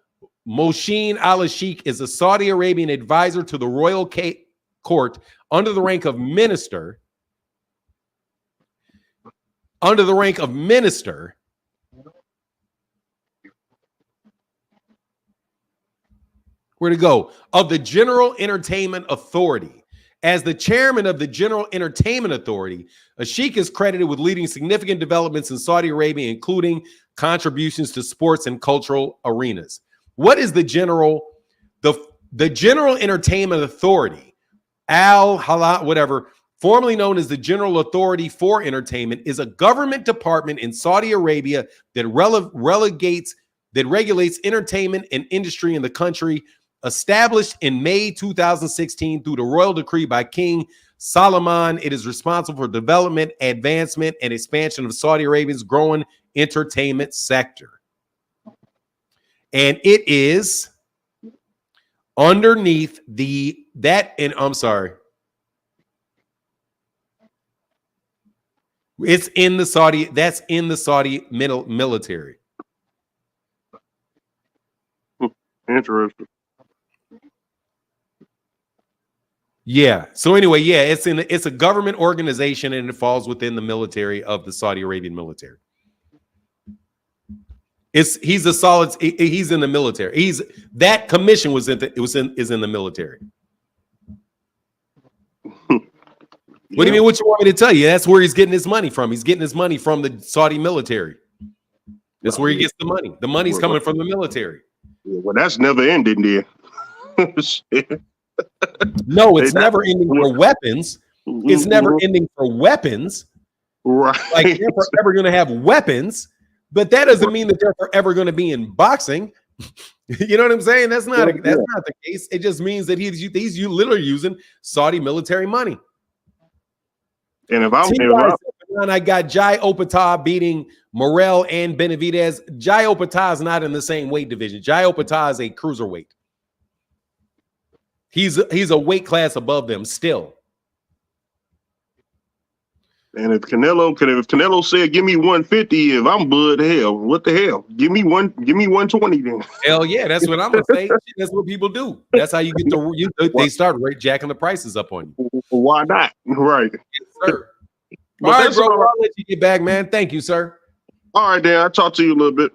Speaker 1: Mohsin Al-Sheikh is a Saudi Arabian advisor to the royal court under the rank of minister. Under the rank of minister. Where to go? Of the General Entertainment Authority. As the chairman of the General Entertainment Authority, Al-Sheikh is credited with leading significant developments in Saudi Arabia, including contributions to sports and cultural arenas. What is the General Entertainment Authority? Al-Halal, whatever, formerly known as the General Authority for Entertainment, is a government department in Saudi Arabia that regulates entertainment and industry in the country. Established in May 2016 through the royal decree by King Salman, it is responsible for development, advancement, and expansion of Saudi Arabia's growing entertainment sector. And it is underneath I'm sorry. It's in the Saudi, that's in the Saudi military.
Speaker 6: Interesting.
Speaker 1: Yeah. So anyway, yeah, it's a government organization and it falls within the military of the Saudi Arabian military. He's in the military. That commission is in the military. What do you mean? What you want me to tell you? That's where he's getting his money from. He's getting his money from the Saudi military. That's where he gets the money. The money's coming from the military.
Speaker 6: Well, that's never ending there.
Speaker 1: No, it's never ending for weapons. It's never ending for weapons.
Speaker 6: Right.
Speaker 1: Like they're forever going to have weapons, but that doesn't mean that they're forever going to be in boxing. You know what I'm saying? That's not the case. It just means that he's literally using Saudi military money.
Speaker 6: And if
Speaker 1: I got Jai Opata beating Morel and Benavidez. Jai Opata is not in the same weight division. Jai Opata is a cruiserweight. He's a weight class above them still.
Speaker 6: And if Canelo said, "Give me 150," if I'm Bud, hell, what the hell? Give me 120 then.
Speaker 1: Hell yeah, that's what I'm gonna say. That's what people do. That's how you get they start jacking the prices up on you.
Speaker 6: Why not? Right.
Speaker 1: Yes, sir.
Speaker 6: But
Speaker 1: All right,
Speaker 6: that's
Speaker 1: bro.
Speaker 6: all right.
Speaker 1: I'll let you get back, man. Thank you, sir.
Speaker 6: All right, Dan. I'll talk to you a little bit.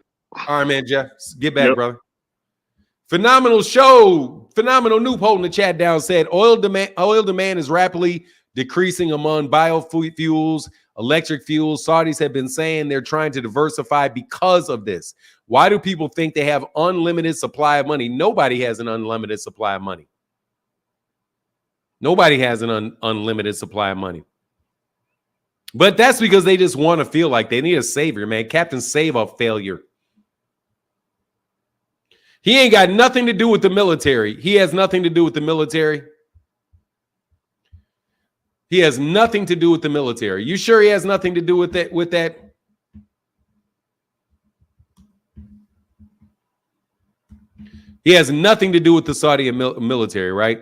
Speaker 1: All right, man, Jeff. Get back,
Speaker 6: Yep.
Speaker 1: brother. Phenomenal show. Phenomenal Noob holding the chat down said oil demand is rapidly decreasing among biofuels, electric fuels. Saudis have been saying they're trying to diversify because of this. Why do people think they have unlimited supply of money? Nobody has an unlimited supply of money. Nobody has an unlimited supply of money. But that's because they just want to feel like they need a savior, man. Captain Save a failure. He ain't got nothing to do with the military. He has nothing to do with the military. He has nothing to do with the military. You sure he has nothing to do with that? He has nothing to do with the Saudi military, right?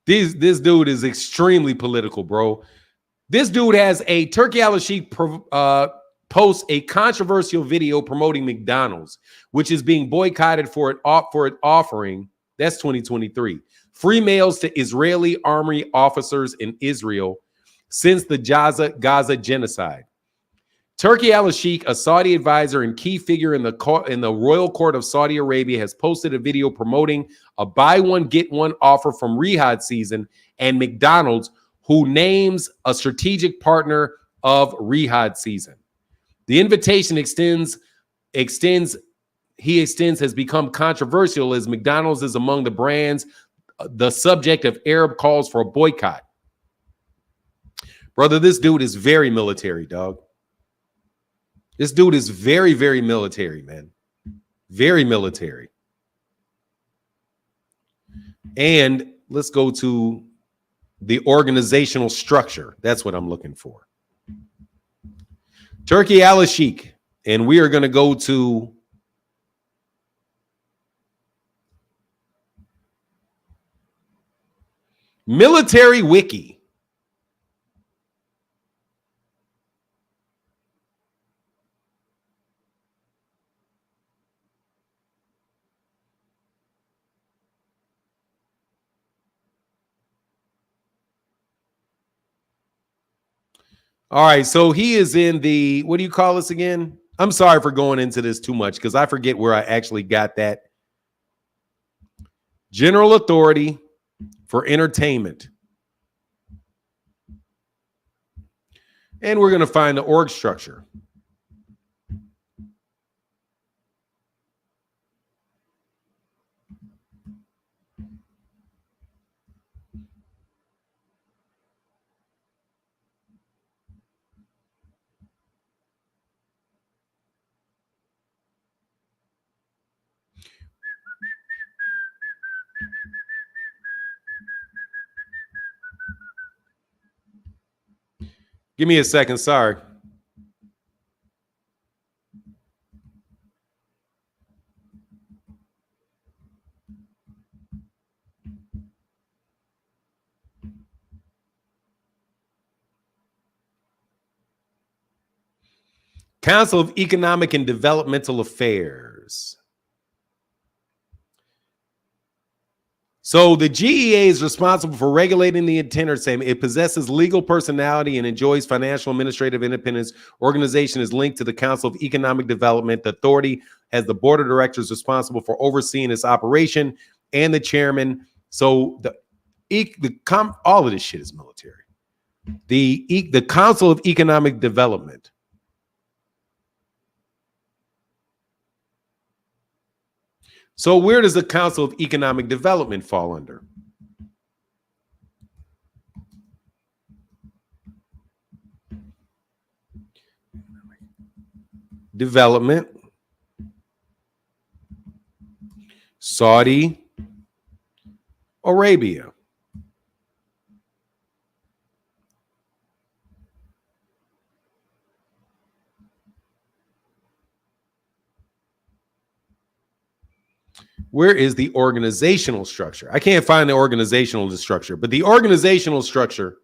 Speaker 1: This dude is extremely political, bro. This dude has a Turkey Al-Sheikh posts a controversial video promoting McDonald's, which is being boycotted for it offering, that's 2023, free meals to Israeli army officers in Israel since the Gaza genocide. Turkey Al-Sheikh, a Saudi advisor and key figure in the royal court of Saudi Arabia, has posted a video promoting a buy one get one offer from Riyadh season and McDonald's, who names a strategic partner of Riyadh season. The invitation extends has become controversial as McDonald's is among the brands the subject of Arab calls for a boycott. Brother, this dude is very military, dog. This dude is very, very military, man. Very military. And let's go to the organizational structure. That's what I'm looking for. Turkey Al-Sheikh. And we are going to go to Military Wiki. All right, so he is in the, what do you call this again? I'm sorry for going into this too much because I forget where I actually got that. General Authority for Entertainment. And we're going to find the org structure. Give me a second, sorry. Council of Economic and Developmental Affairs. So the GEA is responsible for regulating the entertainment. It possesses legal personality and enjoys financial administrative independence. Organization is linked to the Council of Economic Development. The authority has the board of directors responsible for overseeing its operation and the chairman. So all of this shit is military. The Council of Economic Development. So where does the Council of Economic Development fall under? Development, Saudi Arabia. Where is the organizational structure? I can't find the organizational structure, but the organizational structure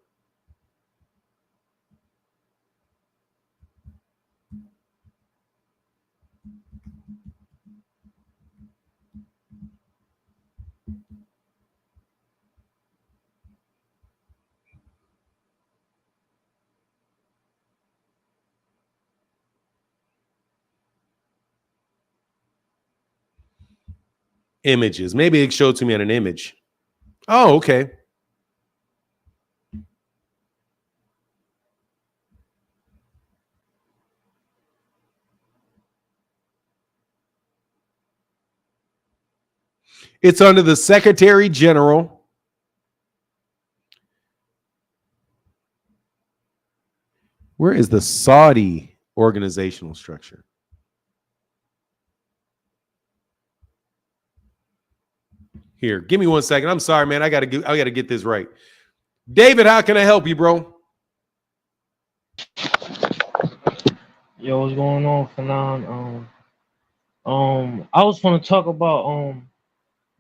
Speaker 1: images. Maybe it showed to me on an image. Oh, okay. It's under the Secretary General. Where is the Saudi organizational structure? Here, give me 1 second. I'm sorry, man. I gotta get this right. David, how can I help you, bro?
Speaker 7: Yo, what's going on, Fanon? I was gonna talk about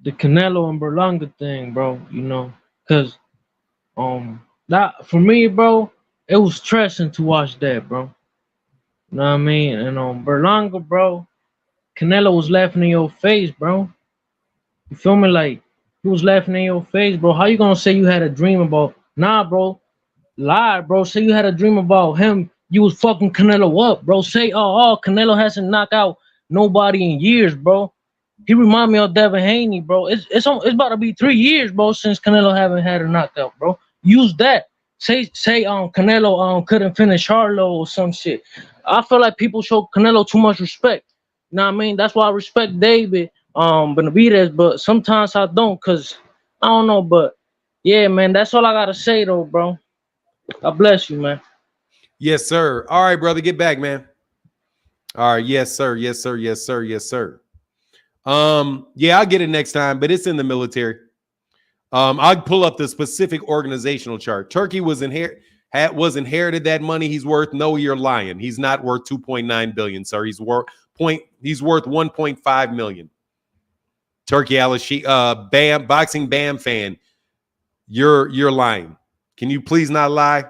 Speaker 7: the Canelo and Berlanga thing, bro. You know, cause that for me, bro, it was stressing to watch that, bro. You know what I mean? And Berlanga, bro, Canelo was laughing in your face, bro. You feel me? Like he was laughing in your face, bro. How you gonna say you had a dream about? Nah, bro. Lie, bro. Say you had a dream about him. You was fucking Canelo up, bro. Say, Canelo hasn't knocked out nobody in years, bro. He remind me of Devin Haney, bro. It's about to be 3 years, bro, since Canelo haven't had a knockout, bro. Use that. Say Canelo couldn't finish Harlow or some shit. I feel like people show Canelo too much respect. You know what I mean? That's why I respect David Benavidez, but sometimes I don't, cause I don't know, but yeah, man, that's all I gotta say though, bro. God bless you, man.
Speaker 1: Yes, sir. All right, brother, get back, man. All right, yes, sir. Yes, sir. Yes, sir. Yes, sir. Yeah, I'll get it next time, but it's in the military. I'll pull up the specific organizational chart. Turkey was inherited that money he's worth. No, you're lying. He's not worth 2.9 billion, sir. He's worth 1.5 million. Turkey Al-Sheikh, boxing Bam fan. You're lying. Can you please not lie?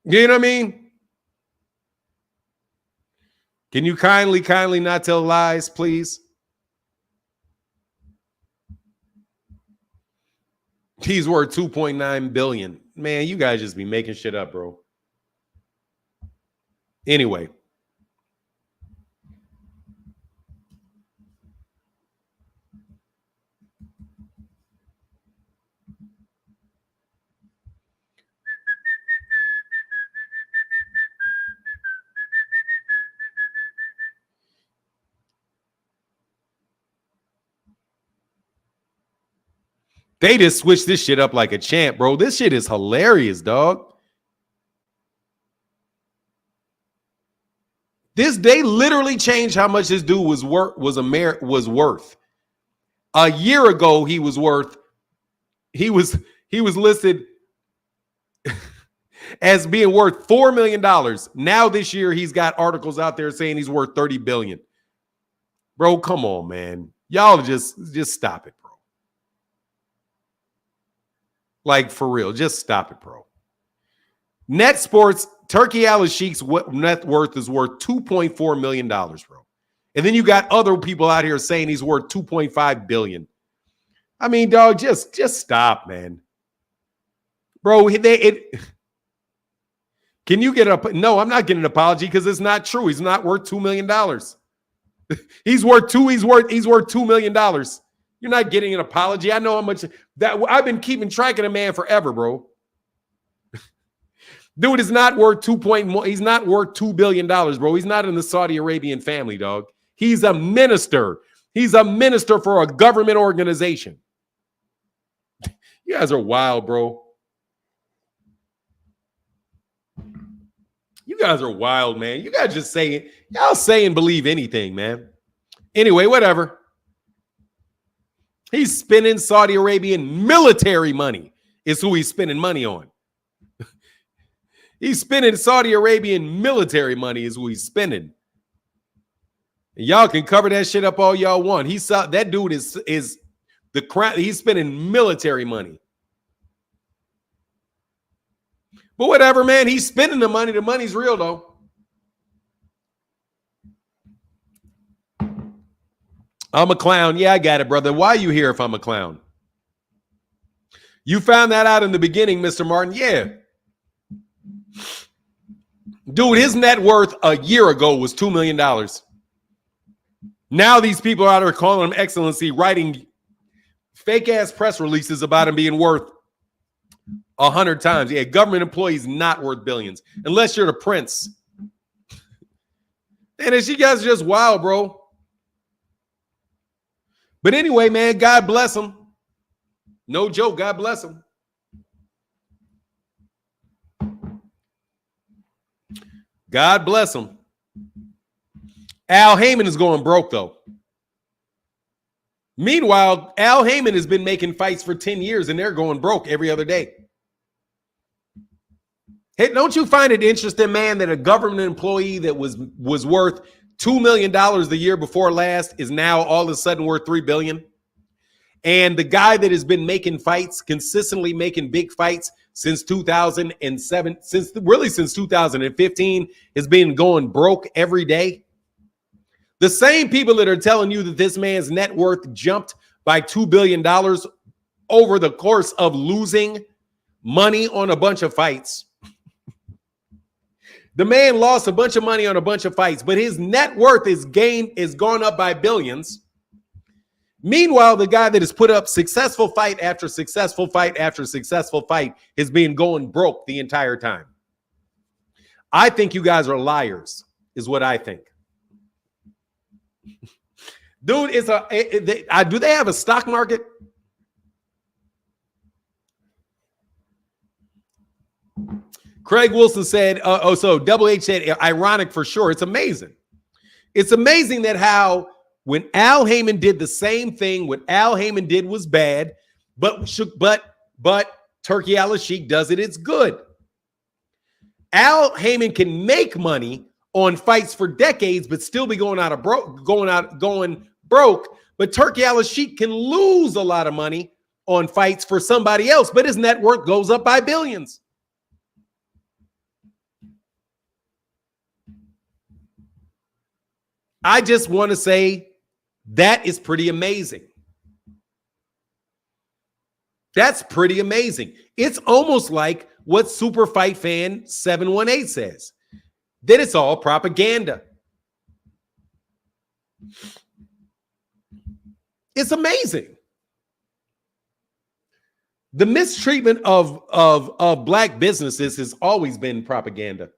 Speaker 1: You know what I mean? Can you kindly not tell lies, please? He's worth 2.9 billion. Man, you guys just be making shit up, bro. Anyway. They just switched this shit up like a champ, bro. This shit is hilarious, dog. They literally changed how much this dude was worth. A year ago, he was listed as being worth $4 million. Now this year, he's got articles out there saying he's worth 30 billion. Bro, come on, man. Y'all just stop it, bro. Like, for real, just stop it, bro. Net Sports, Turkey Al-Sheikh's net worth is worth $2.4 million, bro. And then you got other people out here saying he's worth 2.5 billion. I mean, dog, just stop, man. Bro, can you get a... No, I'm not getting an apology because it's not true. He's not worth $2 million. He's worth $2 million. You're not getting an apology. I know how much that I've been keeping track of the man forever, bro. Dude is not worth he's not worth $2 billion, bro. He's not in the Saudi Arabian family, dog. He's a minister. He's a minister for a government organization. You guys are wild, bro. You guys are wild, man. You guys just saying, y'all say and believe anything, man. Anyway, whatever. He's spending Saudi Arabian military money is who he's spending money on. He's spending Saudi Arabian military money is who he's spending. And y'all can cover that shit up all y'all want. That dude is the crap. He's spending military money. But whatever, man. He's spending the money. The money's real, though. I'm a clown. Yeah, I got it, brother. Why are you here if I'm a clown? You found that out in the beginning, Mr. Martin. Yeah. Dude, his net worth a year ago was $2 million. Now these people out there calling him excellency, writing fake-ass press releases about him being worth 100 times. Yeah, government employees not worth billions. Unless you're the prince. And you guys are just wild, bro. But anyway, man, God bless him. No joke, God bless him. God bless him. Al Heyman is going broke, though. Meanwhile, Al Heyman has been making fights for 10 years, and they're going broke every other day. Hey, don't you find it interesting, man, that a government employee that was worth $2 million the year before last is now all of a sudden worth $3 billion? And the guy that has been making fights, consistently making big fights since 2007, since 2015, has been going broke every day. The same people that are telling you that this man's net worth jumped by $2 billion over the course of losing money on a bunch of fights. The man lost a bunch of money on a bunch of fights, but his net worth is gone up by billions. Meanwhile, the guy that has put up successful fight after successful fight after successful fight has been going broke the entire time. I think you guys are liars, is what I think. Dude, do they have a stock market? Craig Wilson said, so Double H said, ironic for sure. It's amazing. It's amazing that how when Al Heyman did the same thing, what Al Heyman did was bad, but Turkey Al-Sheikh does it, it's good. Al Heyman can make money on fights for decades, but still be going broke. But Turkey Al-Sheikh can lose a lot of money on fights for somebody else, but his net worth goes up by billions. I just want to say that is pretty amazing. That's pretty amazing. It's almost like what Super Fight Fan 718 says, that it's all propaganda. It's amazing. The mistreatment of black businesses has always been propaganda.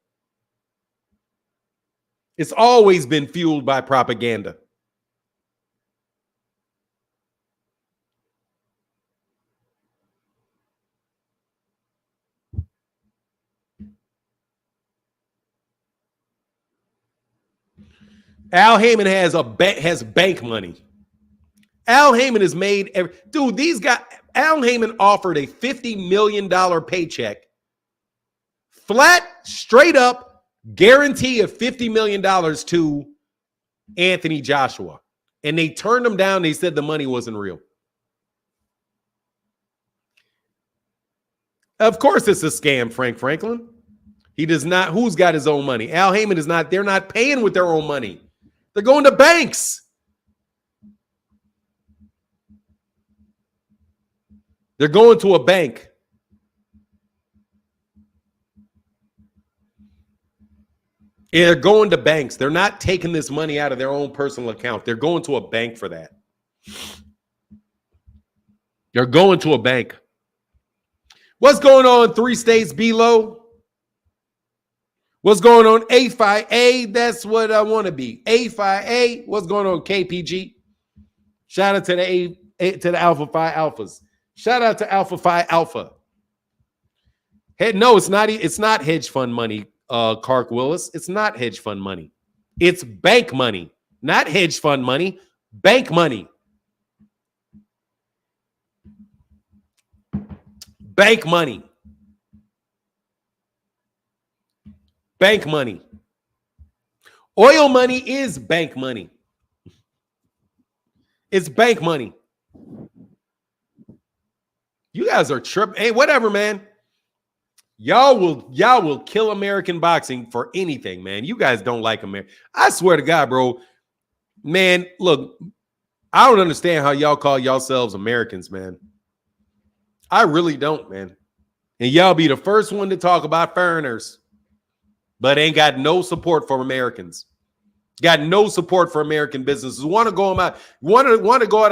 Speaker 1: It's always been fueled by propaganda. Al Heyman has bank money. Al Heyman has made Al Heyman offered a $50 million paycheck, flat, straight up guarantee of $50 million to Anthony Joshua. And they turned him down. They said the money wasn't real. Of course it's a scam, Frank Franklin. He does not. Who's got his own money? Al Heyman is not. They're not paying with their own money. They're going to banks. They're going to a bank. They're going to banks. They're not taking this money out of their own personal account. They're going to a bank for that. They're going to a bank. What's going on 3 states below? What's going on A5A? That's what I want to be. A5A. What's going on KPG? Shout out to the Alpha Phi Alphas. Shout out to Alpha Phi Alpha. Hey, no, it's not. It's not hedge fund money, Clark Willis. It's not hedge fund money. It's bank money, not hedge fund money. Bank money. Bank money. Bank money. Oil money is bank money. It's bank money. You guys are tripping. Hey, whatever, man. Y'all will kill American boxing for anything, man. You guys don't like America. I swear to God, bro. Man, look, I don't understand how y'all call yourselves Americans, man. I really don't, man. And y'all be the first one to talk about foreigners, but ain't got no support for Americans. Got no support for American businesses. Want to go out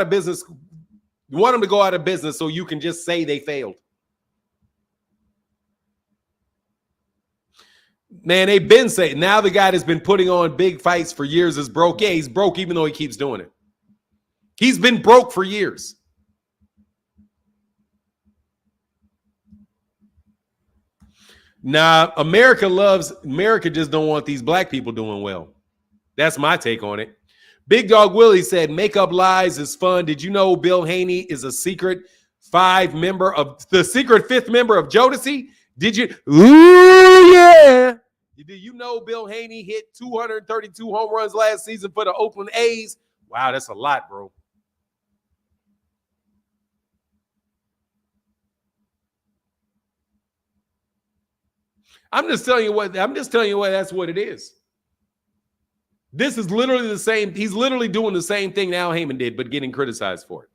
Speaker 1: of business. You want them to go out of business so you can just say they failed. Man, they've been saying, now the guy that's been putting on big fights for years is broke. Yeah, he's broke even though he keeps doing it. He's been broke for years. Nah, America just don't want these black people doing well. That's my take on it. Big Dog Willie said, make up lies is fun. Did you know Bill Haney is a secret fifth member of Jodeci? Did you? Ooh, yeah. Do you know Bill Haney hit 232 home runs last season for the Oakland A's? Wow, that's a lot, bro. I'm just telling you what that's what it is. This is literally the same. He's literally doing the same thing Al Heyman did, but getting criticized for it.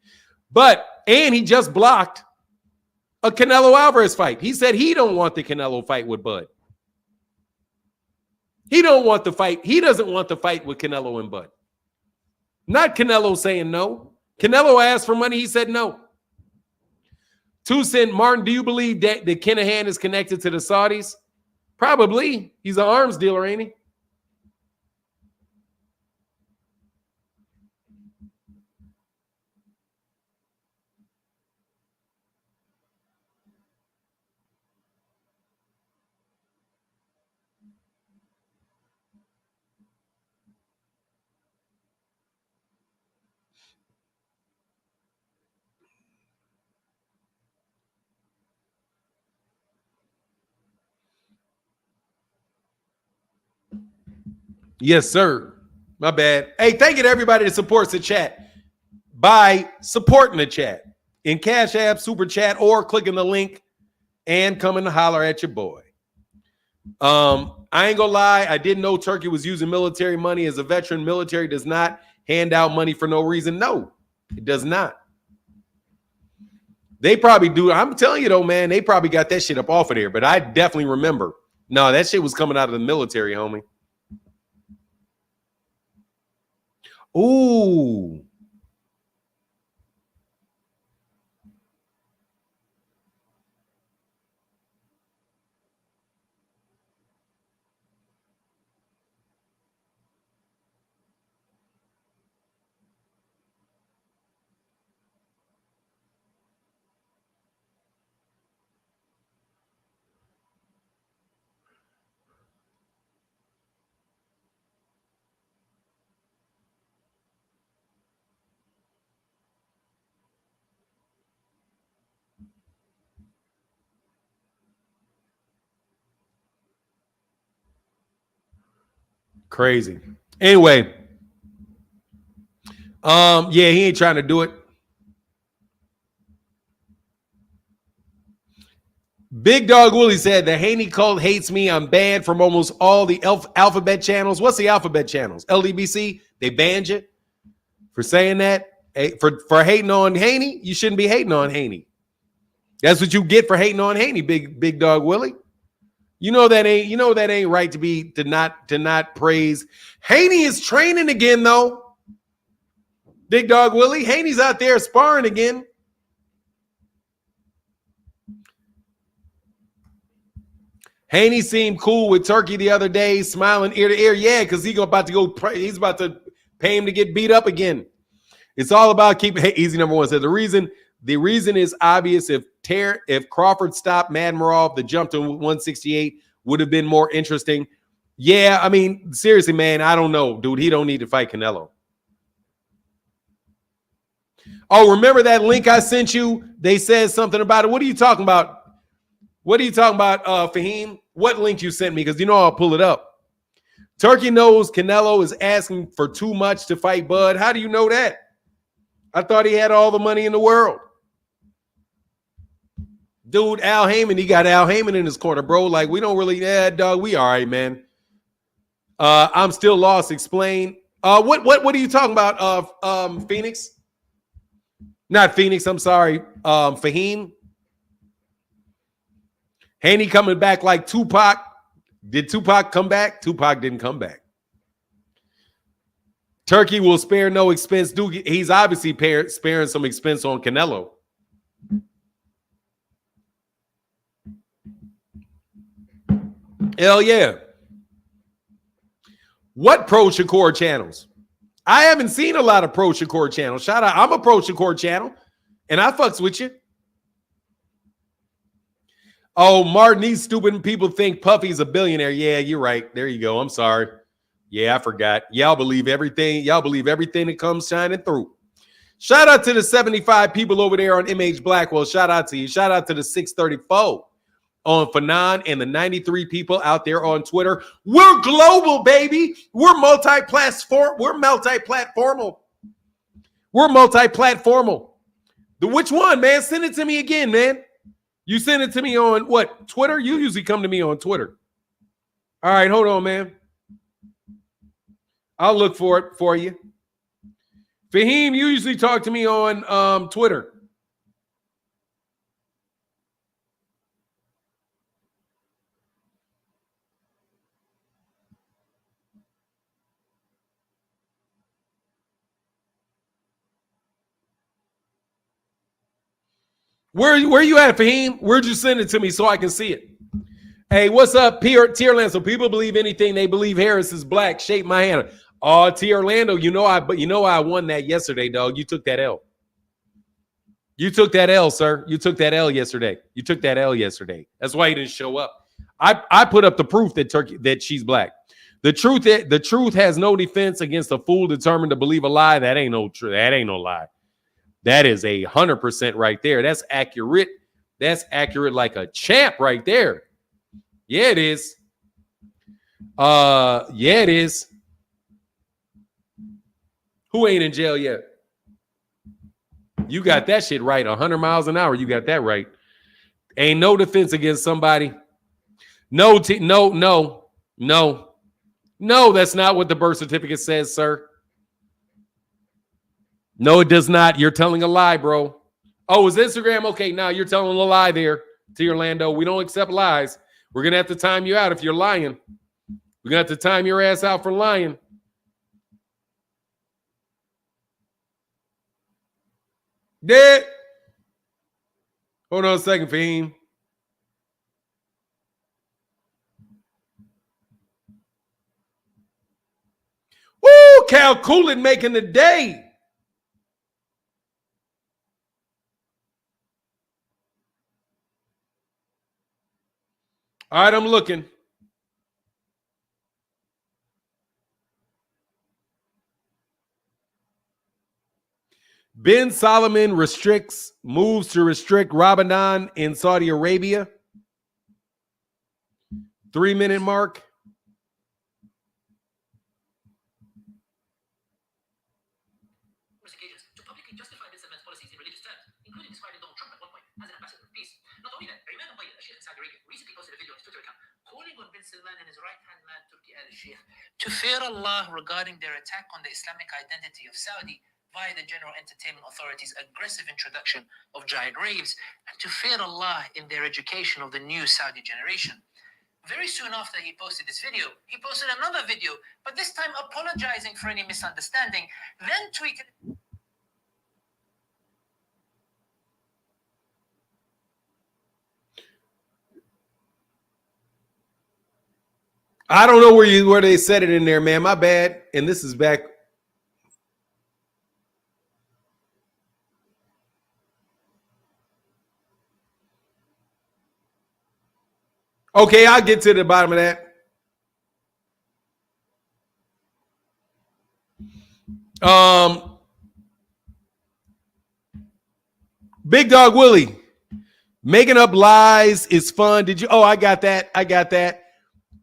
Speaker 1: And he just blocked a Canelo Alvarez fight. He said he don't want the Canelo fight with Bud. He don't want the fight. He doesn't want the fight with Canelo and Bud. Not Canelo saying no. Canelo asked for money. He said no. 2 Cent Martin, do you believe that Kinahan is connected to the Saudis? Probably. He's an arms dealer, ain't he? Yes, sir. My bad. Hey, thank you to everybody that supports the chat by supporting the chat in Cash App, Super Chat, or clicking the link and coming to holler at your boy. I ain't gonna lie. I didn't know Turkey was using military money. As a veteran, military does not hand out money for no reason. No, it does not. They probably do. I'm telling you though, man, they probably got that shit up off of there. But I definitely remember. No, that shit was coming out of the military, homie. Ooh. Crazy. Anyway, yeah, he ain't trying to do it. Big Dog Willie said the Haney cult hates me. I'm banned from almost all the alphabet channels. What's the alphabet channels? LDBC. They banned you for saying that. Hey, for hating on Haney. You shouldn't be hating on Haney. That's what you get for hating on Haney, Big Dog Willie. You know that ain't right to not praise. Haney is training again, though. Big Dog Willie. Haney's out there sparring again. Haney seemed cool with Turkey the other day, smiling ear to ear. Yeah, because he's about to pay him to get beat up again. It's all about keeping easy. Number one said the reason is obvious. If Crawford stopped Madmarov, the jump to 168 would have been more interesting. Yeah, I mean, seriously, man, I don't know, dude. He don't need to fight Canelo. Oh, remember that link I sent you? They said something about it. What are you talking about? Fahim? What link you sent me? Because you know I'll pull it up. Turkey knows Canelo is asking for too much to fight Bud. How do you know that? I thought he had all the money in the world. Dude, Al Heyman, he got Al Heyman in his corner, bro. Like, we don't really, dog, we all right, man. I'm still lost. Explain. What are you talking about, Phoenix? Not Phoenix, I'm sorry. Fahim. Haney coming back like Tupac. Did Tupac come back? Tupac didn't come back. Turkey will spare no expense. Dude, he's obviously sparing some expense on Canelo. Hell yeah. What pro Shakur channels? I haven't seen a lot of pro Shakur channels. Shout out. I'm a pro Shakur channel, and I fucks with you. Oh, Martin, these stupid people think Puffy's a billionaire. Yeah, you're right. There you go. I'm sorry. Yeah, I forgot. Y'all believe everything. Y'all believe everything that comes shining through. Shout out to the 75 people over there on MH Blackwell. Shout out to you. Shout out to the 634 on Fanon and the 93 people out there on Twitter. We're global, baby. We're multi-platform. We're multi-platformal. We're multi-platformal. Which one, man? Send it to me again, man. You send it to me on what? Twitter? You usually come to me on Twitter. All right, hold on, man. I'll look for it for you. Fahim, you usually talk to me on Twitter. Where you at, Fahim? Where'd you send it to me so I can see it? Hey, what's up, Tier Orlando? So people believe anything. They believe Harris is black. Shake my hand. Oh, T Orlando, I won that yesterday, dog. You took that L. You took that L, sir. You took that L yesterday. You took that L yesterday. That's why you didn't show up. I put up the proof that she's black. The truth has no defense against a fool determined to believe a lie. That ain't no lie. That is 100% right there. That's accurate. That's accurate like a champ right there. Yeah, it is. Yeah, it is. Who ain't in jail yet? You got that shit right. 100 miles an hour. You got that right. Ain't no defense against somebody. No, that's not what the birth certificate says, sir. No, it does not. You're telling a lie, bro. Oh, is Instagram? Okay, now you're telling a lie there to Orlando. We don't accept lies. We're going to have to time you out if you're lying. We're going to have to time your ass out for lying. Dead. Hold on a second, Fahim. Woo, Cal Coolin making the day. All right, I'm looking. Bin Salman moves to restrict Ramadan in Saudi Arabia. 3-minute mark.
Speaker 8: To publicly justify bin Salman's policies in religious terms, including describing Donald Trump at one point as an ambassador of peace. Not only that, Imam Al-Sheikh in Saudi Arabia recently posted a video on his Twitter account calling on bin Salman and his right-hand man, Turki Al-Sheikh, to fear Allah regarding their attack on the Islamic identity of Saudi via the General Entertainment Authority's aggressive introduction of giant raves, and to fear Allah in their education of the new Saudi generation. Very soon after he posted this video, he posted another video, but this time apologizing for any misunderstanding, then tweeted...
Speaker 1: I don't know where they said it in there, man. My bad. And this is back. Okay, I'll get to the bottom of that. Big Dog Willie, making up lies is fun. Did you? Oh, I got that.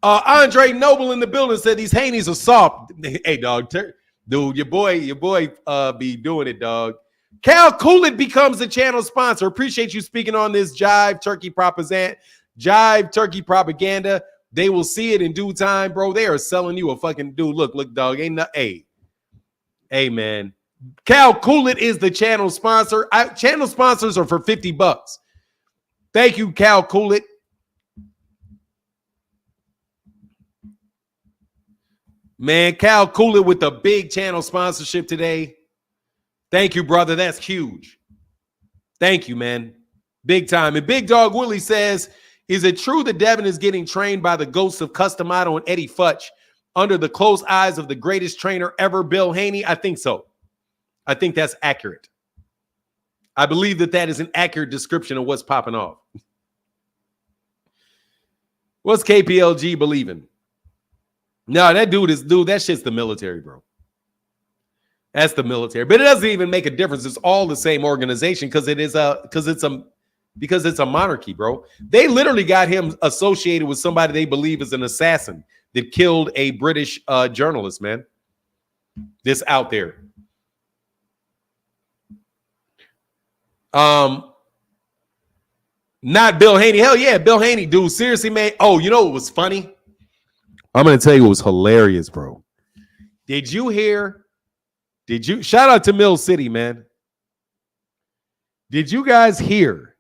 Speaker 1: Andre Noble in the building said these Haneys are soft. Hey, dog, dude, your boy, be doing it, dog. Cal Coolidge becomes a channel sponsor. Appreciate you speaking on this Jive Turkey propaganda. They will see it in due time, bro. They are selling you a fucking dude. Look, dog, ain't no. Hey, man. Cal Coolidge is the channel sponsor. Channel sponsors are for $50. Thank you, Cal Coolidge. Man, Cal Coolidge with the big channel sponsorship today. Thank you, brother. That's huge. Thank you, man. Big time. And Big Dog Willie says, is it true that Devin is getting trained by the ghosts of Customato and Eddie Futch under the close eyes of the greatest trainer ever, Bill Haney? I think so. I think that's accurate. I believe that is an accurate description of what's popping off. What's KPLG believing? No, that shit's the military, bro. That's the military. But it doesn't even make a difference. It's all the same organization because it's a monarchy, bro. They literally got him associated with somebody they believe is an assassin that killed a British journalist, man. This out there. Not Bill Haney. Hell yeah, Bill Haney, dude. Seriously, man. Oh, you know what was funny? I'm gonna tell you what was hilarious, bro. Did you shout out to Mill City, man? Did you guys hear?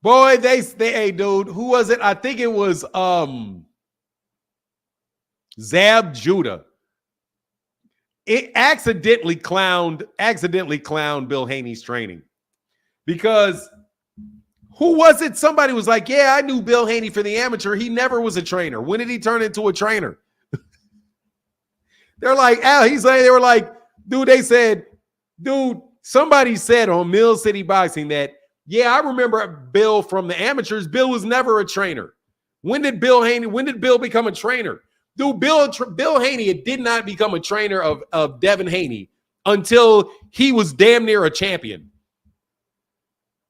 Speaker 1: Boy, hey, dude, who was it? I think it was Zab Judah. It accidentally clowned Bill Haney's training. Because who was it? Somebody was like, yeah, I knew Bill Haney for the amateur. He never was a trainer. When did he turn into a trainer? They're like, they were like, dude, somebody said on Mill City Boxing that, yeah, I remember Bill from the amateurs. Bill was never a trainer. When did Bill become a trainer? Dude, Bill Haney did not become a trainer of Devin Haney until he was damn near a champion.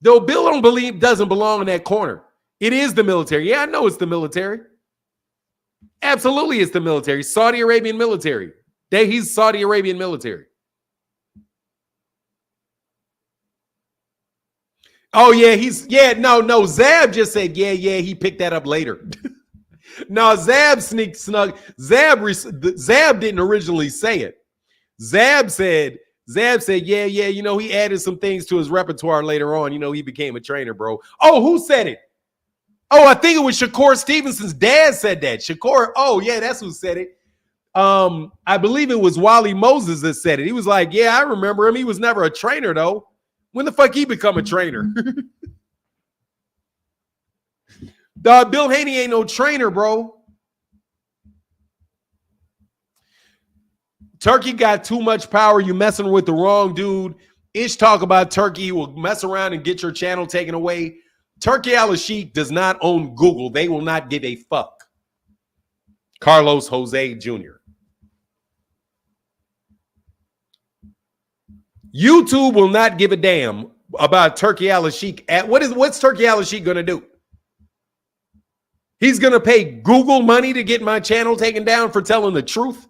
Speaker 1: Though Bill doesn't belong in that corner. It is the military. Yeah, I know it's the military. Absolutely, it's the military. Saudi Arabian military. He's Saudi Arabian military. Oh, yeah, no. Zab just said, yeah, he picked that up later. No, Zab snuck. Zab didn't originally say it. Zab said, yeah, he added some things to his repertoire later on. He became a trainer, bro. Oh, who said it? Oh, I think it was Shakur Stevenson's dad said that. Shakur, oh, yeah, that's who said it. I believe it was Wally Moses that said it. He was like, yeah, I remember him. He was never a trainer, though. When the fuck he become a trainer? Dog, Bill Haney ain't no trainer, bro. Turkey got too much power. You messing with the wrong dude. Ish talk about Turkey. He will mess around and get your channel taken away. Turkey Al-Sheikh does not own Google. They will not give a fuck. Carlos Jose Jr. YouTube will not give a damn about Turkey Al-Sheikh. What's Turkey Al-Sheikh going to do? He's going to pay Google money to get my channel taken down for telling the truth?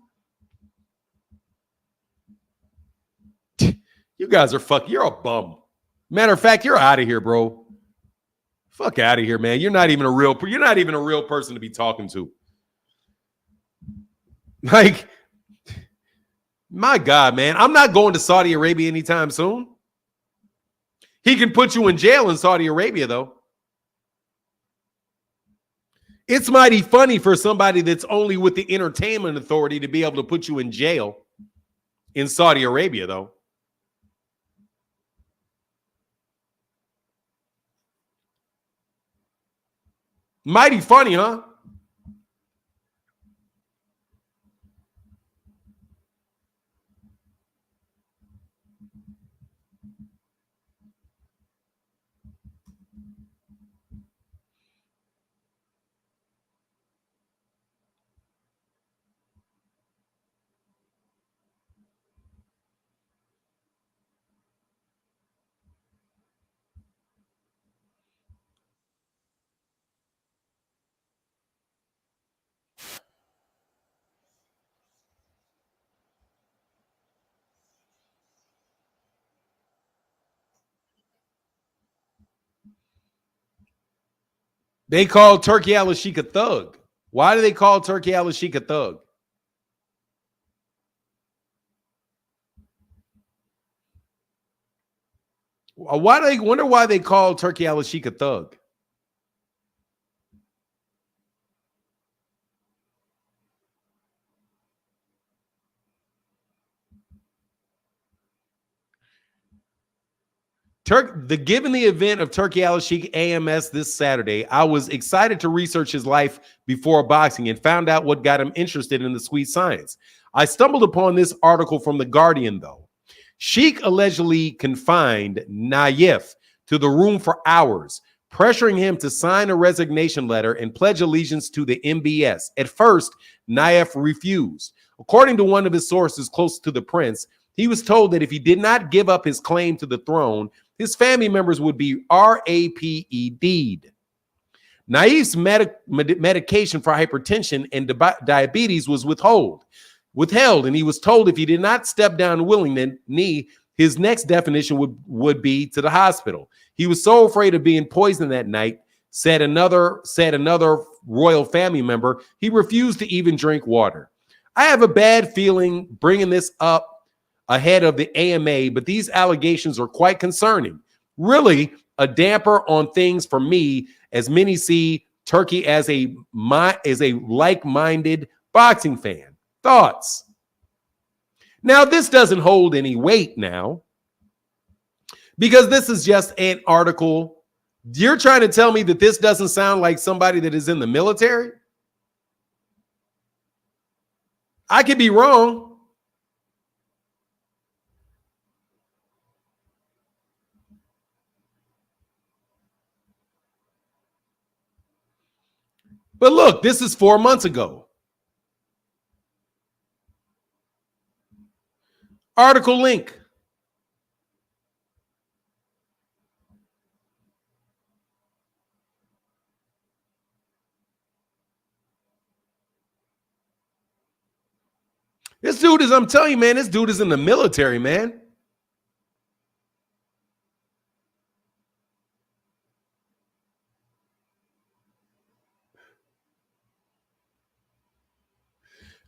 Speaker 1: You guys are you're a bum. Matter of fact, you're out of here, bro. Fuck out of here, man. You're not even a real person to be talking to. Like, my God, man. I'm not going to Saudi Arabia anytime soon. He can put you in jail in Saudi Arabia, though. It's mighty funny for somebody that's only with the entertainment authority to be able to put you in jail in Saudi Arabia, though. Mighty funny, huh? They call Turkey Al-Sheikh a thug. Why do they call Turkey Al-Sheikh a thug? Why do they wonder why they call Turkey Al-Sheikh a thug? Given the event of Turkey Al-Sheikh AMS this Saturday, I was excited to research his life before boxing and found out what got him interested in the sweet science. I stumbled upon this article from The Guardian, though. Sheikh allegedly confined Naif to the room for hours, pressuring him to sign a resignation letter and pledge allegiance to the MBS. At first, Naif refused. According to one of his sources close to the prince, he was told that if he did not give up his claim to the throne, his family members would be RAPED'd. Naif's medication for hypertension and diabetes was withheld, and he was told if he did not step down willingly, his next definition would be to the hospital. He was so afraid of being poisoned that night, said another royal family member, he refused to even drink water. I have a bad feeling bringing this up ahead of the AMA, but these allegations are quite concerning. Really a damper on things for me, as many see Turkey as a like-minded boxing fan. Thoughts? Now, this doesn't hold any weight now because this is just an article. You're trying to tell me that this doesn't sound like somebody that is in the military? I could be wrong. But look, this is 4 months ago. Article link. This dude is, I'm telling you, man, this dude is in the military, man.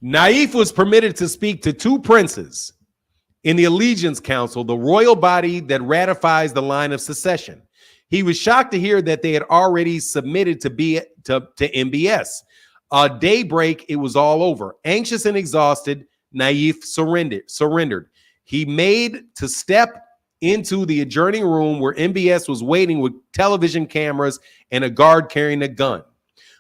Speaker 1: Naif was permitted to speak to two princes in the Allegiance Council, the royal body that ratifies the line of succession. He was shocked to hear that they had already submitted to MBS. Daybreak, it was all over. Anxious and exhausted, Naif surrendered. He made to step into the adjourning room where MBS was waiting with television cameras and a guard carrying a gun.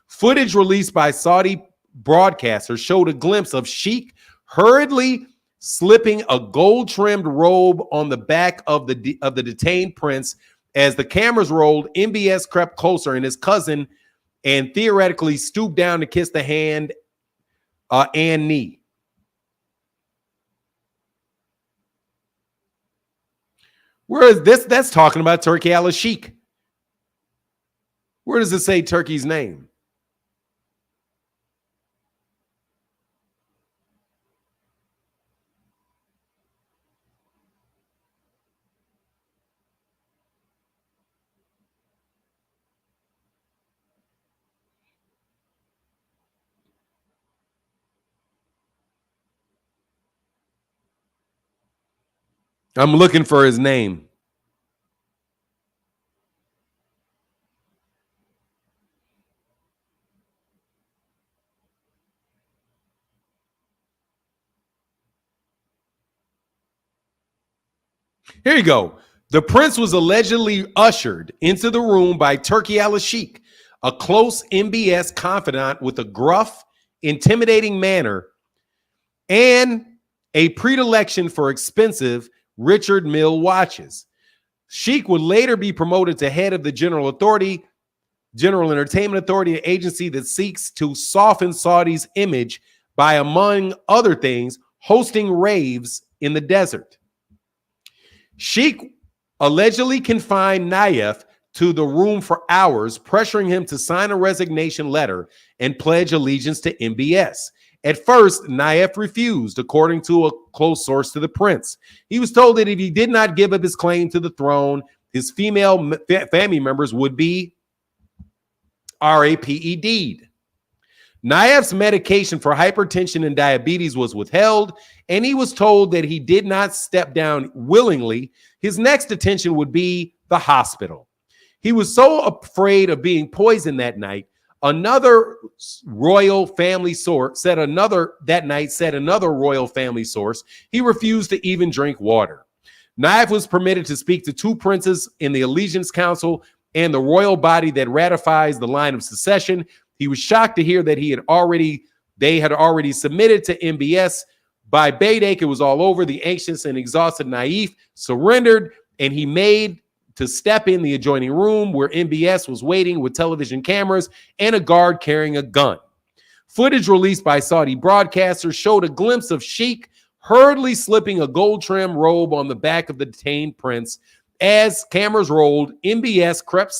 Speaker 1: Footage released by Saudi broadcasters showed a glimpse of Sheikh hurriedly slipping a gold-trimmed robe on the back of the detained prince. As the cameras rolled, MBS crept closer, and his cousin and theoretically stooped down to kiss the hand and knee. Where is this? That's talking about Turkey Al-Sheikh. Where does it say Turkey's name? I'm looking for his name. Here you go. The prince was allegedly ushered into the room by Turkey Al-Sheikh, a close MBS confidant with a gruff, intimidating manner, and a predilection for expensive Richard Mille watches. Sheikh would later be promoted to head of the General Entertainment Authority, an agency that seeks to soften Saudi's image by, among other things, hosting raves in the desert. Sheikh allegedly confined Naif to the room for hours, pressuring him to sign a resignation letter and pledge allegiance to MBS. At first, Naif refused, according to a close source to the prince. He was told that if he did not give up his claim to the throne, his female family members would be RAPED'd. Naif's medication for hypertension and diabetes was withheld, and he was told that he did not step down willingly. His next attention would be the hospital. He was so afraid of being poisoned that night. Another royal family source said another royal family source, he refused to even drink water. Naif was permitted to speak to two princes in the Allegiance Council and the royal body that ratifies the line of succession. He was shocked to hear that they had already submitted to MBS. By Baydake, it was all over. The anxious and exhausted Naif surrendered, and he made to step in the adjoining room where MBS was waiting with television cameras and a guard carrying a gun. Footage released by Saudi broadcasters showed a glimpse of Sheikh hurriedly slipping a gold-trimmed robe on the back of the detained prince. As cameras rolled, MBS crept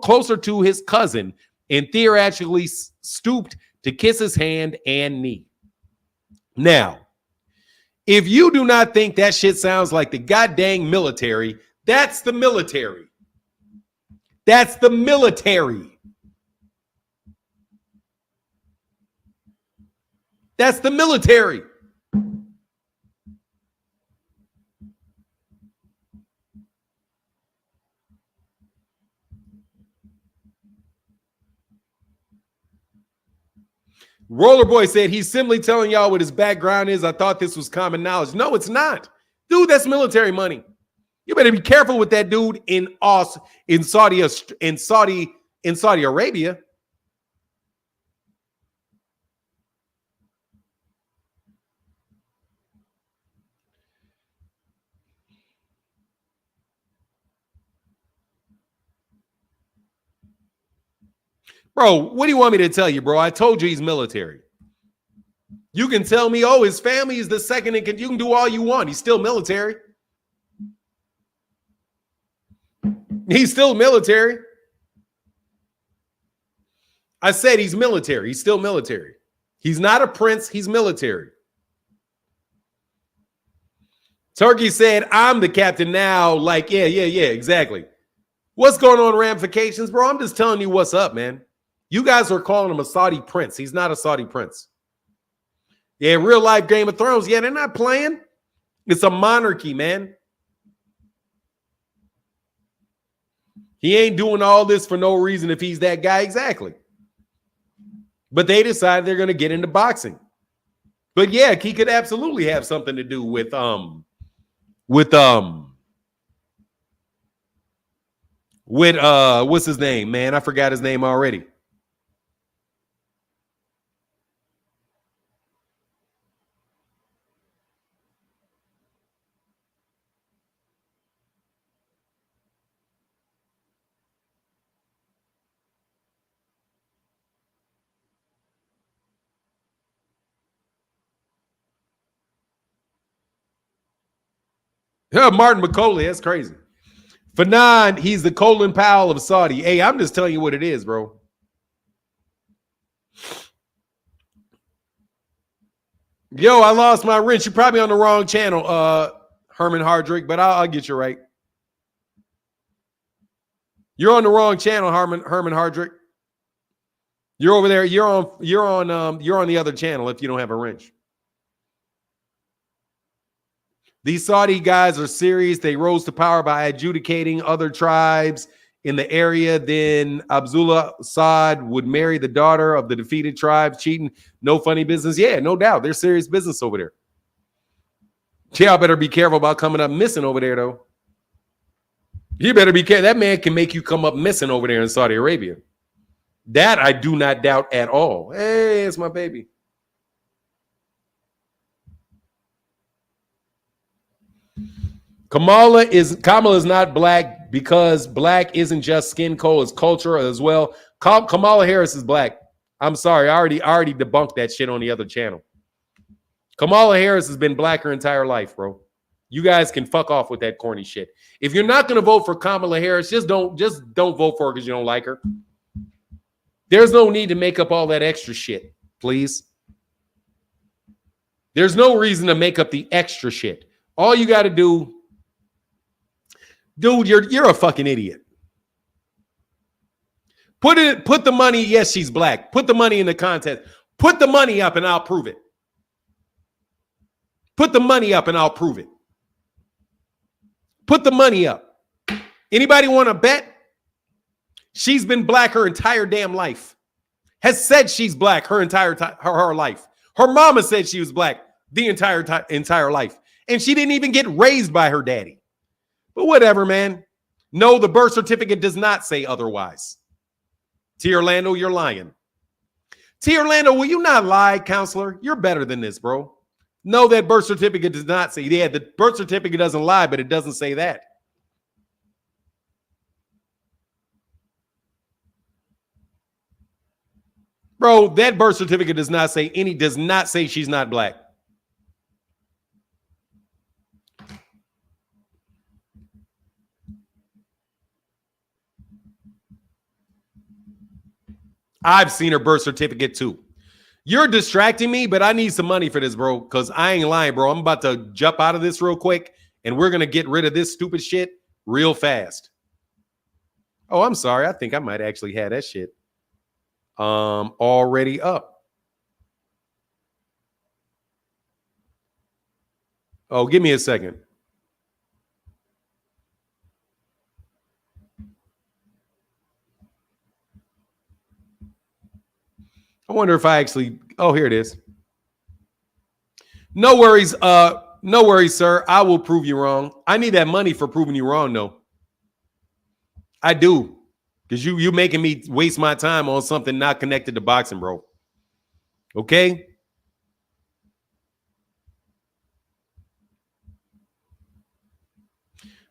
Speaker 1: closer to his cousin and theatrically stooped to kiss his hand and knee. Now, if you do not think that shit sounds like the goddamn military, that's the military. That's the military. That's the military. Rollerboy said he's simply telling y'all what his background is. I thought this was common knowledge. No, it's not. Dude, that's military money. You better be careful with that dude in Saudi Arabia. Bro, what do you want me to tell you, bro? I told you he's military. You can tell me, oh, his family is the second in. You can do all you want. He's still military. He's still military. I said he's military. He's still military. He's not a prince. He's military. Turkey said, I'm the captain now. Like, yeah, exactly. What's going on, ramifications, bro? I'm just telling you what's up, man. You guys are calling him a Saudi prince. He's not a Saudi prince. Yeah, real life Game of Thrones. Yeah, they're not playing. It's a monarchy, man. He ain't doing all this for no reason if he's that guy. Exactly. But they decided they're going to get into boxing. But yeah, he could absolutely have something to do with what's his name, man? I forgot his name already. Martin McCauley, that's crazy. Fanon, he's the Colin Powell of Saudi. Hey, I'm just telling you what it is, bro. Yo, I lost my wrench. You're probably on the wrong channel, Herman Hardrick, but I'll get you right. You're on the wrong channel, Herman Hardrick. You're over there. You're on the other channel if you don't have a wrench. These Saudi guys are serious. They rose to power by adjudicating other tribes in the area. Then Abdullah Saad would marry the daughter of the defeated tribe, cheating. No funny business. Yeah, no doubt. They're serious business over there. Y'all better be careful about coming up missing over there, though. You better be careful. That man can make you come up missing over there in Saudi Arabia. That I do not doubt at all. Hey, it's my baby. Kamala is not black because black isn't just skin color, it's culture as well. Kamala Harris is black. I'm sorry, I already debunked that shit on the other channel. Kamala Harris has been black her entire life, bro. You guys can fuck off with that corny shit. If you're not gonna vote for Kamala Harris, just don't vote for her because you don't like her. There's no need to make up all that extra shit, please. There's no reason to make up the extra shit. All you got to do, dude, you're a fucking idiot. Put the money. Yes, she's black. Put the money in the contest. Put the money up and I'll prove it. Put the money up and I'll prove it. Put the money up. Anybody want to bet? She's been black her entire damn life. Has said she's black her entire her life. Her mama said she was black the entire life. And she didn't even get raised by her daddy. But whatever, man. No, the birth certificate does not say otherwise. T. Orlando, you're lying. T. Orlando, will you not lie, counselor? You're better than this, bro. No, that birth certificate does not say. Yeah, the birth certificate doesn't lie, but it doesn't say that. Bro, that birth certificate does not say she's not black. I've seen her birth certificate too. You're distracting me, but I need some money for this, bro, because I ain't lying, bro. I'm about to jump out of this real quick, and we're going to get rid of this stupid shit real fast. Oh, I'm sorry. I think I might actually have that shit already up. Oh, give me a second. I wonder if I actually, oh, here it is. No worries. No worries, sir. I will prove you wrong. I need that money for proving you wrong, though. I do. Because you making me waste my time on something not connected to boxing, bro. Okay?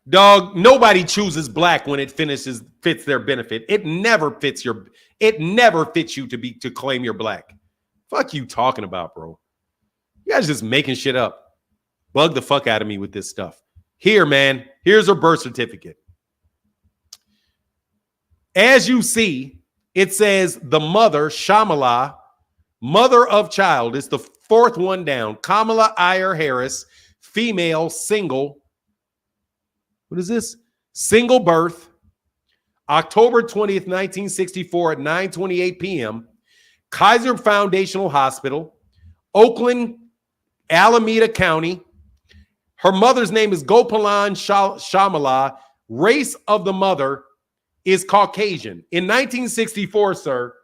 Speaker 1: Dog, nobody chooses black when it fits their benefit. It never fits you to claim you're black. Fuck you talking about, bro. You guys just making shit up. Bug the fuck out of me with this stuff. Here, man. Here's her birth certificate. As you see, it says the mother, Shamala, mother of child. It's the fourth one down. Kamala Iyer Harris, female, single. What is this? Single birth, October 20th, 1964 at 9:28 p.m. Kaiser Foundational Hospital, Oakland, Alameda County. Her mother's name is Gopalan Shamala. Race of the mother is Caucasian. In 1964, sir,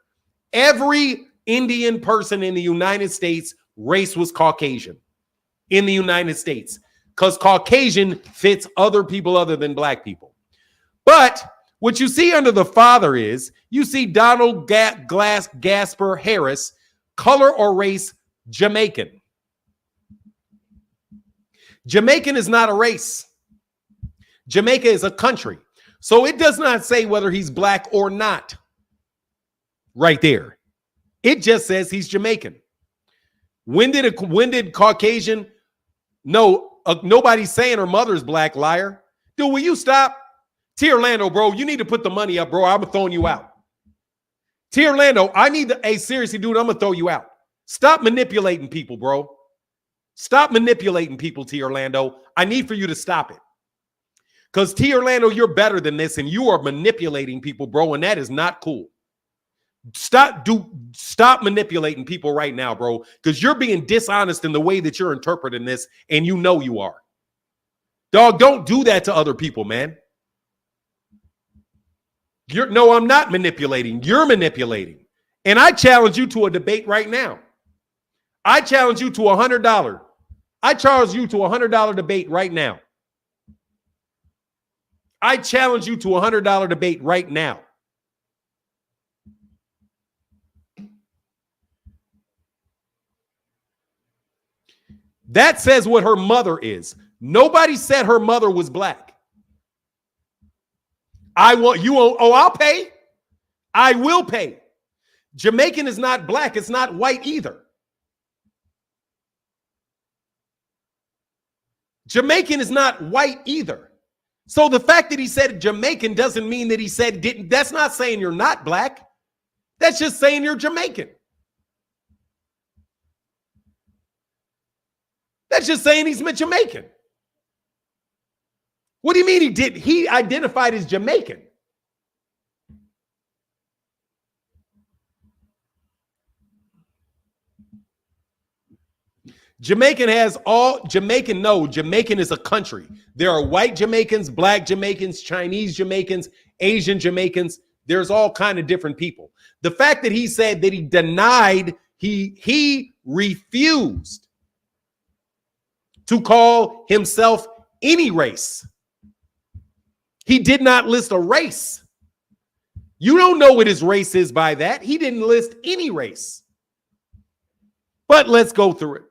Speaker 1: every Indian person in the United States, race was Caucasian in the United States. Because Caucasian fits other people other than black people. But what you see under the father is, you see Donald Gasper Harris, color or race, Jamaican. Jamaican is not a race. Jamaica is a country. So it does not say whether he's black or not. Right there. It just says he's Jamaican. When did Caucasian? No. Nobody's saying her mother's black, liar. Dude, will you stop? T. Orlando, bro, you need to put the money up, bro. I'm throwing you out. T. Orlando, I need to, hey, seriously, dude, I'm going to throw you out. Stop manipulating people, bro. Stop manipulating people, T. Orlando. I need for you to stop it. Because T. Orlando, you're better than this, and you are manipulating people, bro, and that is not cool. Stop manipulating people right now, bro, because you're being dishonest in the way that you're interpreting this, and you know you are. Dog, don't do that to other people, man. No, I'm not manipulating. You're manipulating. And I challenge you to a debate right now. I challenge you to $100. I challenge you to $100 debate right now. I challenge you to a $100 debate right now. That says what her mother is. Nobody said her mother was black. I want you. Oh, I'll pay. I will pay. Jamaican is not black. It's not white either. Jamaican is not white either. So the fact that he said Jamaican doesn't mean that he said didn't. That's not saying you're not black. That's just saying you're Jamaican. That's just saying he's Jamaican. What do you mean he did? He identified as Jamaican. Jamaican has all Jamaican. No, Jamaican is a country. There are white Jamaicans, black Jamaicans, Chinese Jamaicans, Asian Jamaicans. There's all kind of different people. The fact that he said that he denied, he refused to call himself any race. He did not list a race. You don't know what his race is by that. He didn't list any race. But let's go through it.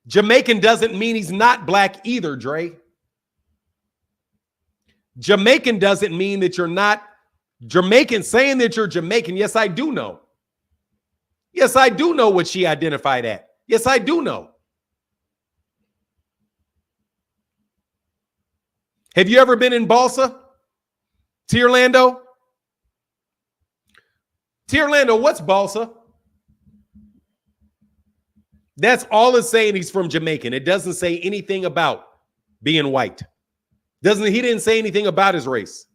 Speaker 1: Jamaican doesn't mean he's not black either, Dre. Jamaican doesn't mean that you're not Jamaican. Saying that you're Jamaican, yes, I do know. Yes, I do know what she identified at. Yes, I do know. Have you ever been in Balsa? Tierlando? Tierlando, what's Balsa? That's all it's saying. He's from Jamaican. It doesn't say anything about being white. He didn't say anything about his race.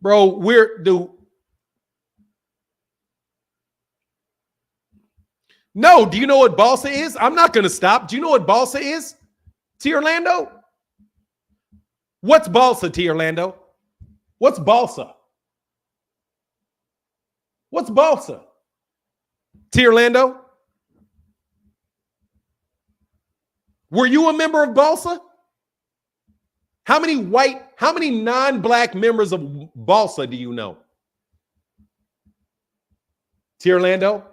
Speaker 1: Bro, No, do you know what Balsa is? I'm not going to stop. Do you know what Balsa is? Tierlando? What's Balsa, Tierlando? What's Balsa? What's Balsa? Tierlando? Were you a member of Balsa? How many non-black members of Balsa do you know? Tierlando?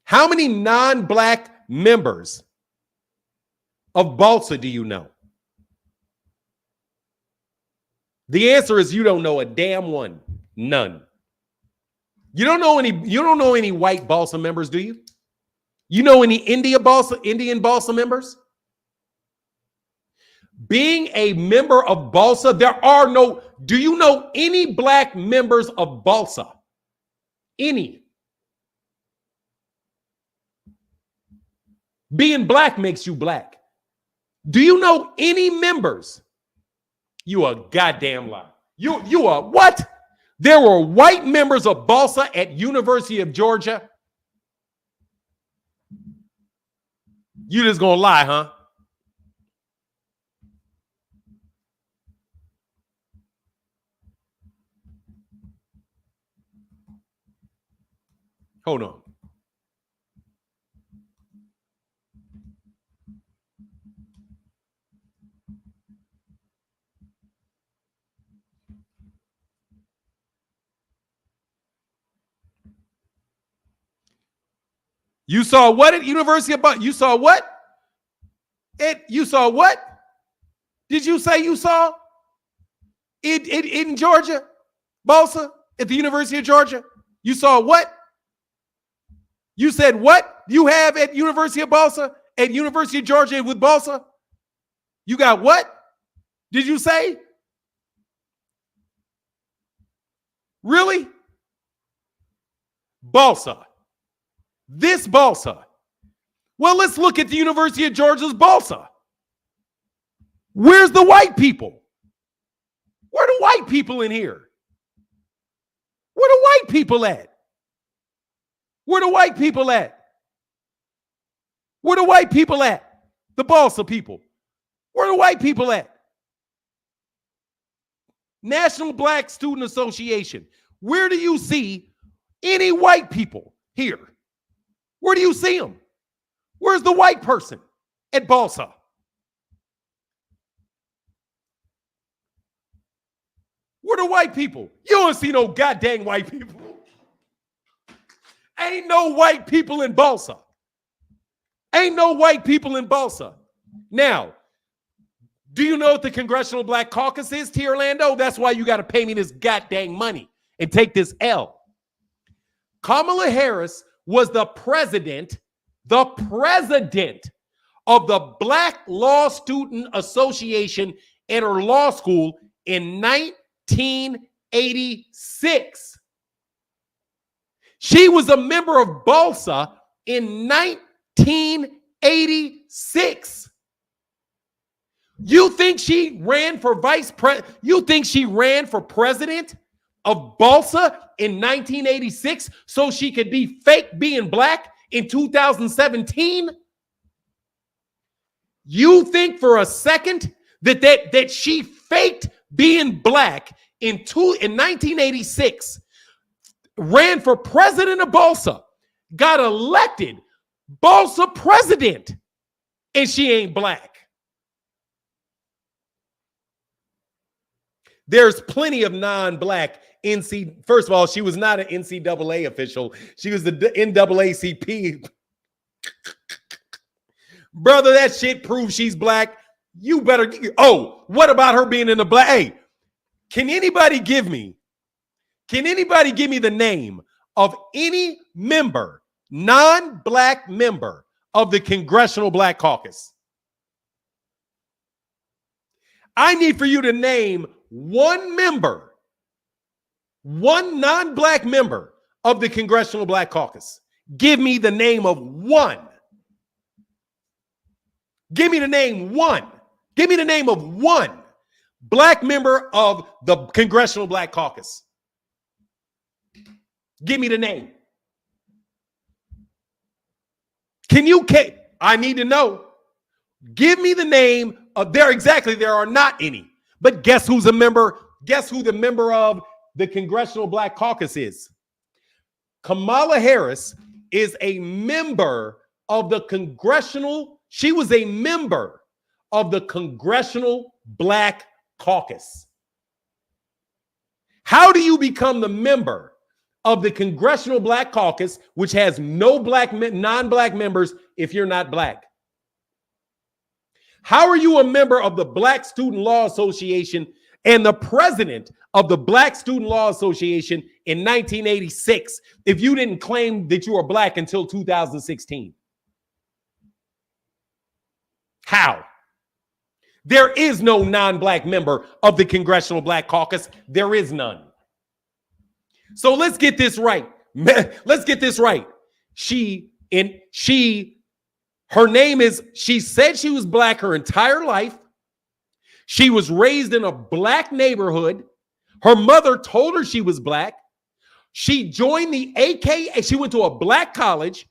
Speaker 1: How many non-black members of Balsa do you know? The answer is you don't know a damn one. None. You don't know any white Balsa members, do you? You know any Indian Balsa members? Being a member of Balsa, do you know any black members of Balsa? Any. Being black makes you black. Do you know any members? You a goddamn lie. You are what? There were white members of Balsa at University of Georgia. You just gonna lie, huh? Hold on. You saw what at University of Balsa? You saw what? You saw what? Did you say you saw it in Georgia? Balsa? At the University of Georgia? You saw what? You said what you have at University of Balsa? At University of Georgia with Balsa? You got what? Did you say? Really? Balsa. This Balsa. Well, let's look at the University of Georgia's Balsa. Where's the white people? Where are the white people in here? Where the white people at? Where the white people at? Where the white people at? The Balsa people. Where the white people at? National Black Student Association. Where do you see any white people here? Where do you see them? Where's the white person at Balsa? Where the white people? You don't see no goddamn white people. Ain't no white people in Balsa. Ain't no white people in Balsa. Now, do you know what the Congressional Black Caucus is, T. Orlando? That's why you got to pay me this goddamn money and take this L. Kamala Harris was the president of the Black Law Student Association at her law school in 1986. She was a member of BALSA in 1986. You think she ran for you think she ran for president of BALSA in 1986 so she could be fake being black in 2017? You think for a second that she faked being black in 1986, ran for president of BALSA, got elected BALSA president, and she ain't black? There's plenty of non-black NC. First of all, she was not an NCAA official. She was the NAACP. Brother, that shit proves she's black. You better. Oh, what about her being in the black? Hey, can anybody give me the name of any member, non-black member of the Congressional Black Caucus? I need for you to name one member, one non-black member of the Congressional Black Caucus. Give me the name of one. Give me the name one. Give me the name of one black member of the Congressional Black Caucus. Give me the name. I need to know. Give me the name of there are not any. But guess who's a member? Guess who the member of the Congressional Black Caucus is? Kamala Harris is a member of the she was a member of the Congressional Black Caucus. How do you become the member of the Congressional Black Caucus, which has no non-black members, if you're not black? How are you a member of the Black Student Law Association and the president of the Black Student Law Association in 1986 if you didn't claim that you were black until 2016? How? There is no non-black member of the Congressional Black Caucus. There is none. So let's get this right. Let's get this right. She said she was black her entire life. She was raised in a black neighborhood. Her mother told her she was black. She joined the AKA. She went to a black college,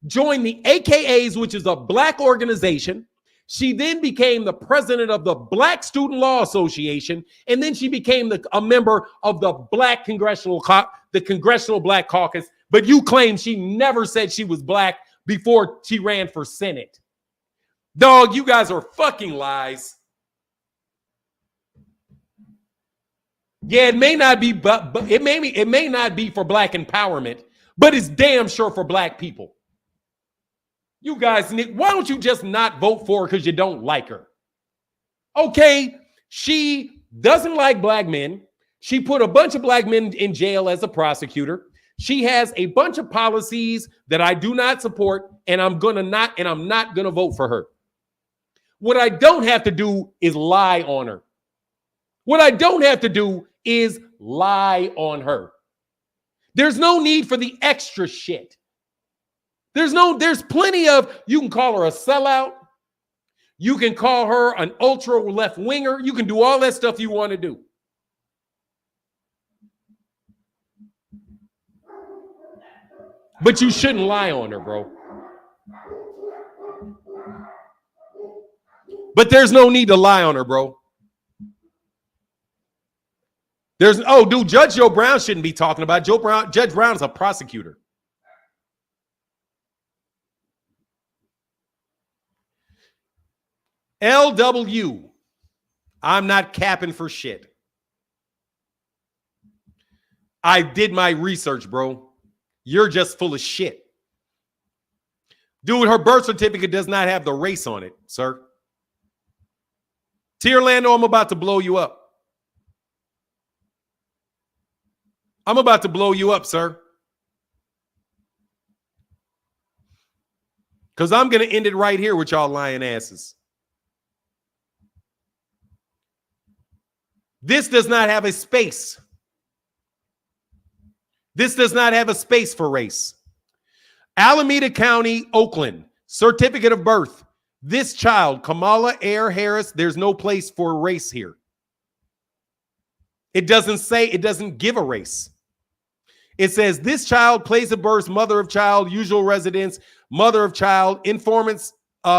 Speaker 1: joined the AKAs, which is a black organization. She then became the president of the Black Student Law Association, and then she became a member of the Congressional Black Caucus. But you claim she never said she was black before she ran for Senate. Dog, you guys are fucking lies. Yeah, it may not be, but it may not be for black empowerment, but it's damn sure for black people. You guys, why don't you just not vote for her because you don't like her? Okay, she doesn't like black men. She put a bunch of black men in jail as a prosecutor. She has a bunch of policies that I do not support, and I'm not gonna vote for her. What I don't have to do is lie on her. What I don't have to do is lie on her. There's no need for the extra shit. There's plenty of, you can call her a sellout. You can call her an ultra left winger. You can do all that stuff you want to do. But you shouldn't lie on her, bro. But there's no need to lie on her, bro. Judge Joe Brown shouldn't be talking about it. Judge Brown is a prosecutor. LW. I'm not capping for shit. I did my research, bro. You're just full of shit. Dude, her birth certificate does not have the race on it, sir. Tierlando, I'm about to blow you up. I'm about to blow you up, sir. Because I'm going to end it right here with y'all lying asses. This does not have a space. This does not have a space for race. Alameda County, Oakland, certificate of birth. This child, Kamala Air Harris, there's no place for race here. It doesn't say, it doesn't give a race. It says this child, place of birth, mother of child, usual residence, mother of child, informant's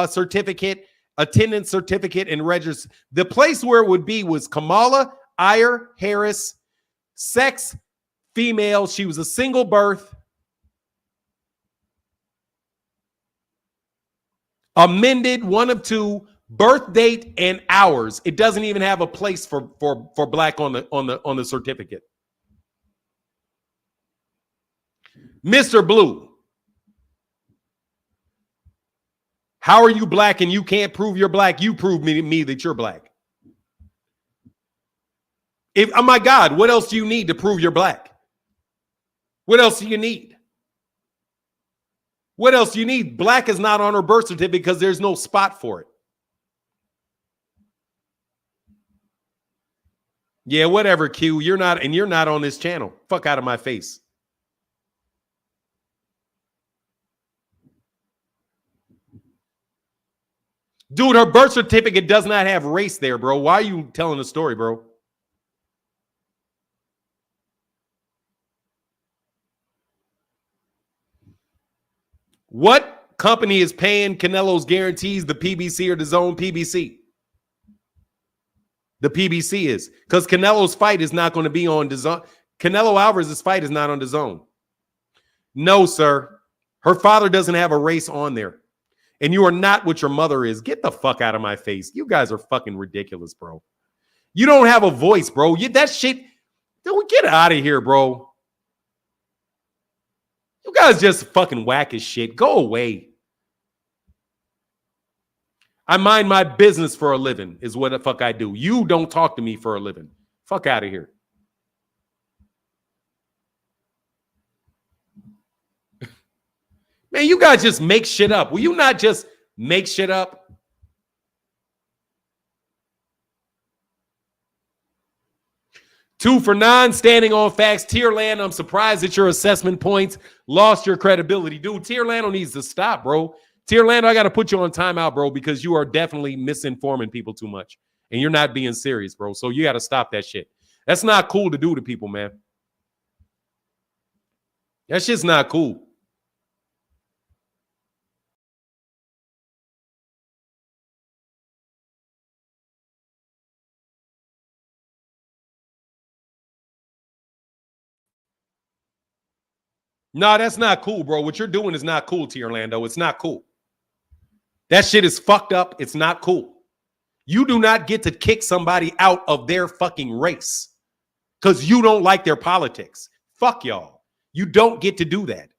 Speaker 1: certificate, attendance certificate, and register. The place where it would be was Kamala Ayer Harris, sex, female. She was a single birth. Amended, one of two, birth date and hours. It doesn't even have a place for black on the certificate. Mr. Blue, how are you black and you can't prove you're black? You prove me that you're black. Oh my God, what else do you need to prove you're black? What else do you need? What else do you need? Black is not on her birth certificate because there's no spot for it. Yeah, whatever, Q. You're not on this channel. Fuck out of my face. Dude, her birth certificate does not have race there, bro. Why are you telling the story, bro? What company is paying Canelo's guarantees, the PBC or the Zone? PBC? The PBC is. Because Canelo's fight is not going to be on the Zone. Canelo Alvarez's fight is not on the Zone. No, sir. Her father doesn't have a race on there. And you are not what your mother is. Get the fuck out of my face. You guys are fucking ridiculous, bro. You don't have a voice, bro. That shit, dude, get out of here, bro. You guys just fucking whack as shit. Go away. I mind my business for a living is what the fuck I do. You don't talk to me for a living. Fuck out of here. Man, you guys just make shit up. Will you not just make shit up? Two for nine, standing on facts. Tierland, I'm surprised that your assessment points lost your credibility. Dude, Tierlando needs to stop, bro. Tierlando, I got to put you on timeout, bro, because you are definitely misinforming people too much. And you're not being serious, bro. So you got to stop that shit. That's not cool to do to people, man. That shit's not cool. No, that's not cool, bro. What you're doing is not cool, Tierlando. It's not cool. That shit is fucked up. It's not cool. You do not get to kick somebody out of their fucking race because you don't like their politics. Fuck y'all. You don't get to do that.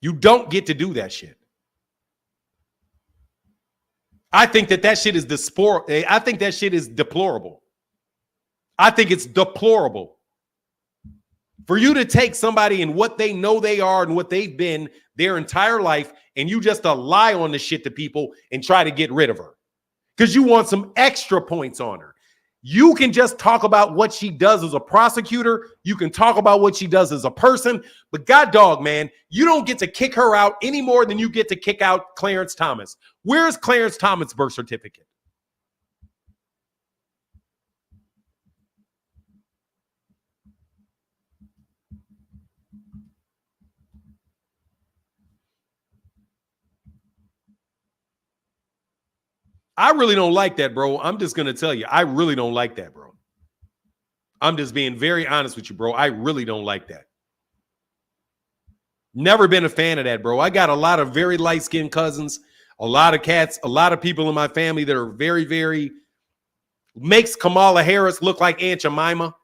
Speaker 1: You don't get to do that shit. I think that shit is I think that shit is deplorable. I think it's deplorable. For you to take somebody and what they know they are and what they've been their entire life, and you just lie on the shit to people and try to get rid of her because you want some extra points on her. You can just talk about what she does as a prosecutor. You can talk about what she does as a person. But God dog, man, you don't get to kick her out any more than you get to kick out Clarence Thomas. Where's Clarence Thomas' birth certificate? I really don't like that, bro. I'm just going to tell you, I really don't like that, bro. I'm just being very honest with you, bro. I really don't like that. Never been a fan of that, bro. I got a lot of very light-skinned cousins A lot of cats, a lot of people in my family that are very, very, makes Kamala Harris look like Aunt Jemima.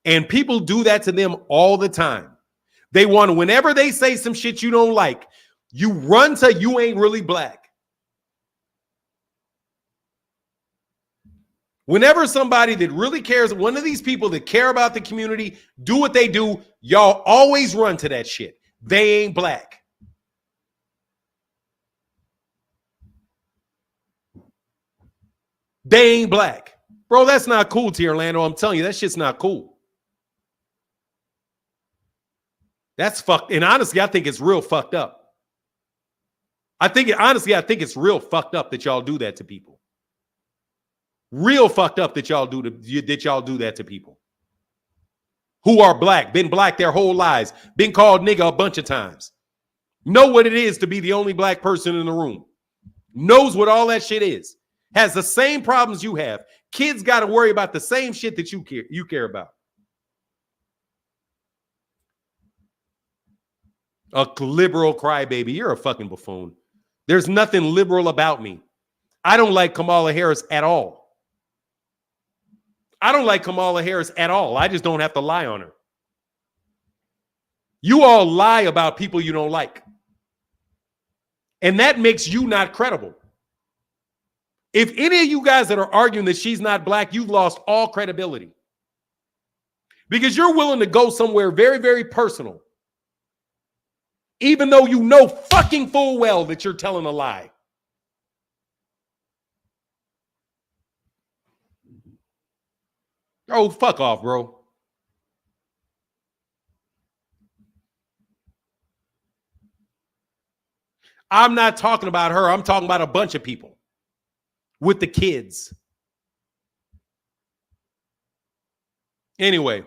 Speaker 1: And people do that to them all the time. They want to, whenever they say some shit you don't like, you run to you ain't really black. Whenever somebody that really cares, one of these people that care about the community, do what they do, y'all always run to that shit. They ain't black. They ain't black. Bro, that's not cool, T. Orlando. I'm telling you, that shit's not cool. That's fucked. And honestly, I think it's real fucked up. I think it's real fucked up that y'all do that to people. Real fucked up that y'all do that to people who are black, been black their whole lives, been called nigga a bunch of times, know what it is to be the only black person in the room, knows what all that shit is, has the same problems you have. Kids got to worry about the same shit that you care about. A liberal crybaby. You're a fucking buffoon. There's nothing liberal about me. I don't like Kamala Harris at all. I don't like Kamala Harris at all. I just don't have to lie on her. You all lie about people you don't like. And that makes you not credible. If any of you guys that are arguing that she's not black, you've lost all credibility. Because you're willing to go somewhere very, very personal. Even though you know fucking full well that you're telling a lie. Oh, fuck off, bro. I'm not talking about her. I'm talking about a bunch of people with the kids. Anyway,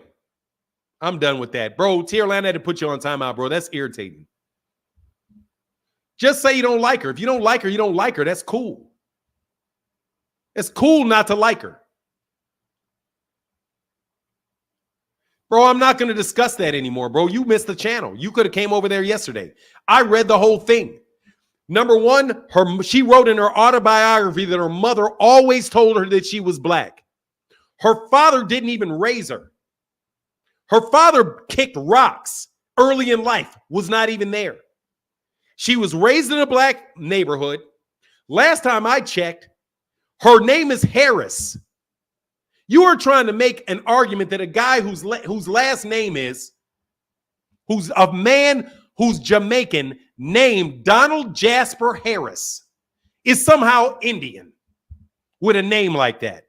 Speaker 1: I'm done with that. Bro, Tierland had to put you on timeout, bro. That's irritating. Just say you don't like her. If you don't like her, you don't like her. That's cool. It's cool not to like her. Bro, I'm not going to discuss that anymore, bro. You missed the channel. You could have came over there yesterday. I read the whole thing. Number one, she wrote in her autobiography that her mother always told her that she was black. Her father didn't even raise her. Her father kicked rocks early in life, was not even there. She was raised in a black neighborhood. Last time I checked, her name is Harris. You are trying to make an argument that a guy whose last name is, who's a man who's Jamaican, named Donald Jasper Harris, is somehow Indian with a name like that.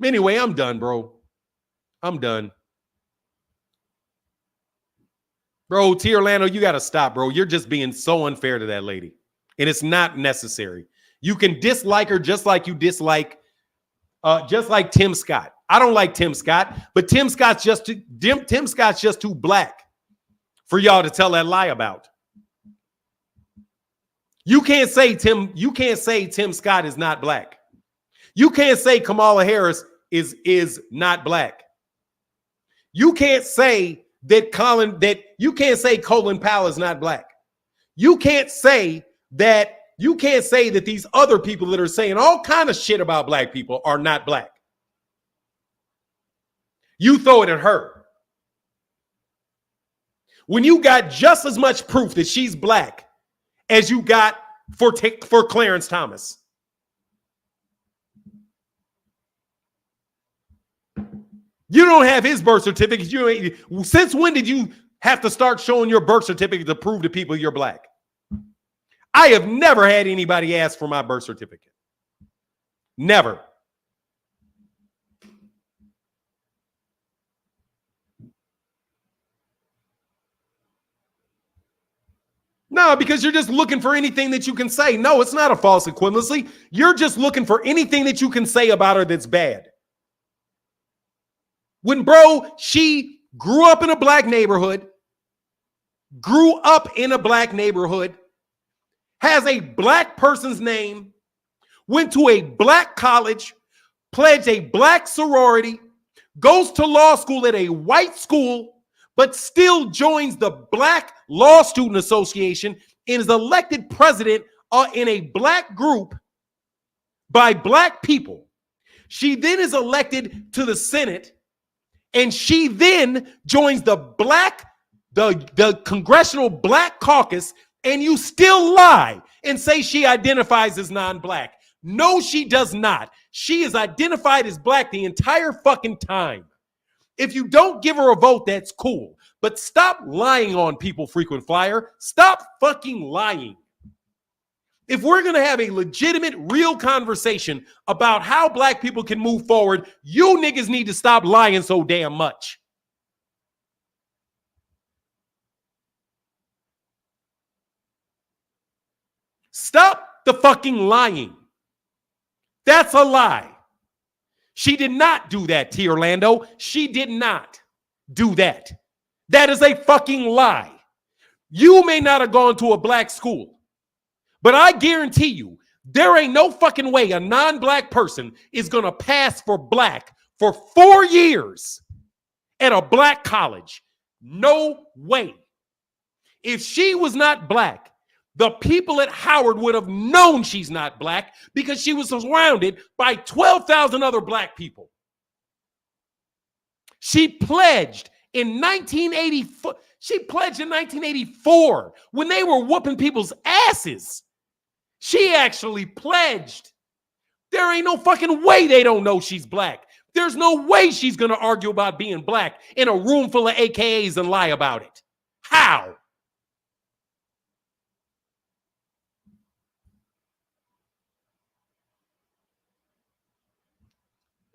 Speaker 1: Anyway, I'm done, bro. I'm done. Bro, T. Orlando, you got to stop, bro. You're just being so unfair to that lady. And it's not necessary. You can dislike her just like you dislike Tim Scott. I don't like Tim Scott, but Tim Scott's just too black for y'all to tell that lie about. You can't say Tim Scott is not black. You can't say Kamala Harris is not black. You can't say that Colin Powell is not black. You can't say that these other people that are saying all kind of shit about black people are not black. You throw it at her. When you got just as much proof that she's black as you got for Clarence Thomas. You don't have his birth certificate. Since when did you have to start showing your birth certificate to prove to people you're black? I have never had anybody ask for my birth certificate. Never. No, because you're just looking for anything that you can say. No, it's not a false equivalency. You're just looking for anything that you can say about her that's bad. When, bro, she grew up in a black neighborhood, has a black person's name, went to a black college, pledged a black sorority, goes to law school at a white school, but still joins the Black Law Student Association and is elected president in a black group by black people. She then is elected to the Senate, and she then joins the Congressional Black Caucus, and you still lie and say she identifies as non-black. No, she does not. She is identified as black the entire fucking time. If you don't give her a vote, that's cool. But stop lying on people, frequent flyer. Stop fucking lying. If we're going to have a legitimate, real conversation about how black people can move forward, you niggas need to stop lying so damn much. Stop the fucking lying. That's a lie. She did not do that, T. Orlando. She did not do that. That is a fucking lie. You may not have gone to a black school, but I guarantee you, there ain't no fucking way a non-black person is going to pass for black for 4 years at a black college. No way. If she was not black, the people at Howard would have known she's not black because she was surrounded by 12,000 other black people. She pledged in 1984. She pledged in 1984 when they were whooping people's asses. She actually pledged. There ain't no fucking way they don't know she's black. There's no way she's going to argue about being black in a room full of AKAs and lie about it. How?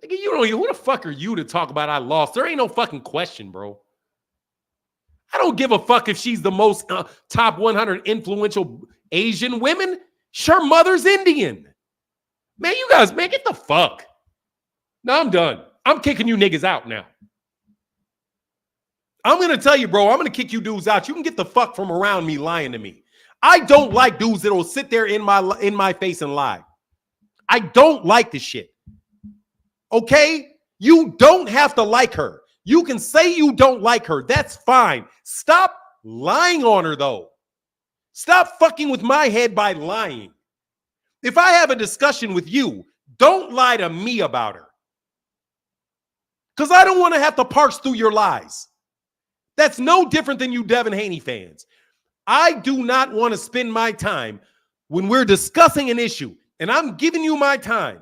Speaker 1: You don't even, who the fuck are you to talk about I lost? There ain't no fucking question, bro. I don't give a fuck if she's the most top 100 influential Asian women. Her mother's Indian. Man, you guys, man, get the fuck. No, I'm done. I'm kicking you niggas out now. I'm going to tell you, bro, I'm going to kick you dudes out. You can get the fuck from around me lying to me. I don't like dudes that will sit there in my face and lie. I don't like this shit. Okay? You don't have to like her. You can say you don't like her. That's fine. Stop lying on her, though. Stop fucking with my head by lying. If I have a discussion with you, don't lie to me about her. Because I don't want to have to parse through your lies. That's no different than you Devin Haney fans. I do not want to spend my time when we're discussing an issue, and I'm giving you my time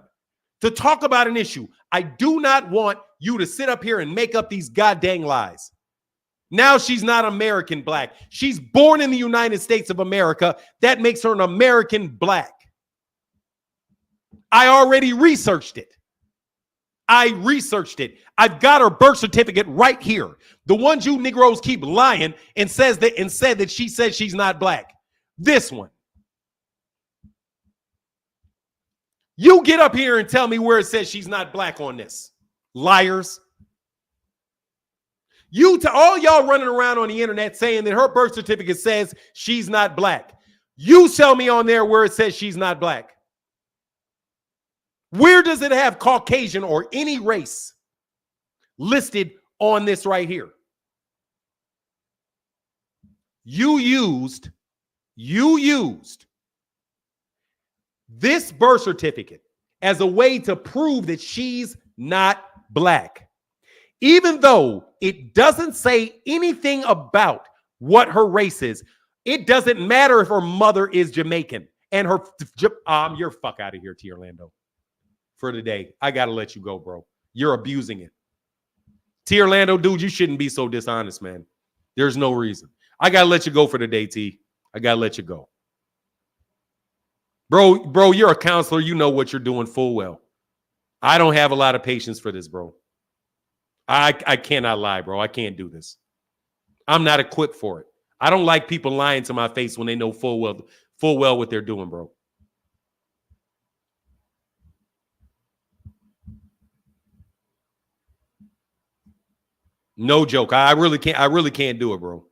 Speaker 1: to talk about an issue. I do not want you to sit up here and make up these goddamn lies. Now she's not American black. She's born in the United States of America. That makes her an American black. I already researched it. I've got her birth certificate right here. The ones you Negroes keep lying and said that she says she's not black. This one. You get up here and tell me where it says she's not black on this. Liars. All y'all running around on the internet saying that her birth certificate says she's not black. You tell me on there where it says she's not black. Where does it have Caucasian or any race listed on this right here? You used this birth certificate as a way to prove that she's not black. Even though it doesn't say anything about what her race is, it doesn't matter if her mother is Jamaican and her, you're fuck out of here, T. Orlando. For today, I got to let you go, bro. You're abusing it. T. Orlando, dude, you shouldn't be so dishonest, man. There's no reason. I got to let you go for today, T. I got to let you go. Bro, you're a counselor. You know what you're doing full well. I don't have a lot of patience for this, bro. I cannot lie, bro. I can't do this. I'm not equipped for it. I don't like people lying to my face when they know full well what they're doing, bro. No joke. I really can't do it, bro.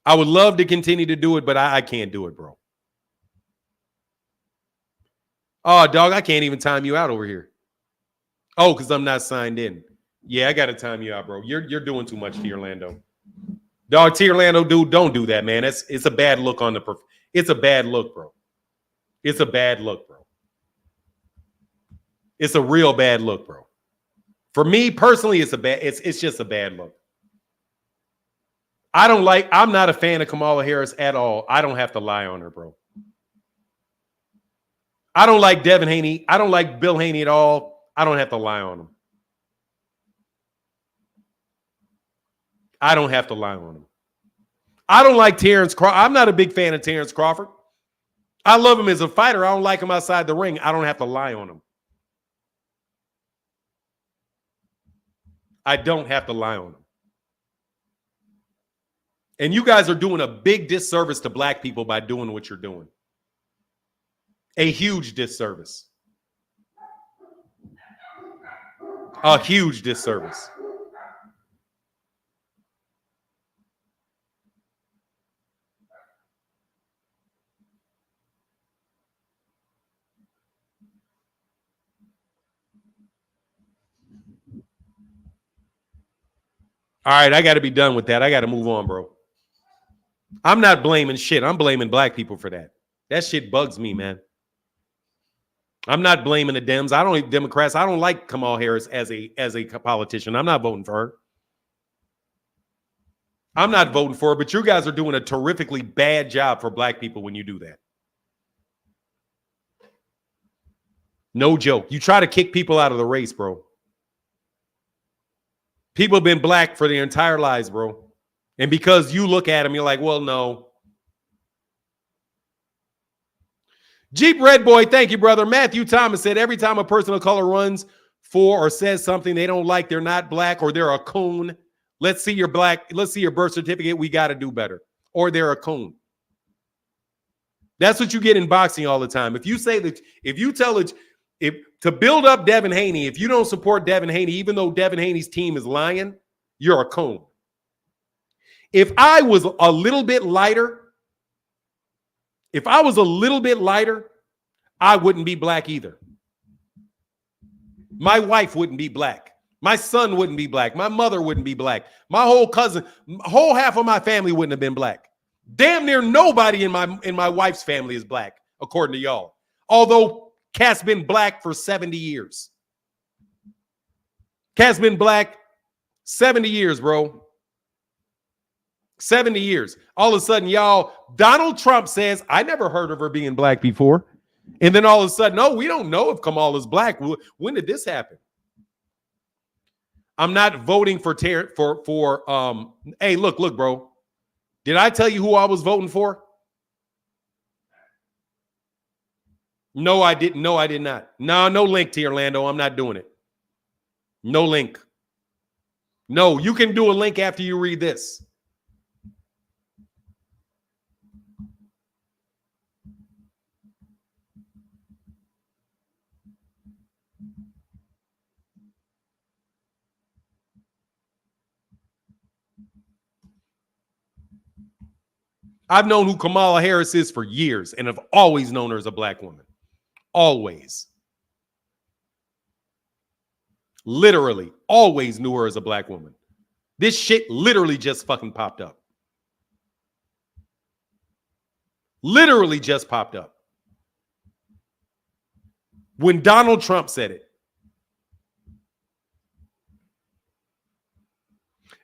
Speaker 1: I would love to continue to do it, but I can't do it, bro. Oh, dog, I can't even time you out over here. Oh, because I'm not signed in. Yeah, I got to time you out, bro. You're doing too much, T. Orlando. Dog, T. Orlando, dude, don't do that, man. It's a bad look on the. It's a bad look, bro. It's a bad look, bro. It's a real bad look, bro. For me personally, it's just a bad look. I'm not a fan of Kamala Harris at all. I don't have to lie on her, bro. I don't like Devin Haney. I don't like Bill Haney at all. I don't have to lie on him. I don't have to lie on him. I don't like Terence Crawford. I'm not a big fan of Terence Crawford. I love him as a fighter. I don't like him outside the ring. I don't have to lie on him. I don't have to lie on him. And you guys are doing a big disservice to black people by doing what you're doing. A huge disservice. A huge disservice. All right, I got to be done with that. I got to move on, bro. I'm not blaming shit. I'm blaming black people for that. That shit bugs me, man. I'm not blaming the Dems. I don't Democrats. I don't like Kamala Harris as a politician. I'm not voting for her. I'm not voting for her, but you guys are doing a terrifically bad job for black people when you do that. No joke. You try to kick people out of the race, bro. People have been black for their entire lives, bro. And because you look at them, you're like, well, no. Jeep Red Boy, thank you, brother. Matthew Thomas said every time a person of color runs for or says something they don't like, they're not black or they're a coon. Let's see your birth certificate. We got to do better. Or they're a coon. That's what you get in boxing all the time. If you say that, if you tell it, to build up Devin Haney, if you don't support Devin Haney, even though Devin Haney's team is lying, you're a coon. If I was a little bit lighter, I wouldn't be black either. My wife wouldn't be black. My son wouldn't be black. My mother wouldn't be black. My whole half of my family wouldn't have been black. Damn near nobody in my wife's family is black, according to y'all. Although Cat's been black for 70 years. Cat's been black 70 years, bro. 70 years. All of a sudden, y'all, Donald Trump says, I never heard of her being black before. And then all of a sudden, no, we don't know if Kamala's black. When did this happen? I'm not voting for hey, look, bro. Did I tell you who I was voting for? No, I didn't. No, I did not. No link to Orlando. I'm not doing it. No link. No, you can do a link after you read this. I've known who Kamala Harris is for years and have always known her as a black woman. Always. Literally, always knew her as a black woman. This shit literally just fucking popped up. Literally just popped up. When Donald Trump said it.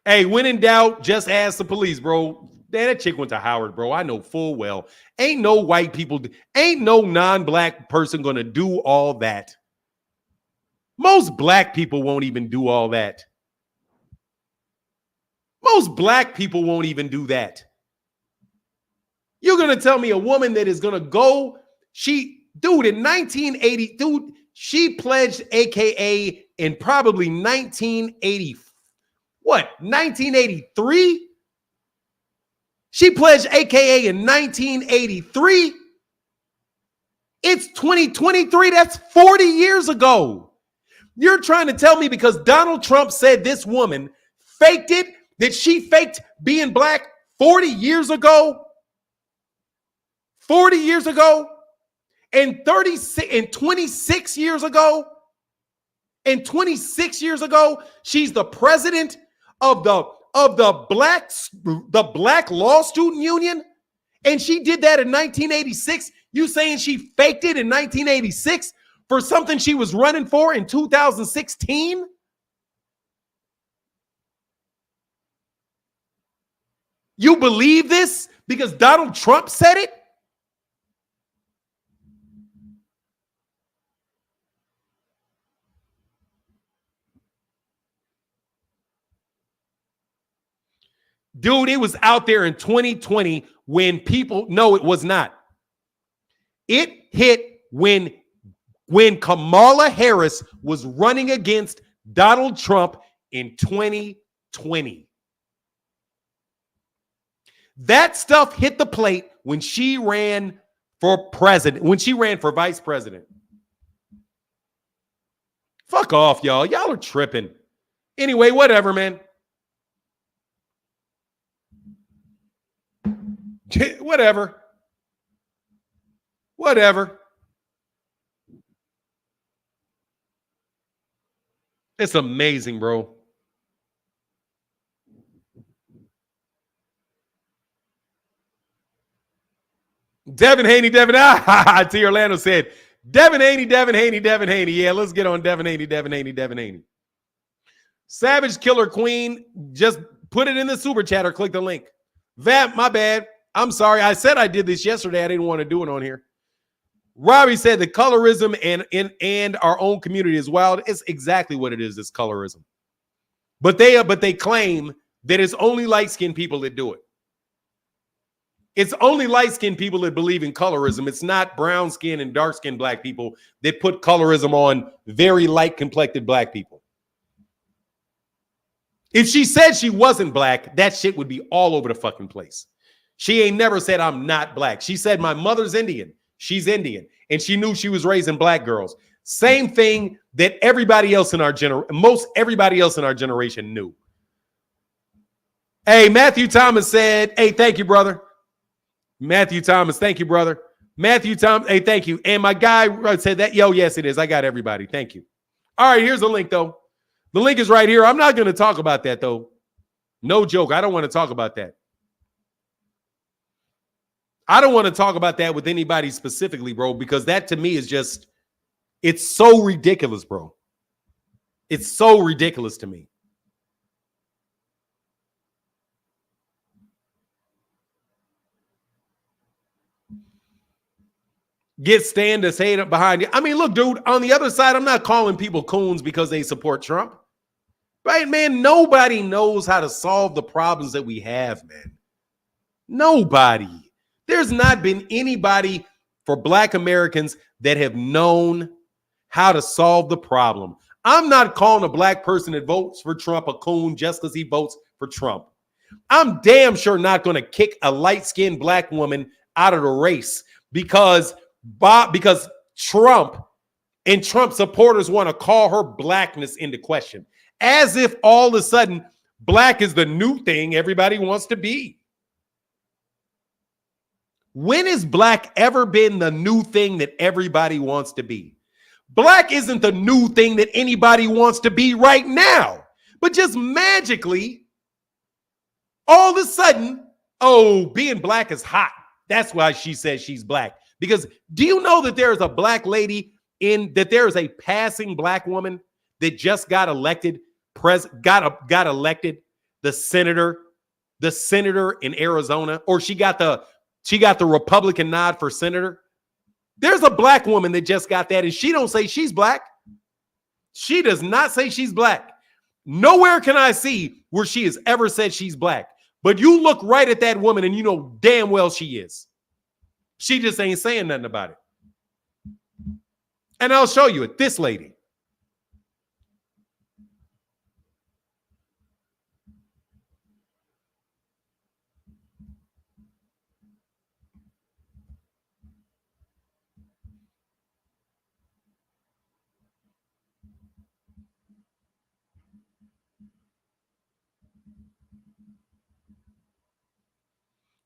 Speaker 1: Hey, when in doubt, just ask the police, bro. Man, that chick went to Howard, bro. I know full well. Ain't no white people, ain't no non-black person going to do all that. Most black people won't even do all that. Most black people won't even do that. You're going to tell me a woman that is going to go, in 1980, she pledged AKA in probably 1983? She pledged AKA in 1983. It's 2023. That's 40 years ago. You're trying to tell me because Donald Trump said this woman faked it, that she faked being black 40 years ago? 40 years ago? And 26 years ago? And 26 years ago, she's the president of the Black Law Student Union, and she did that in 1986. You saying she faked it in 1986 for something she was running for in 2016? You believe this because Donald Trump said it? Dude, it was out there in 2020 when people, no, it was not. It hit when Kamala Harris was running against Donald Trump in 2020. That stuff hit the plate when she ran for president, when she ran for vice president. Fuck off, y'all. Y'all are tripping. Anyway, whatever, man. Whatever. Whatever. It's amazing, bro. Devin Haney. T. Orlando said, Devin Haney. Yeah, let's get on Devin Haney. Savage Killer Queen, just put it in the super chat or click the link. Vamp, my bad. I'm sorry. I said I did this yesterday. I didn't want to do it on here. Robbie said the colorism and our own community is wild. It's exactly what it is. It's colorism. But they claim that it's only light-skinned people that do it. It's only light-skinned people that believe in colorism. It's not brown-skinned and dark-skinned black people that put colorism on very light-complected black people. If she said she wasn't black, that shit would be all over the fucking place. She ain't never said I'm not black. She said my mother's Indian. She's Indian. And she knew she was raising black girls. Same thing that everybody else in our most everybody else in our generation knew. Hey, Matthew Thomas said, hey, thank you, brother. Matthew Thomas, thank you, brother. Matthew Thomas, hey, thank you. And my guy said that, yo, yes, it is. I got everybody. Thank you. All right, here's the link, though. The link is right here. I'm not going to talk about that, though. No joke. I don't want to talk about that. I don't want to talk about that with anybody specifically, bro, because that to me is just, it's so ridiculous, bro. It's so ridiculous to me. Get stand to say it behind you. I mean, look, dude, on the other side, I'm not calling people coons because they support Trump. Right, man? Nobody knows how to solve the problems that we have, man. Nobody. There's not been anybody for Black Americans that have known how to solve the problem. I'm not calling a black person that votes for Trump a coon just because he votes for Trump. I'm damn sure not going to kick a light-skinned black woman out of the race because Trump and Trump supporters want to call her blackness into question, as if all of a sudden black is the new thing everybody wants to be. When has black ever been the new thing that everybody wants to be? Black isn't the new thing that anybody wants to be right now, but just magically, all of a sudden, oh, being black is hot. That's why she says she's black. Because do you know that there is a black lady that there is a passing black woman that just got elected, got elected the senator in Arizona, or she got the Republican nod for senator? There's a black woman that just got that, and she don't say she's black. She does not say she's black. Nowhere can I see where she has ever said she's black. But you look right at that woman and you know damn well she is. She just ain't saying nothing about it. And I'll show you it. This lady.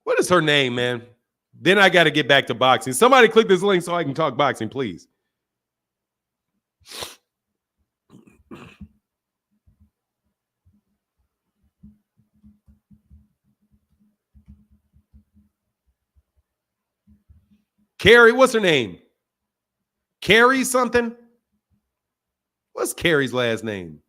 Speaker 1: What is her name, man? Then I got to get back to boxing. Somebody click this link so I can talk boxing, please. Carrie, what's her name? Carrie something? What's Carrie's last name?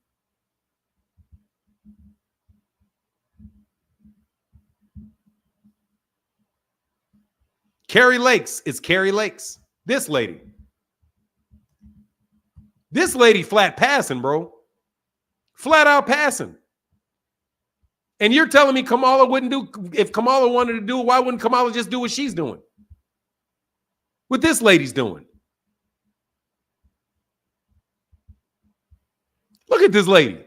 Speaker 1: Carrie Lakes. It's Carrie Lakes. This lady. This lady flat passing, bro. Flat out passing. And you're telling me Kamala wouldn't do, if Kamala wanted to do it, why wouldn't Kamala just do what she's doing? What this lady's doing? Look at this lady.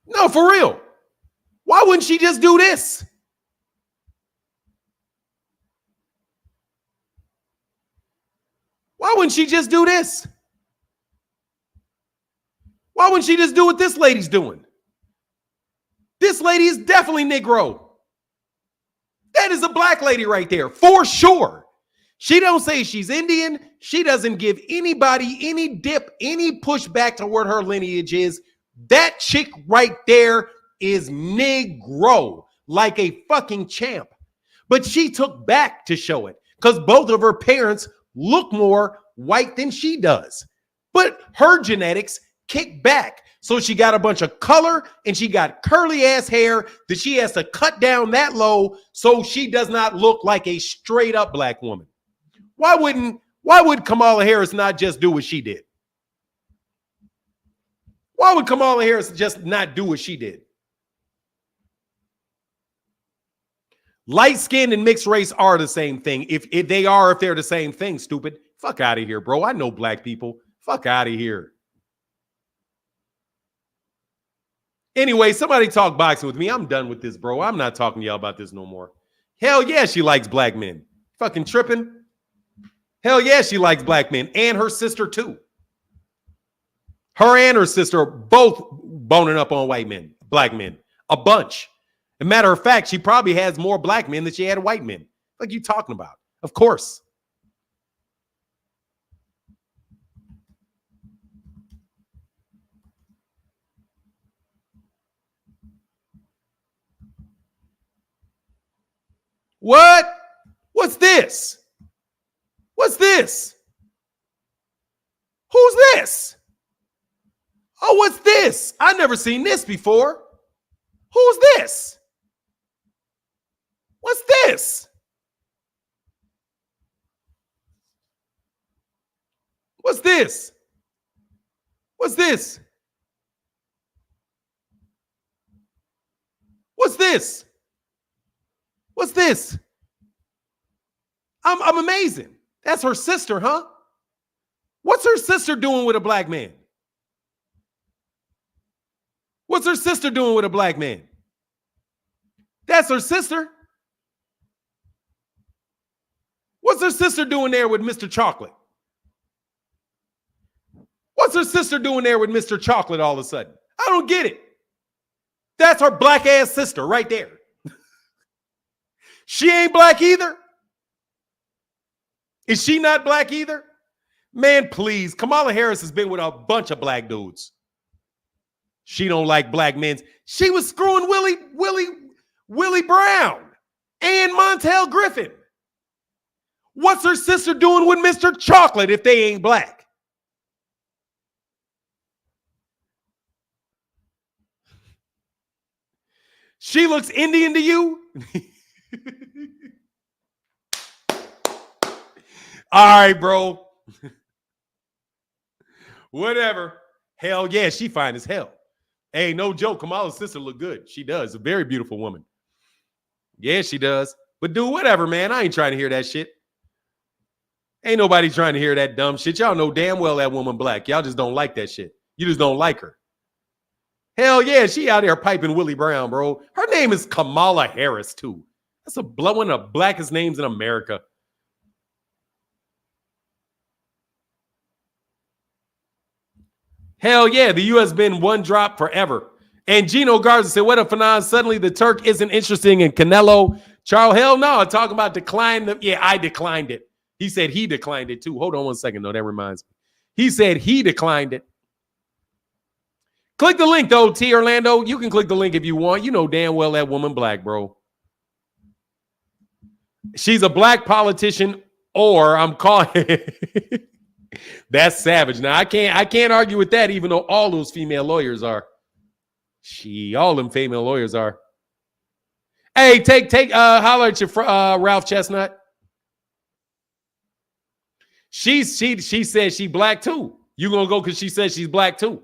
Speaker 1: No, for real. Why wouldn't she just do this? Why wouldn't she just do this? Why wouldn't she just do what this lady's doing? This lady is definitely Negro. That is a black lady right there, for sure. She don't say she's Indian. She doesn't give anybody any dip, any pushback to what her lineage is. That chick right there is Negro, like a fucking champ. But she took back to show it because both of her parents look more white than she does. But her genetics kick back. So she got a bunch of color and she got curly ass hair that she has to cut down that low so she does not look like a straight up black woman. Why would Kamala Harris not just do what she did? Why would Kamala Harris just not do what she did? Light skin and mixed race are the same thing. If they're the same thing, stupid. Fuck out of here, bro. I know black people. Fuck out of here. Anyway, somebody talk boxing with me. I'm done with this, bro. I'm not talking to y'all about this no more. Hell yeah, she likes black men. Fucking tripping. Hell yeah, she likes black men. And her sister too. Her and her sister are both boning up on white men, black men. A bunch. As a matter of fact, she probably has more black men than she had white men. Like you talking about? Of course. What? What's this? What's this? Who's this? Oh, what's this? I've never seen this before. Who's this? What's this? What's this? What's this? What's this? What's this? I'm amazing. That's her sister, huh? What's her sister doing with a black man? What's her sister doing with a black man? That's her sister. What's her sister doing there with Mr. Chocolate? What's her sister doing there with Mr. Chocolate all of a sudden? I don't get it. That's her black ass sister right there. She ain't black either. Is she not black either? Man, please. Kamala Harris has been with a bunch of black dudes. She don't like black men. She was screwing Willie Brown and Montel Griffin. What's her sister doing with Mr. Chocolate if they ain't black? She looks Indian to you? All right, bro. Whatever. Hell yeah, she fine as hell. Hey, no joke. Kamala's sister look good. She does. A very beautiful woman. Yeah, she does. But dude, whatever, man. I ain't trying to hear that shit. Ain't nobody trying to hear that dumb shit. Y'all know damn well that woman black. Y'all just don't like that shit. You just don't like her. Hell yeah, she out there piping Willie Brown, bro. Her name is Kamala Harris, too. That's one of the blackest names in America. Hell yeah, the U.S. been one drop forever. And Gino Garza said, what up, Fanon? Suddenly the Turk isn't interesting in Canelo. Charles, hell no. Talking about decline. Yeah, I declined it. He said he declined it too. Hold on one second, though. That reminds me. He said he declined it. Click the link, though, T. Orlando. You can click the link if you want. You know damn well that woman black, bro. She's a black politician, or I'm calling that's savage. Now I can't argue with that, even though all those female lawyers are. All them female lawyers are. Hey, holler at your Ralph Chestnut. She said she black too. You gonna go because she said she's black too.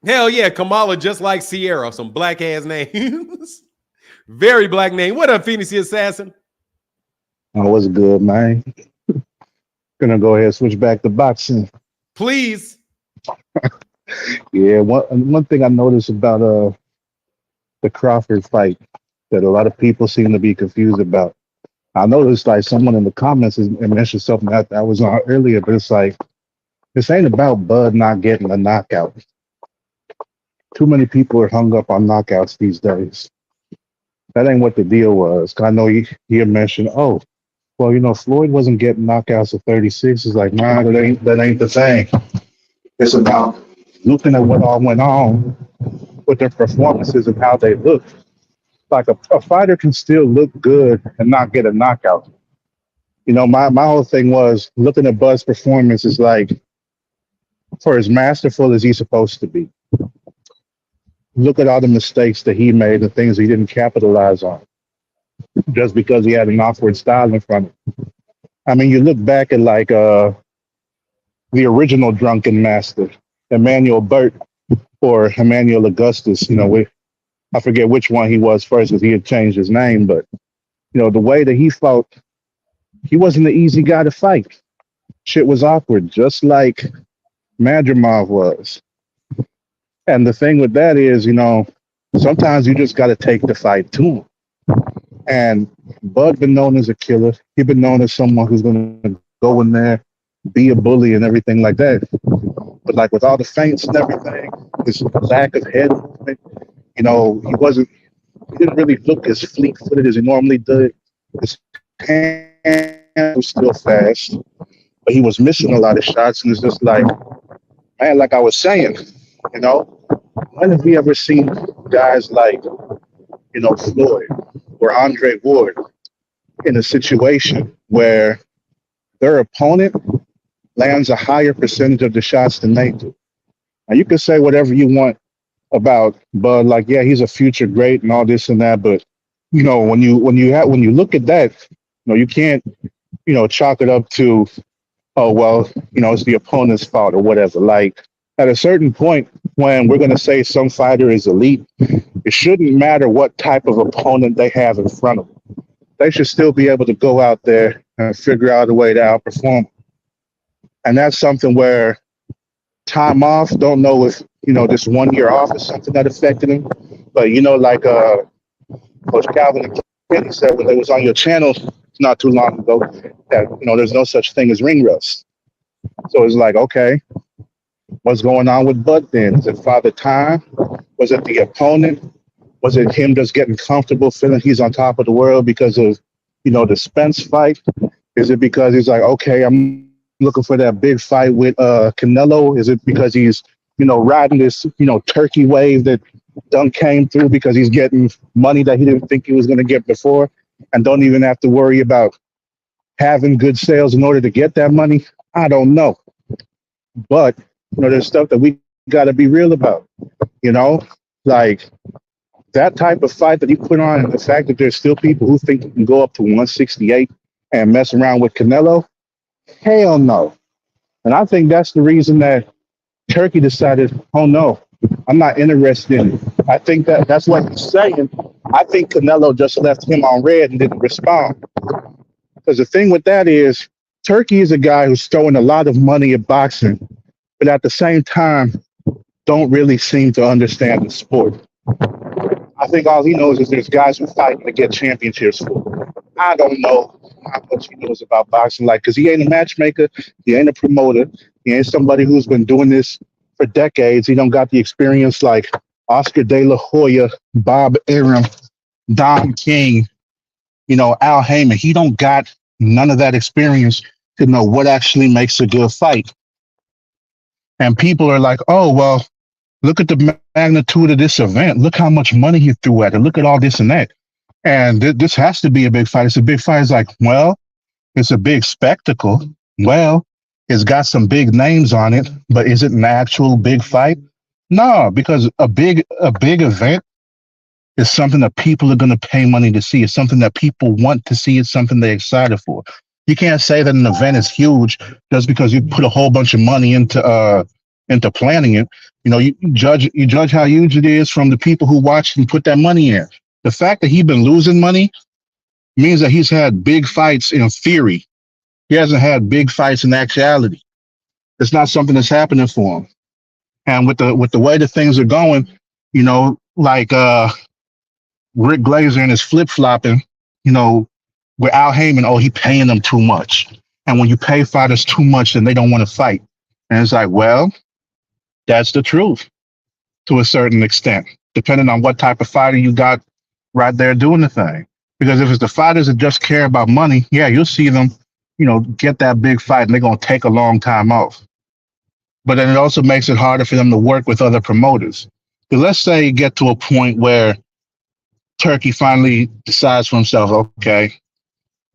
Speaker 1: Hell yeah, Kamala just like Sierra, some black ass names. Very black name. What up, Phoenix the Assassin?
Speaker 3: Oh, what's good, man? Gonna go ahead and switch back to boxing.
Speaker 1: Please.
Speaker 3: Yeah, one thing I noticed about the Crawford fight that a lot of people seem to be confused about. I noticed like someone in the comments mentioned something that I was on earlier, but it's like this ain't about Bud not getting a knockout. Too many people are hung up on knockouts these days. That ain't what the deal was. I know he had mentioned, oh, well, you know, Floyd wasn't getting knockouts at 36. It's like, nah, that ain't the thing. It's about looking at what all went on with their performances and how they look. Like a fighter can still look good and not get a knockout. You know, my whole thing was looking at Bud's performance is like, for as masterful as he's supposed to be, look at all the mistakes that he made, the things he didn't capitalize on, just because he had an awkward style in front of him. I mean, you look back at like the original Drunken Master, Emmanuel Burt or Emmanuel Augustus. You know, I forget which one he was first because he had changed his name, but you know, the way that he fought, he wasn't an easy guy to fight. Shit was awkward, just like Madrimov was. And the thing with that is, you know, sometimes you just got to take the fight to him. And Bud been known as a killer. He been known as someone who's going to go in there, be a bully and everything like that. But like with all the feints and everything, his lack of head movement, you know, he didn't really look as fleet-footed as he normally did. His hand was still fast, but he was missing a lot of shots. And it's just like, man, like I was saying, you know, when have we ever seen guys like, you know, Floyd or Andre Ward in a situation where their opponent lands a higher percentage of the shots than they do? Now, you can say whatever you want about Bud, like, yeah, he's a future great and all this and that, but you know, when you look at that, you know, you can't, you know, chalk it up to, oh well, you know, it's the opponent's fault or whatever. Like at a certain point, when we're going to say some fighter is elite, it shouldn't matter what type of opponent they have in front of them. They should still be able to go out there and figure out a way to outperform. And that's something where time off, don't know if, you know, this 1 year off is something that affected him. But, you know, like Coach Calvin and Kenny said when they was on your channel not too long ago, that, you know, there's no such thing as ring rust. So it's like, okay, what's going on with Bud then? Is it Father Time? Was it the opponent? Was it him just getting comfortable, feeling he's on top of the world because of, you know, the Spence fight? Is it because he's like, okay, I'm looking for that big fight with Canelo? Is it because he's, you know, riding this, you know, turkey wave that done came through because he's getting money that he didn't think he was going to get before and don't even have to worry about having good sales in order to get that money? I don't know. But, you know, there's stuff that we got to be real about, you know, like that type of fight that you put on, and the fact that there's still people who think you can go up to 168 and mess around with Canelo. Hell no. And I think that's the reason that Turkey decided, oh no, I'm not interested in it. I think that's what he's saying. I think Canelo just left him on red and didn't respond. Because the thing with that is, Turkey is a guy who's throwing a lot of money at boxing, but at the same time, don't really seem to understand the sport. I think all he knows is there's guys who fight to get championships for. I don't know how much he knows about boxing, like, because he ain't a matchmaker, he ain't a promoter, he ain't somebody who's been doing this for decades. He don't got the experience like Oscar De La Hoya, Bob Arum, Don King, you know, Al Heyman. He don't got none of that experience to know what actually makes a good fight. And people are like, oh, well, look at the magnitude of this event. Look how much money he threw at it. Look at all this and that. And this has to be a big fight. It's a big fight. It's like, well, it's a big spectacle. Well, it's got some big names on it, but is it an actual big fight? No, because a big event is something that people are going to pay money to see. It's something that people want to see. It's something they're excited for. You can't say that an event is huge just because you put a whole bunch of money into planning it. You know, you judge how huge it is from the people who watch and put that money in. The fact that he's been losing money means that he's had big fights in theory. He hasn't had big fights in actuality. It's not something that's happening for him. And with the way that things are going, you know, like Rick Glazer and his flip flopping, you know, with Al Heyman, oh, he paying them too much. And when you pay fighters too much, then they don't want to fight. And it's like, well, that's the truth to a certain extent, depending on what type of fighter you got right there doing the thing. Because if it's the fighters that just care about money, yeah, you'll see them, you know, get that big fight and they're going to take a long time off. But then it also makes it harder for them to work with other promoters. Because let's say you get to a point where Turkey finally decides for himself, okay,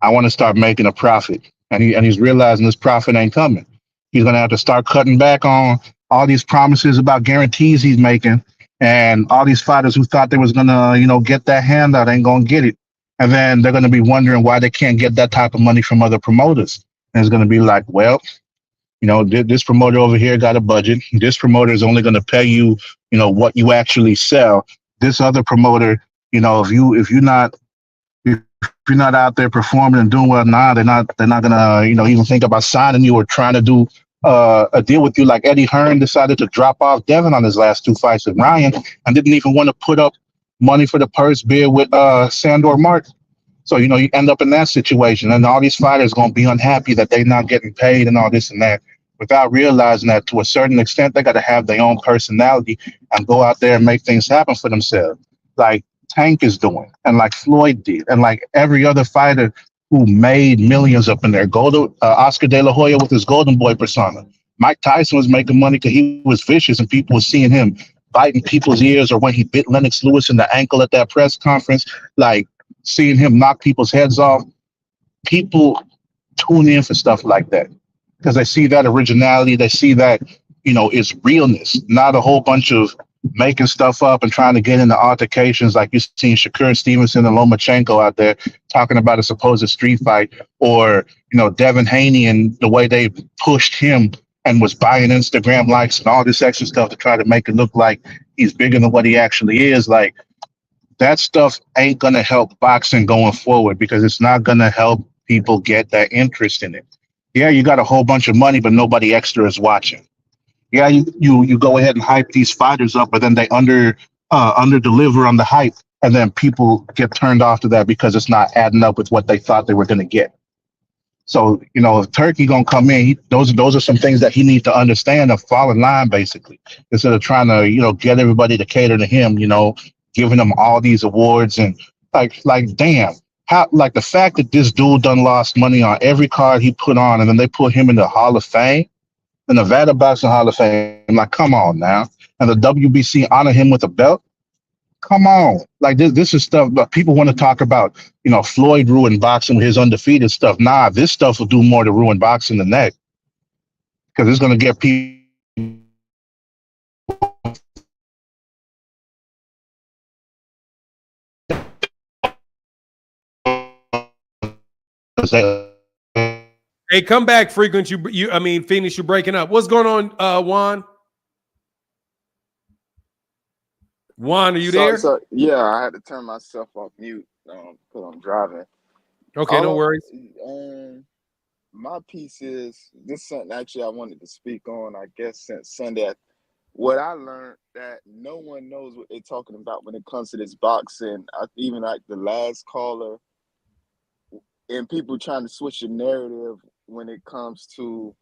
Speaker 3: I want to start making a profit. And he's realizing this profit ain't coming. He's going to have to start cutting back on all these promises about guarantees he's making. And all these fighters who thought they was going to, you know, get that handout ain't going to get it. And then they're going to be wondering why they can't get that type of money from other promoters. And it's going to be like, well, you know, this promoter over here got a budget. This promoter is only going to pay you, you know, what you actually sell. This other promoter, you know, if you're not out there performing and doing well now, they're not gonna, you know, even think about signing you or trying to do a deal with you. Like Eddie Hearn decided to drop off Devin on his last two fights with Ryan and didn't even want to put up money for the purse bid with Sandor Martin. So, you know, you end up in that situation and all these fighters gonna be unhappy that they're not getting paid and all this and that without realizing that to a certain extent they gotta have their own personality and go out there and make things happen for themselves. Like Tank is doing, and like Floyd did, and like every other fighter who made millions up in there. Oscar De La Hoya with his Golden Boy persona. Mike Tyson was making money because he was vicious, and people were seeing him biting people's ears, or when he bit Lennox Lewis in the ankle at that press conference, like seeing him knock people's heads off. People tune in for stuff like that because they see that originality. They see that, you know, it's realness, not a whole bunch of making stuff up and trying to get into altercations like you've seen Shakur Stevenson and Lomachenko out there talking about a supposed street fight, or, you know, Devin Haney and the way they pushed him and was buying Instagram likes and all this extra stuff to try to make it look like he's bigger than what he actually is. Like, that stuff ain't going to help boxing going forward because it's not going to help people get that interest in it. Yeah, you got a whole bunch of money, but nobody extra is watching. Yeah, you go ahead and hype these fighters up, but then they under deliver on the hype, and then people get turned off to that because it's not adding up with what they thought they were going to get. So, you know, if Turkey gonna come in, those are some things that he needs to understand and fall in line, basically, instead of trying to, you know, get everybody to cater to him. You know, giving him all these awards and like damn, how, like the fact that this dude done lost money on every card he put on, and then they put him in the Hall of Fame, the Nevada Boxing Hall of Fame. Like, come on now, and the WBC honor him with a belt. Come on, like this is stuff that people want to talk about. You know, Floyd ruined boxing with his undefeated stuff. Nah, this stuff will do more to ruin boxing than that, because it's going to get people.
Speaker 1: Hey, come back, frequent. I mean, Phoenix, you're breaking up. What's going on, Juan? Juan, are you there?
Speaker 9: So, yeah, I had to turn myself off mute because I'm driving.
Speaker 1: Okay, no worries.
Speaker 9: My piece is this something actually I wanted to speak on, I guess, since Sunday. What I learned that no one knows what they're talking about when it comes to this boxing. Even like the last caller and people trying to switch the narrative when it comes to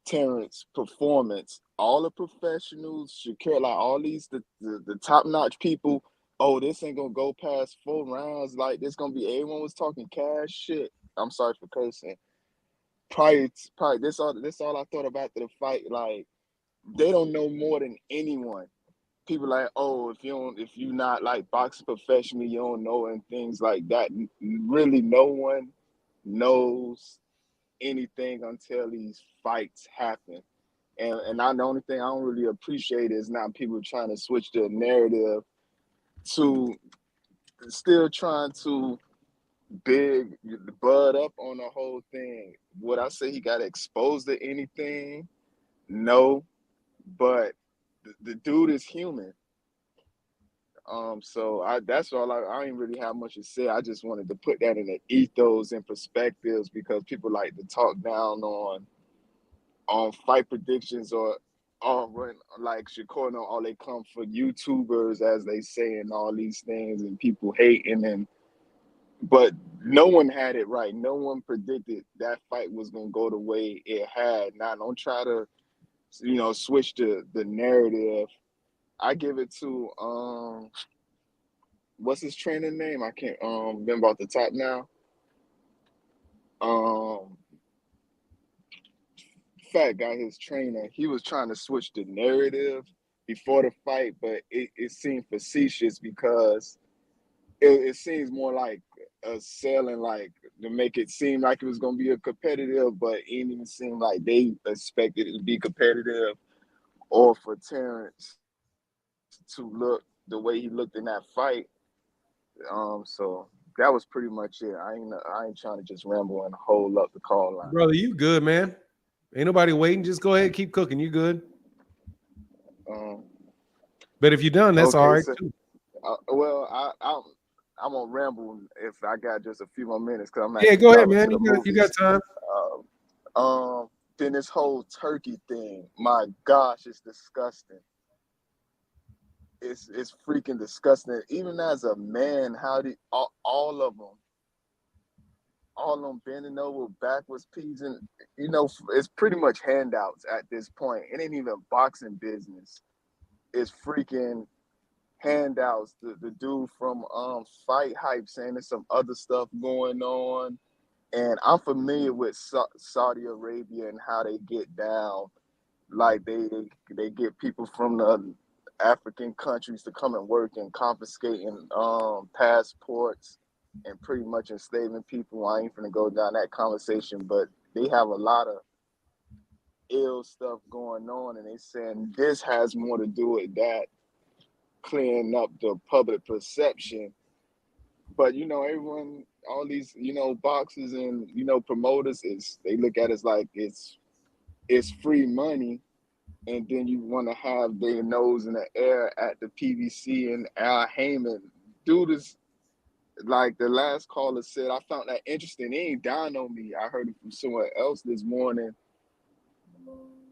Speaker 9: Terence performance. All the professionals, Shakur, like all these the top-notch people, oh, this ain't gonna go past 4 rounds. Like this gonna be everyone was talking cash shit. I'm sorry for cursing. Probably this all I thought about the fight. Like, they don't know more than anyone. People like, oh, if you're not like boxing professionally, you don't know, and things like that. Really, no one knows anything until these fights happen. And the only thing I don't really appreciate is now people trying to switch the narrative to still trying to big bud up on the whole thing. Would I say he got exposed to anything? No, but the dude is human. So that's all. I ain't really have much to say. I just wanted to put that in the ethos and perspectives, because people like to talk down on fight predictions, or when like Shakur, all they come for YouTubers, as they say, and all these things, and people hating, but no one had it right. No one predicted that fight was gonna go the way it had. Now, don't try to switch the narrative. I give it to what's his trainer name? I can't remember off the top now. Fat guy, his trainer, he was trying to switch the narrative before the fight, but it seemed facetious, because it seems more like a selling, like to make it seem like it was going to be a competitive, but it didn't even seem like they expected it to be competitive, or for Terence to look the way he looked in that fight. So that was pretty much it. I ain't trying to just ramble and hold up the call line.
Speaker 1: Brother, you good, man. Ain't nobody waiting. Just go ahead, keep cooking. You good. But if you're done, that's
Speaker 9: okay,
Speaker 1: all right.
Speaker 9: So, well, I'm gonna ramble if I got just a few more minutes, because I'm
Speaker 1: Go ahead, man. You got time.
Speaker 9: Then this whole turkey thing, my gosh, it's disgusting. It's freaking disgusting. Even as a man, how did all of them bending over backwards, peas, and it's pretty much handouts at this point. It ain't even boxing business. It's freaking handouts. The dude from Fight Hype saying there's some other stuff going on, and I'm familiar with Saudi Arabia and how they get down. Like they get people from the African countries to come and work, and confiscating passports and pretty much enslaving people. I ain't finna go down that conversation, but they have a lot of ill stuff going on, and they saying this has more to do with that, clearing up the public perception. But everyone, all these boxers and promoters, they look at it as like it's free money, and then you want to have their nose in the air at the PBC and Al Heyman. Dude is like the last caller said. I found that interesting. It ain't down on me. I heard it from someone else this morning.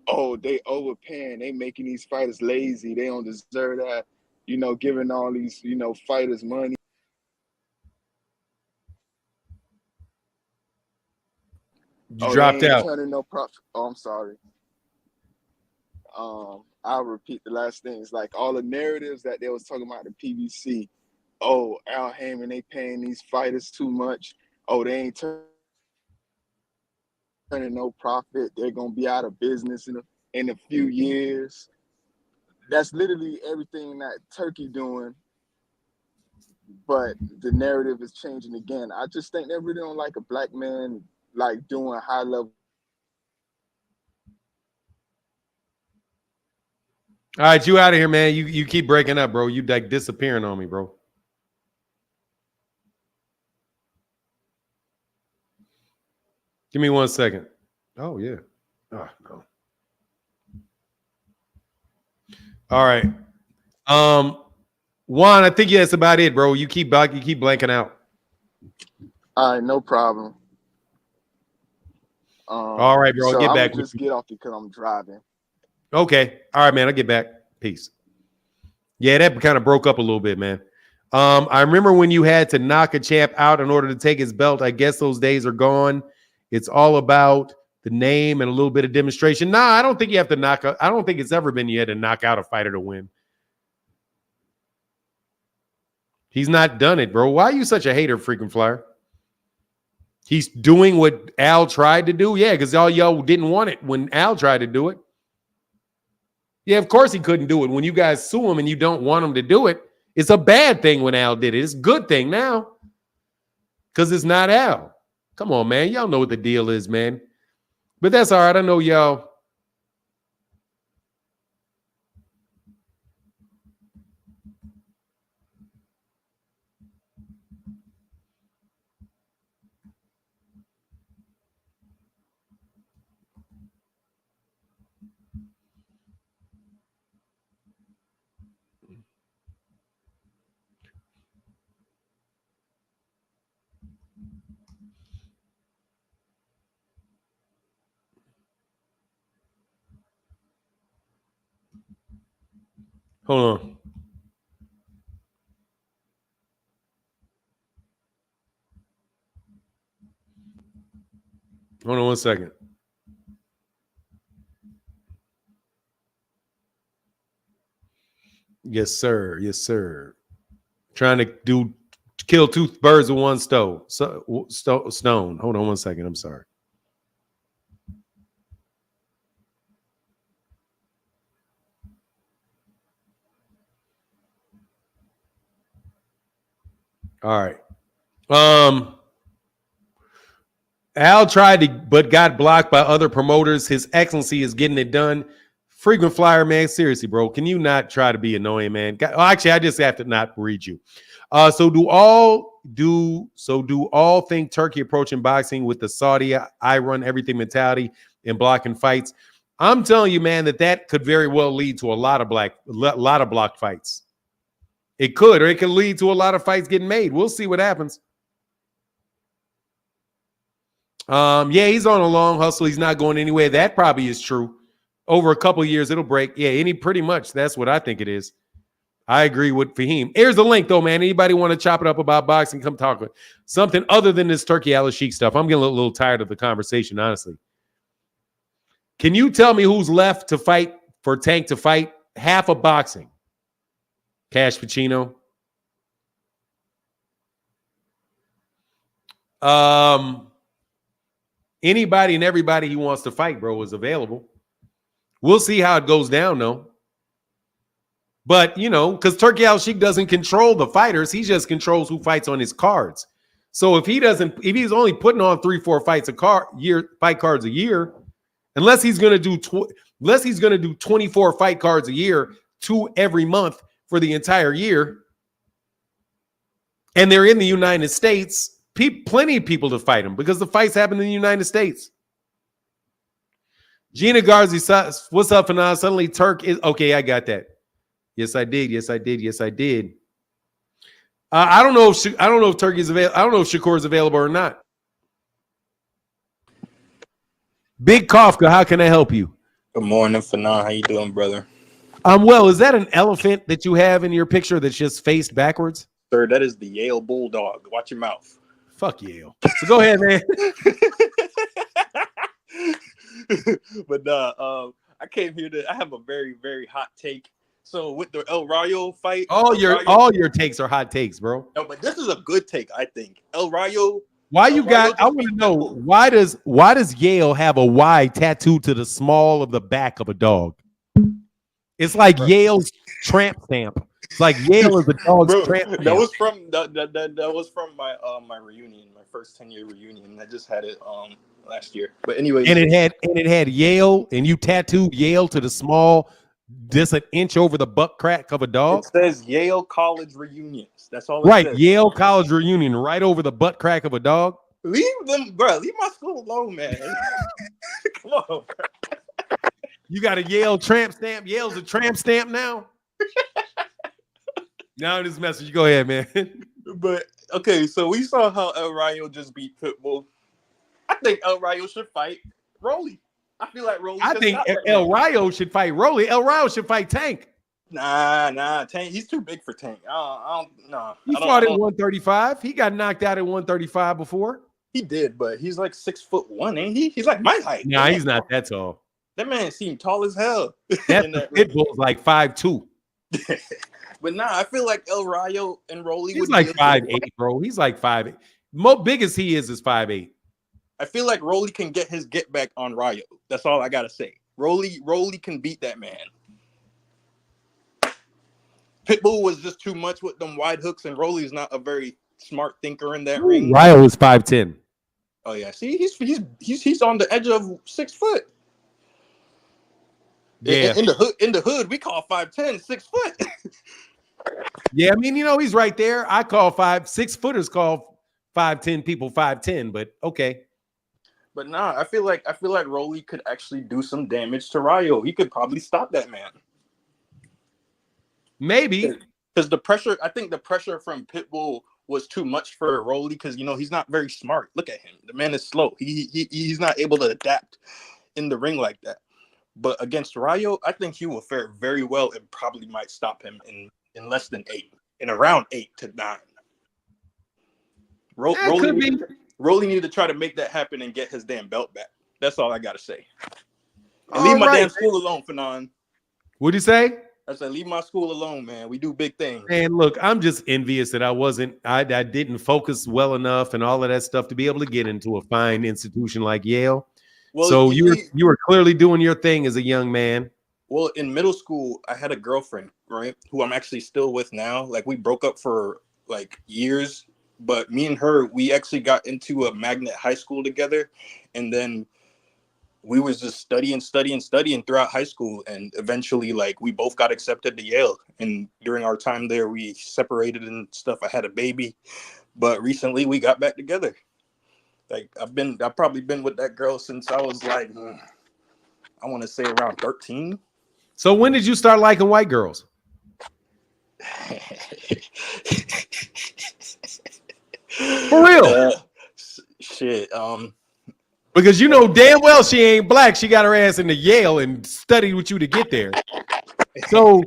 Speaker 9: Oh, they overpaying. They making these fighters lazy. They don't deserve that. Giving all these fighters money.
Speaker 1: You dropped out.
Speaker 9: Turning no profit. Oh, I'm sorry. I'll repeat the last thing. It's like all the narratives that they was talking about the PBC. Oh, Al Heyman, they paying these fighters too much. Oh, they ain't turning no profit. They're gonna be out of business in a few years. That's literally everything that Turkey doing. But the narrative is changing again. I just think they really don't like a black man like doing high level.
Speaker 1: All right, you out of here, man. You keep breaking up, bro. You like disappearing on me, bro. Give me 1 second. Oh, yeah. Oh, no. All right. Juan, I think that's about it, bro. You keep blanking out.
Speaker 9: All right, no problem.
Speaker 1: All right, bro.
Speaker 9: So
Speaker 1: I'll get
Speaker 9: I'm
Speaker 1: back
Speaker 9: gonna
Speaker 1: with
Speaker 9: just
Speaker 1: you.
Speaker 9: get off because I'm driving.
Speaker 1: Okay. All right, man. I'll get back. Peace. Yeah, that kind of broke up a little bit, man. I remember when you had to knock a champ out in order to take his belt. I guess those days are gone. It's all about the name and a little bit of demonstration. Nah, I don't think you have to knock out. I don't think it's ever been you had to knock out a fighter to win. He's not done it, bro. Why are you such a hater, freaking Flyer? He's doing what Al tried to do. Yeah, because all y'all didn't want it when Al tried to do it. Yeah, of course he couldn't do it. When you guys sue him and you don't want him to do it, it's a bad thing when Al did it. It's a good thing now because it's not Al. Come on, man. Y'all know what the deal is, man. But that's all right. I know y'all. Hold on. Hold on 1 second. Yes, sir. Yes, sir. Trying to kill two birds with one stone. Stone. Hold on 1 second. I'm sorry. All right. Al tried to, but got blocked by other promoters. His Excellency is getting it done. Frequent flyer, man. Seriously, bro. Can you not try to be annoying, man? Actually, I just have to not read you. So do all think Turkey approaching boxing with the Saudi I run everything mentality and blocking fights? I'm telling you, man, that could very well lead to a lot of block fights. It could, or it could lead to a lot of fights getting made. We'll see what happens. Yeah, he's on a long hustle. He's not going anywhere. That probably is true. Over a couple of years, it'll break. Yeah, pretty much. That's what I think it is. I agree with Fahim. Here's the link, though, man. Anybody want to chop it up about boxing, come talk with something other than this Turkey Al-Sheikh stuff. I'm getting a little tired of the conversation, honestly. Can you tell me who's left to fight for Tank to fight half of boxing? Cash Pacino. Anybody and everybody he wants to fight, bro, is available. We'll see how it goes down, though. But, because Turkey Al-Sheikh doesn't control the fighters, he just controls who fights on his cards. So if he's only putting on 3-4 fight cards a year, unless he's going to do 24 fight cards a year, 2 every month for the entire year, and they're in the United States, plenty of people to fight him because the fights happen in the United States. Gina Garzi, what's up, Fanon? Suddenly Turk is okay. I got that. Yes, I did. Yes, I did. Yes, I did. I don't know if Turkey's available. I don't know if Shakur is available or not. Big Kafka, how can I help you?
Speaker 10: Good morning, Fanon. How you doing, brother?
Speaker 1: I'm well. Is that an elephant that you have in your picture that's just faced backwards?
Speaker 10: Sir, that is the Yale Bulldog. Watch your mouth.
Speaker 1: Fuck Yale. So go ahead, man.
Speaker 10: But I came here I have a very, very hot take. So with the El Rayo fight,
Speaker 1: all your takes are hot takes, bro.
Speaker 10: No, but this is a good take, I think. El Rayo.
Speaker 1: I want to know why does Yale have a Y tattooed to the small of the back of a dog? It's like Yale's tramp stamp. It's like Yale is a dog's tramp stamp.
Speaker 10: That was from my my reunion, my first 10-year reunion. I just had it last year. But anyway,
Speaker 1: and it had Yale, and you tattooed Yale to the small, just an inch over the butt crack of a dog.
Speaker 10: It says Yale College Reunions. That's all.
Speaker 1: Right, says. Yale College Reunion, right over the butt crack of a dog.
Speaker 10: Leave them, bro. Leave my school alone, man. Come on, bro.
Speaker 1: You got a Yale tramp stamp. Yale's a tramp stamp now. Now this message. Go ahead, man.
Speaker 10: But okay, so we saw how El Rayo just beat Pitbull. I think El Rayo should fight Rolly. I feel like Rolly.
Speaker 1: I think El Rayo should fight Rolly. El Rayo should fight Tank.
Speaker 10: Nah, Tank. He's too big for Tank.
Speaker 1: He fought at 135. He got knocked out at 135 before.
Speaker 10: He did, but he's like 6'1", ain't he? He's like my height.
Speaker 1: Nah, he's not that tall.
Speaker 10: That man seemed tall as hell.
Speaker 1: That Pitbull's like 5'2".
Speaker 10: But I feel like El Rayo and Rolly.
Speaker 1: He's like 5'8", bro. He's like 5'8". Most biggest he is 5'8".
Speaker 10: I feel like Rolly can get his get back on Rayo. That's all I gotta say. Rolly can beat that man. Pitbull was just too much with them wide hooks, and Rolly's not a very smart thinker in that ring.
Speaker 1: Ryo is 5'10".
Speaker 10: Oh yeah, see, he's on the edge of 6 foot.
Speaker 1: Yeah,
Speaker 10: In the hood, we call 5'10" 6 foot.
Speaker 1: yeah. I mean, he's right there. I call 6 footers call 5'10" people 5'10", but okay.
Speaker 10: But nah, I feel like Rolly could actually do some damage to Rayo. He could probably stop that man.
Speaker 1: Maybe
Speaker 10: because I think the pressure from Pitbull was too much for Rolly because he's not very smart. Look at him. The man is slow. He's not able to adapt in the ring like that. But against Rayo, I think he will fare very well and probably might stop him in less than 8, in around 8 to 9. Rolly needed to try to make that happen and get his damn belt back. That's all I gotta say. And leave my damn school alone, Fanon.
Speaker 1: What'd you say?
Speaker 10: I said, leave my school alone, man. We do big things.
Speaker 1: And look, I'm just envious that I didn't focus well enough and all of that stuff to be able to get into a fine institution like Yale. Well, so you were clearly doing your thing as a young man.
Speaker 10: Well, in middle school, I had a girlfriend, right, who I'm actually still with now. Like, we broke up for like years. But me and her, we actually got into a magnet high school together. And then we was just studying throughout high school. And eventually, like, we both got accepted to Yale. And during our time there, we separated and stuff. I had a baby. But recently, we got back together. Like, I've probably been with that girl since I was like, I want to say around 13.
Speaker 1: So when did you start liking white girls? For real?
Speaker 10: Shit.
Speaker 1: Because damn well she ain't black. She got her ass into Yale and studied with you to get there. So,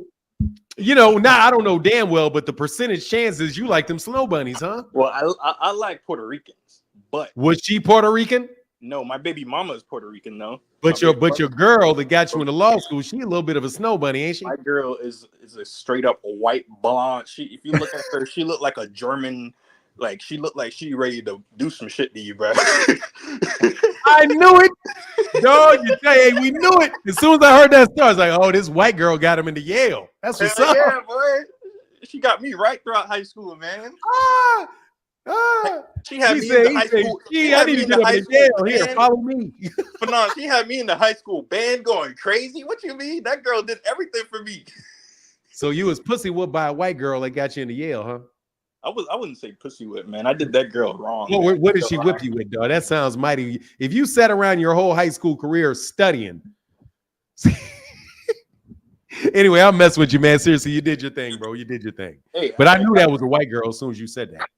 Speaker 1: now I don't know damn well, but the percentage chances you like them snow bunnies, huh?
Speaker 10: Well, I like Puerto Ricans, but
Speaker 1: was she Puerto Rican?
Speaker 10: No, my baby mama is Puerto Rican, though.
Speaker 1: But your girl that got you into law school, she a little bit of a snow bunny, ain't she?
Speaker 10: My girl is a straight up white blonde. If you look at her, she looked like a German. Like, she looked like she ready to do some shit to you, bro.
Speaker 1: I knew it. Dog, we knew it. As soon as I heard that story, I was like, oh, this white girl got him into Yale. That's what's up.
Speaker 10: Yeah, boy. She got me right throughout high school, man. She had me in the high school.
Speaker 1: I need to get up in Yale. Here, follow me.
Speaker 10: But no, she had me in the high school band going crazy. What you mean? That girl did everything for me.
Speaker 1: So you was pussy whooped by a white girl that got you into Yale, huh?
Speaker 10: I wouldn't say pussy whip, man. I did that girl wrong.
Speaker 1: Well, what did she whip you with, dog? That sounds mighty. If you sat around your whole high school career studying. Anyway, I'll mess with you, man. Seriously, you did your thing, bro. You did your thing.
Speaker 10: Hey,
Speaker 1: but I knew that was a white girl as soon as you said that.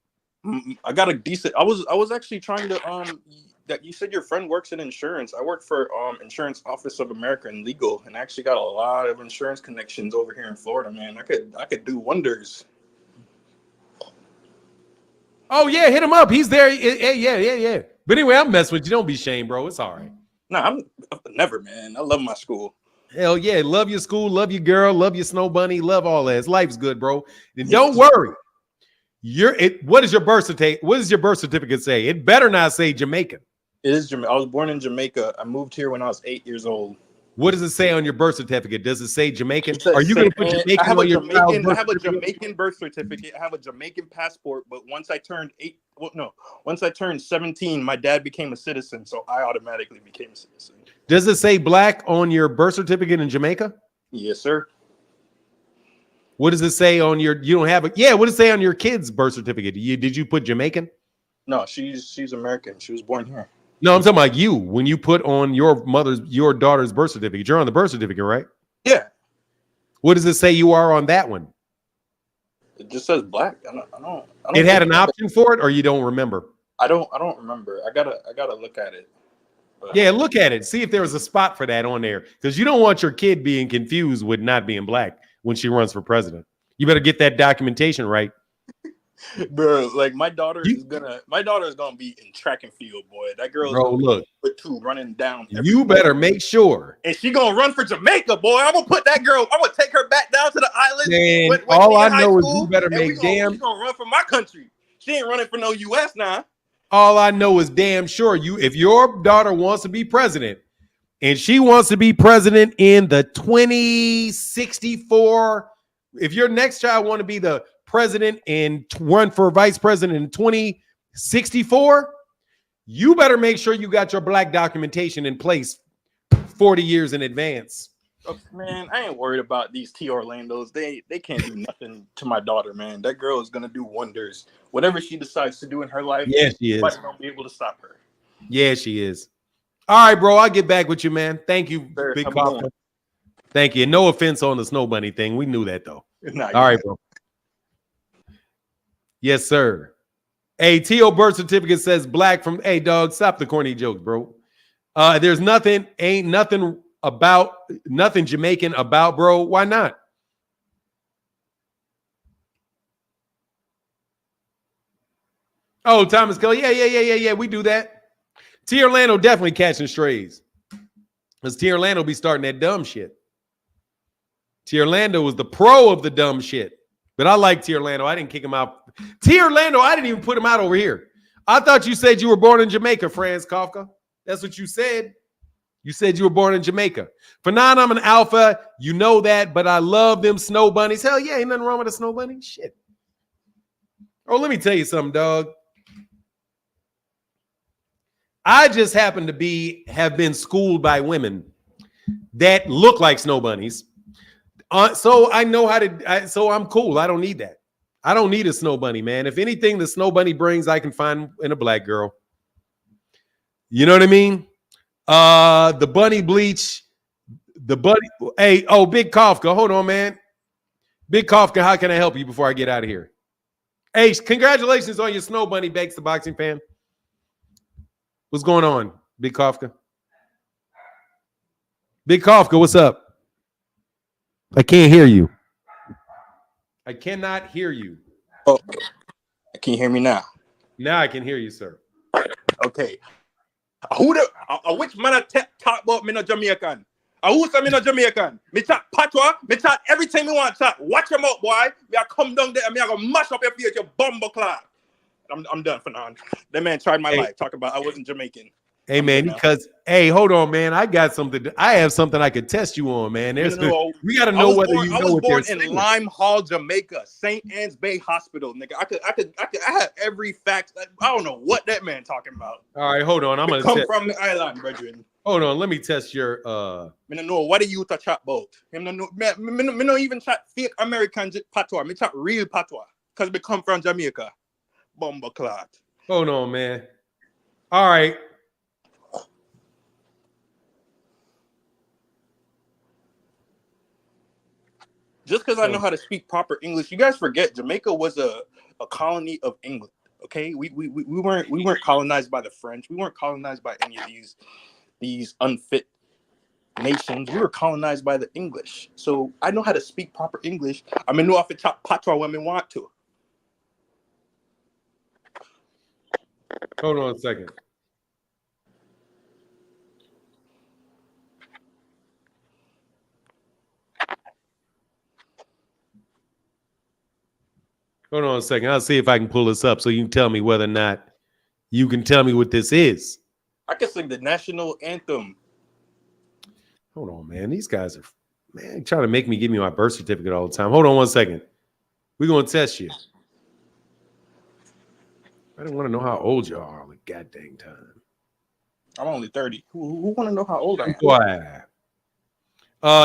Speaker 10: I got a decent. I was actually trying to that you said your friend works in insurance. I work for Insurance Office of America and Legal, and I actually got a lot of insurance connections over here in Florida, man. I could do wonders.
Speaker 1: Oh yeah, hit him up. He's there. Yeah. But anyway, I'm messing with you. Don't be ashamed, bro. It's all right.
Speaker 10: No, I'm never, man. I love my school.
Speaker 1: Hell yeah, love your school, love your girl, love your snow bunny, love all that. Life's good, bro. And don't worry. What is your birth certificate? What does your birth certificate say? It better not say Jamaican.
Speaker 10: It is Jamaica. I was born in Jamaica. I moved here when I was 8 years old.
Speaker 1: What does it say on your birth certificate? Does it say Jamaican? Are you going to put Jamaican on your
Speaker 10: I have a Jamaican birth certificate. I have a Jamaican passport. But once I turned 17, my dad became a citizen, so I automatically became a citizen.
Speaker 1: Does it say black on your birth certificate in Jamaica?
Speaker 10: Yes, sir.
Speaker 1: What does it say on your? You don't have a. Yeah, what does it say on your kid's birth certificate? Did you put Jamaican?
Speaker 10: No, she's American. She was born here.
Speaker 1: No, I'm talking about you. When you put on your daughter's birth certificate, you're on the birth certificate, right?
Speaker 10: Yeah.
Speaker 1: What does it say you are on that one?
Speaker 10: It just says black. I don't
Speaker 1: it had an option for it, or you don't remember?
Speaker 10: I don't remember. I gotta look at it. But
Speaker 1: yeah, look at it. See if there was a spot for that on there, because you don't want your kid being confused with not being black when she runs for president. You better get that documentation right.
Speaker 10: Bro, like my daughter is gonna be in track and field, boy. That girl is with 2 running down.
Speaker 1: You better make sure.
Speaker 10: And she gonna run for Jamaica, boy. I'm gonna take her back down to the island.
Speaker 1: Man, all I know is you better make
Speaker 10: She's gonna run for my country. She ain't running for no US now.
Speaker 1: All I know is damn sure if your daughter wants to be president and she wants to be president in the 2064, if your next child want to be the president and run for vice president in 2064, you better make sure you got your black documentation in place 40 years in advance.
Speaker 10: Oh, man, I ain't worried about these T Orlandos. They can't do nothing to my daughter, man. That girl is gonna do wonders. Whatever she decides to do in her life,
Speaker 1: yeah, she is.
Speaker 10: Nobody won't be able to stop her.
Speaker 1: Yeah, she is. All right, bro. I'll get back with you, man. Thank you,
Speaker 10: Sir,
Speaker 1: Big
Speaker 10: I'm
Speaker 1: Coffee.
Speaker 10: going.
Speaker 1: Thank you. No offense on the Snow Bunny thing. We knew that though.
Speaker 10: Nah,
Speaker 1: all right, bro. Yes, sir. Hey, T.O. birth certificate says black from. Hey, dog, stop the corny jokes, bro. There's nothing, ain't nothing about, nothing Jamaican about, bro. Why not? Oh, Thomas Kelly. Yeah. We do that. T. Orlando definitely catching strays. Because T. Orlando be starting that dumb shit. T. Orlando was the pro of the dumb shit. But I like T. Orlando. I didn't kick him out. T. Orlando, I didn't even put him out over here. I thought you said you were born in Jamaica, Franz Kafka. That's what you said. You said you were born in Jamaica. For now, I'm an alpha. You know that, but I love them snow bunnies. Hell yeah, ain't nothing wrong with a snow bunny. Shit. Oh, let me tell you something, dog. I just happen to have been schooled by women that look like snow bunnies. So I know how to, so I'm cool. I don't need that. I don't need a snow bunny, man. If anything the snow bunny brings, I can find in a black girl. You know what I mean? The bunny bleach, the bunny. Hey, oh, Big Kafka. Hold on, man. Big Kafka, how can I help you before I get out of here? Hey, congratulations on your snow bunny, Bakes the boxing fan. What's going on, Big Kafka? Big Kafka, what's up? I can't hear you. I cannot hear you.
Speaker 10: Oh, can you hear me now?
Speaker 1: Now I can hear you, sir.
Speaker 10: Okay. Which man talk about me not Jamaican? Who say me not Jamaican? Me chat patois, me chat everything me want chat. Watch them out, boy. Me I come down there and me I go mash up your face, your bumble clock. I'm done for now. That man tried my life. Talk about I wasn't Jamaican.
Speaker 1: Hey, man, because, hey, hold on, man. I have something I could test you on, man. We got to know whether you know what they're saying.
Speaker 10: I was born in Lime Hall, Jamaica, St. Anne's Bay Hospital, nigga. I had every fact. I don't know what that man talking about.
Speaker 1: All right, hold on. I'm going to
Speaker 10: come from the island, brethren.
Speaker 1: Hold on, let me test your.
Speaker 10: Me don't know what are you to chat about. Him no know. Me no even chat fake American patois. Me chat real patois because me come from Jamaica. Bumble clot.
Speaker 1: Hold on, man. All right.
Speaker 10: Just because I know how to speak proper English, you guys forget Jamaica was a colony of England. Okay, we weren't colonized by the French. We weren't colonized by any of these unfit nations. We were colonized by the English. So I know how to speak proper English. I mean, know if it's patois when we want to.
Speaker 1: Hold on a second. Hold on a second. I'll see if I can pull this up so you can tell me whether or not you can tell me what this is.
Speaker 10: I can sing the national anthem.
Speaker 1: Hold on, man. These guys are, man, trying to make me give me my birth certificate all the time. Hold on 1 second. We're going to test you. I don't want to know how old you are all the goddamn time.
Speaker 10: I'm only 30. Who want to know how old I am?
Speaker 1: Why?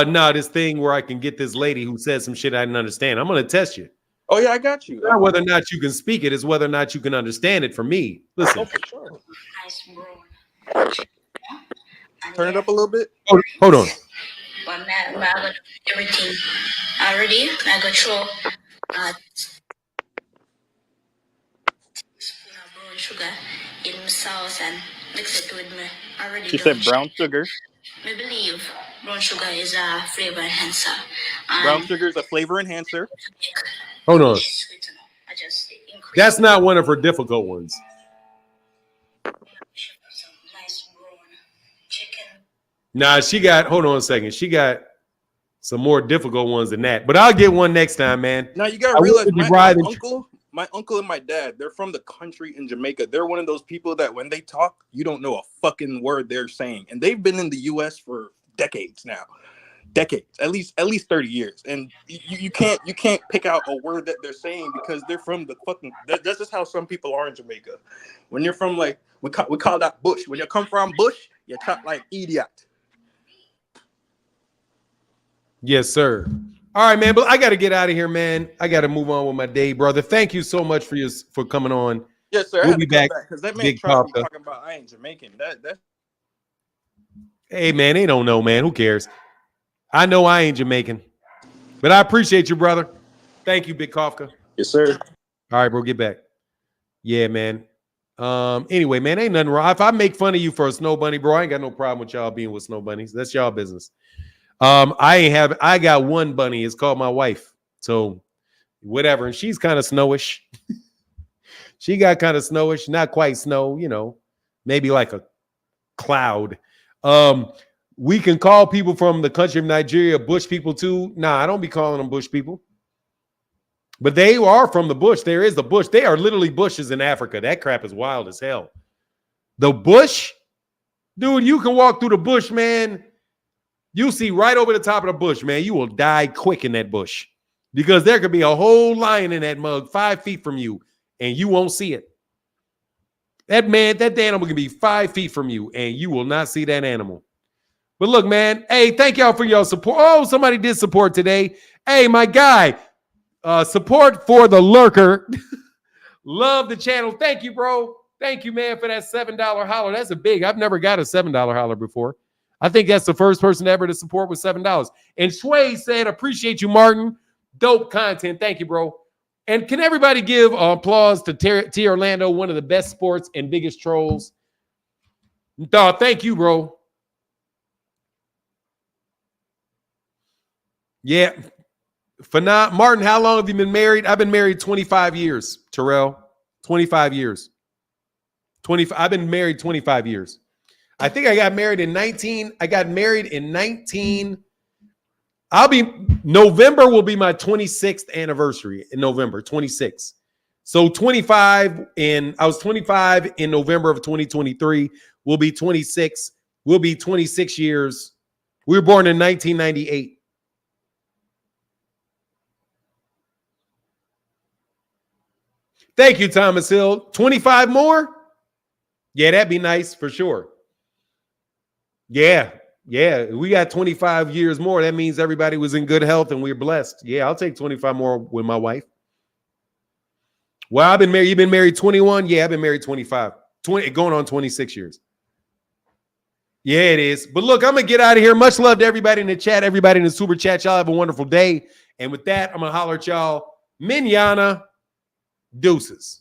Speaker 1: No, this thing where I can get this lady who said some shit I didn't understand. I'm going to test you.
Speaker 10: Oh, yeah, I got you.
Speaker 1: Not whether or not you can speak it, is whether or not you can understand it from me. Listen.
Speaker 10: Oh, for sure. Turn it up a little bit.
Speaker 1: Hold on.
Speaker 8: Everything already. I go through spoon of brown sugar in my sauce and mix it with me already.
Speaker 10: She said brown sugar.
Speaker 8: I believe brown sugar is a flavor enhancer.
Speaker 10: Brown sugar is a flavor enhancer.
Speaker 1: Hold on. That's not one of her difficult ones. Nah, she got, hold on a second. She got some more difficult ones than that. But I'll get one next time, man.
Speaker 10: Now you gotta realize my my uncle and my dad, they're from the country in Jamaica. They're one of those people that when they talk, you don't know a fucking word they're saying. And they've been in the US for decades now. Decades, at least 30 years. And you can't pick out a word that they're saying because they're from the fucking that's just how some people are in Jamaica. When you're from like we call that bush. When you come from bush, you talk like idiot.
Speaker 1: Yes, sir. All right, man. But I got to get out of here, man. I got to move on with my day, brother. Thank you so much for coming on.
Speaker 10: Yes, sir.
Speaker 1: We'll be back
Speaker 10: because that man
Speaker 1: Big
Speaker 10: tried to be
Speaker 1: Papa.
Speaker 10: talking about I ain't Jamaican. That.
Speaker 1: Hey, man, they don't know, man. Who cares? I know I ain't Jamaican, but I appreciate you, brother. Thank you, Big Kafka.
Speaker 10: Yes, sir.
Speaker 1: All right, bro. Get back. Yeah, man. Anyway, man, ain't nothing wrong. If I make fun of you for a snow bunny, bro, I ain't got no problem with y'all being with snow bunnies. That's y'all business. I got one bunny. It's called my wife. So whatever. And she's kind of snowish. She got kind of snowish, not quite snow, maybe like a cloud. We can call people from the country of Nigeria bush people too. Nah, I don't be calling them bush people. But they are from the bush. There is the bush. They are literally bushes in Africa. That crap is wild as hell. The bush, dude, you can walk through the bush, man. You see right over the top of the bush, man. You will die quick in that bush because there could be a whole lion in that mug 5 feet from you and you won't see it. That animal can be 5 feet from you and you will not see that animal. But look, man, hey, thank y'all for your support. Oh, somebody did support today. Hey, my guy, support for the lurker. Love the channel. Thank you, bro. Thank you, man, for that $7 holler. That's I've never got a $7 holler before. I think that's the first person ever to support with $7. And Sway said, appreciate you, Martin. Dope content. Thank you, bro. And can everybody give applause to T. Orlando, one of the best sports and biggest trolls? Thank you, bro. Yeah. Martin, how long have you been married? I've been married 25 years, Terrell. 25 years. I've been married 25 years. I think I got married in 19. November will be my 26th anniversary in November, 26. So 25 I was 25 in November of 2023. We'll be 26. We'll be 26 years. We were born in 1998. Thank you, Thomas Hill. 25 more? Yeah, that'd be nice for sure. Yeah, we got 25 years more. That means everybody was in good health and we're blessed. Yeah, I'll take 25 more with my wife. Well, I've been married. You've been married 21? Yeah, I've been married 25. 20, going on 26 years. Yeah, it is. But look, I'm going to get out of here. Much love to everybody in the chat, everybody in the super chat. Y'all have a wonderful day. And with that, I'm going to holler at y'all. Minyana. Deuces.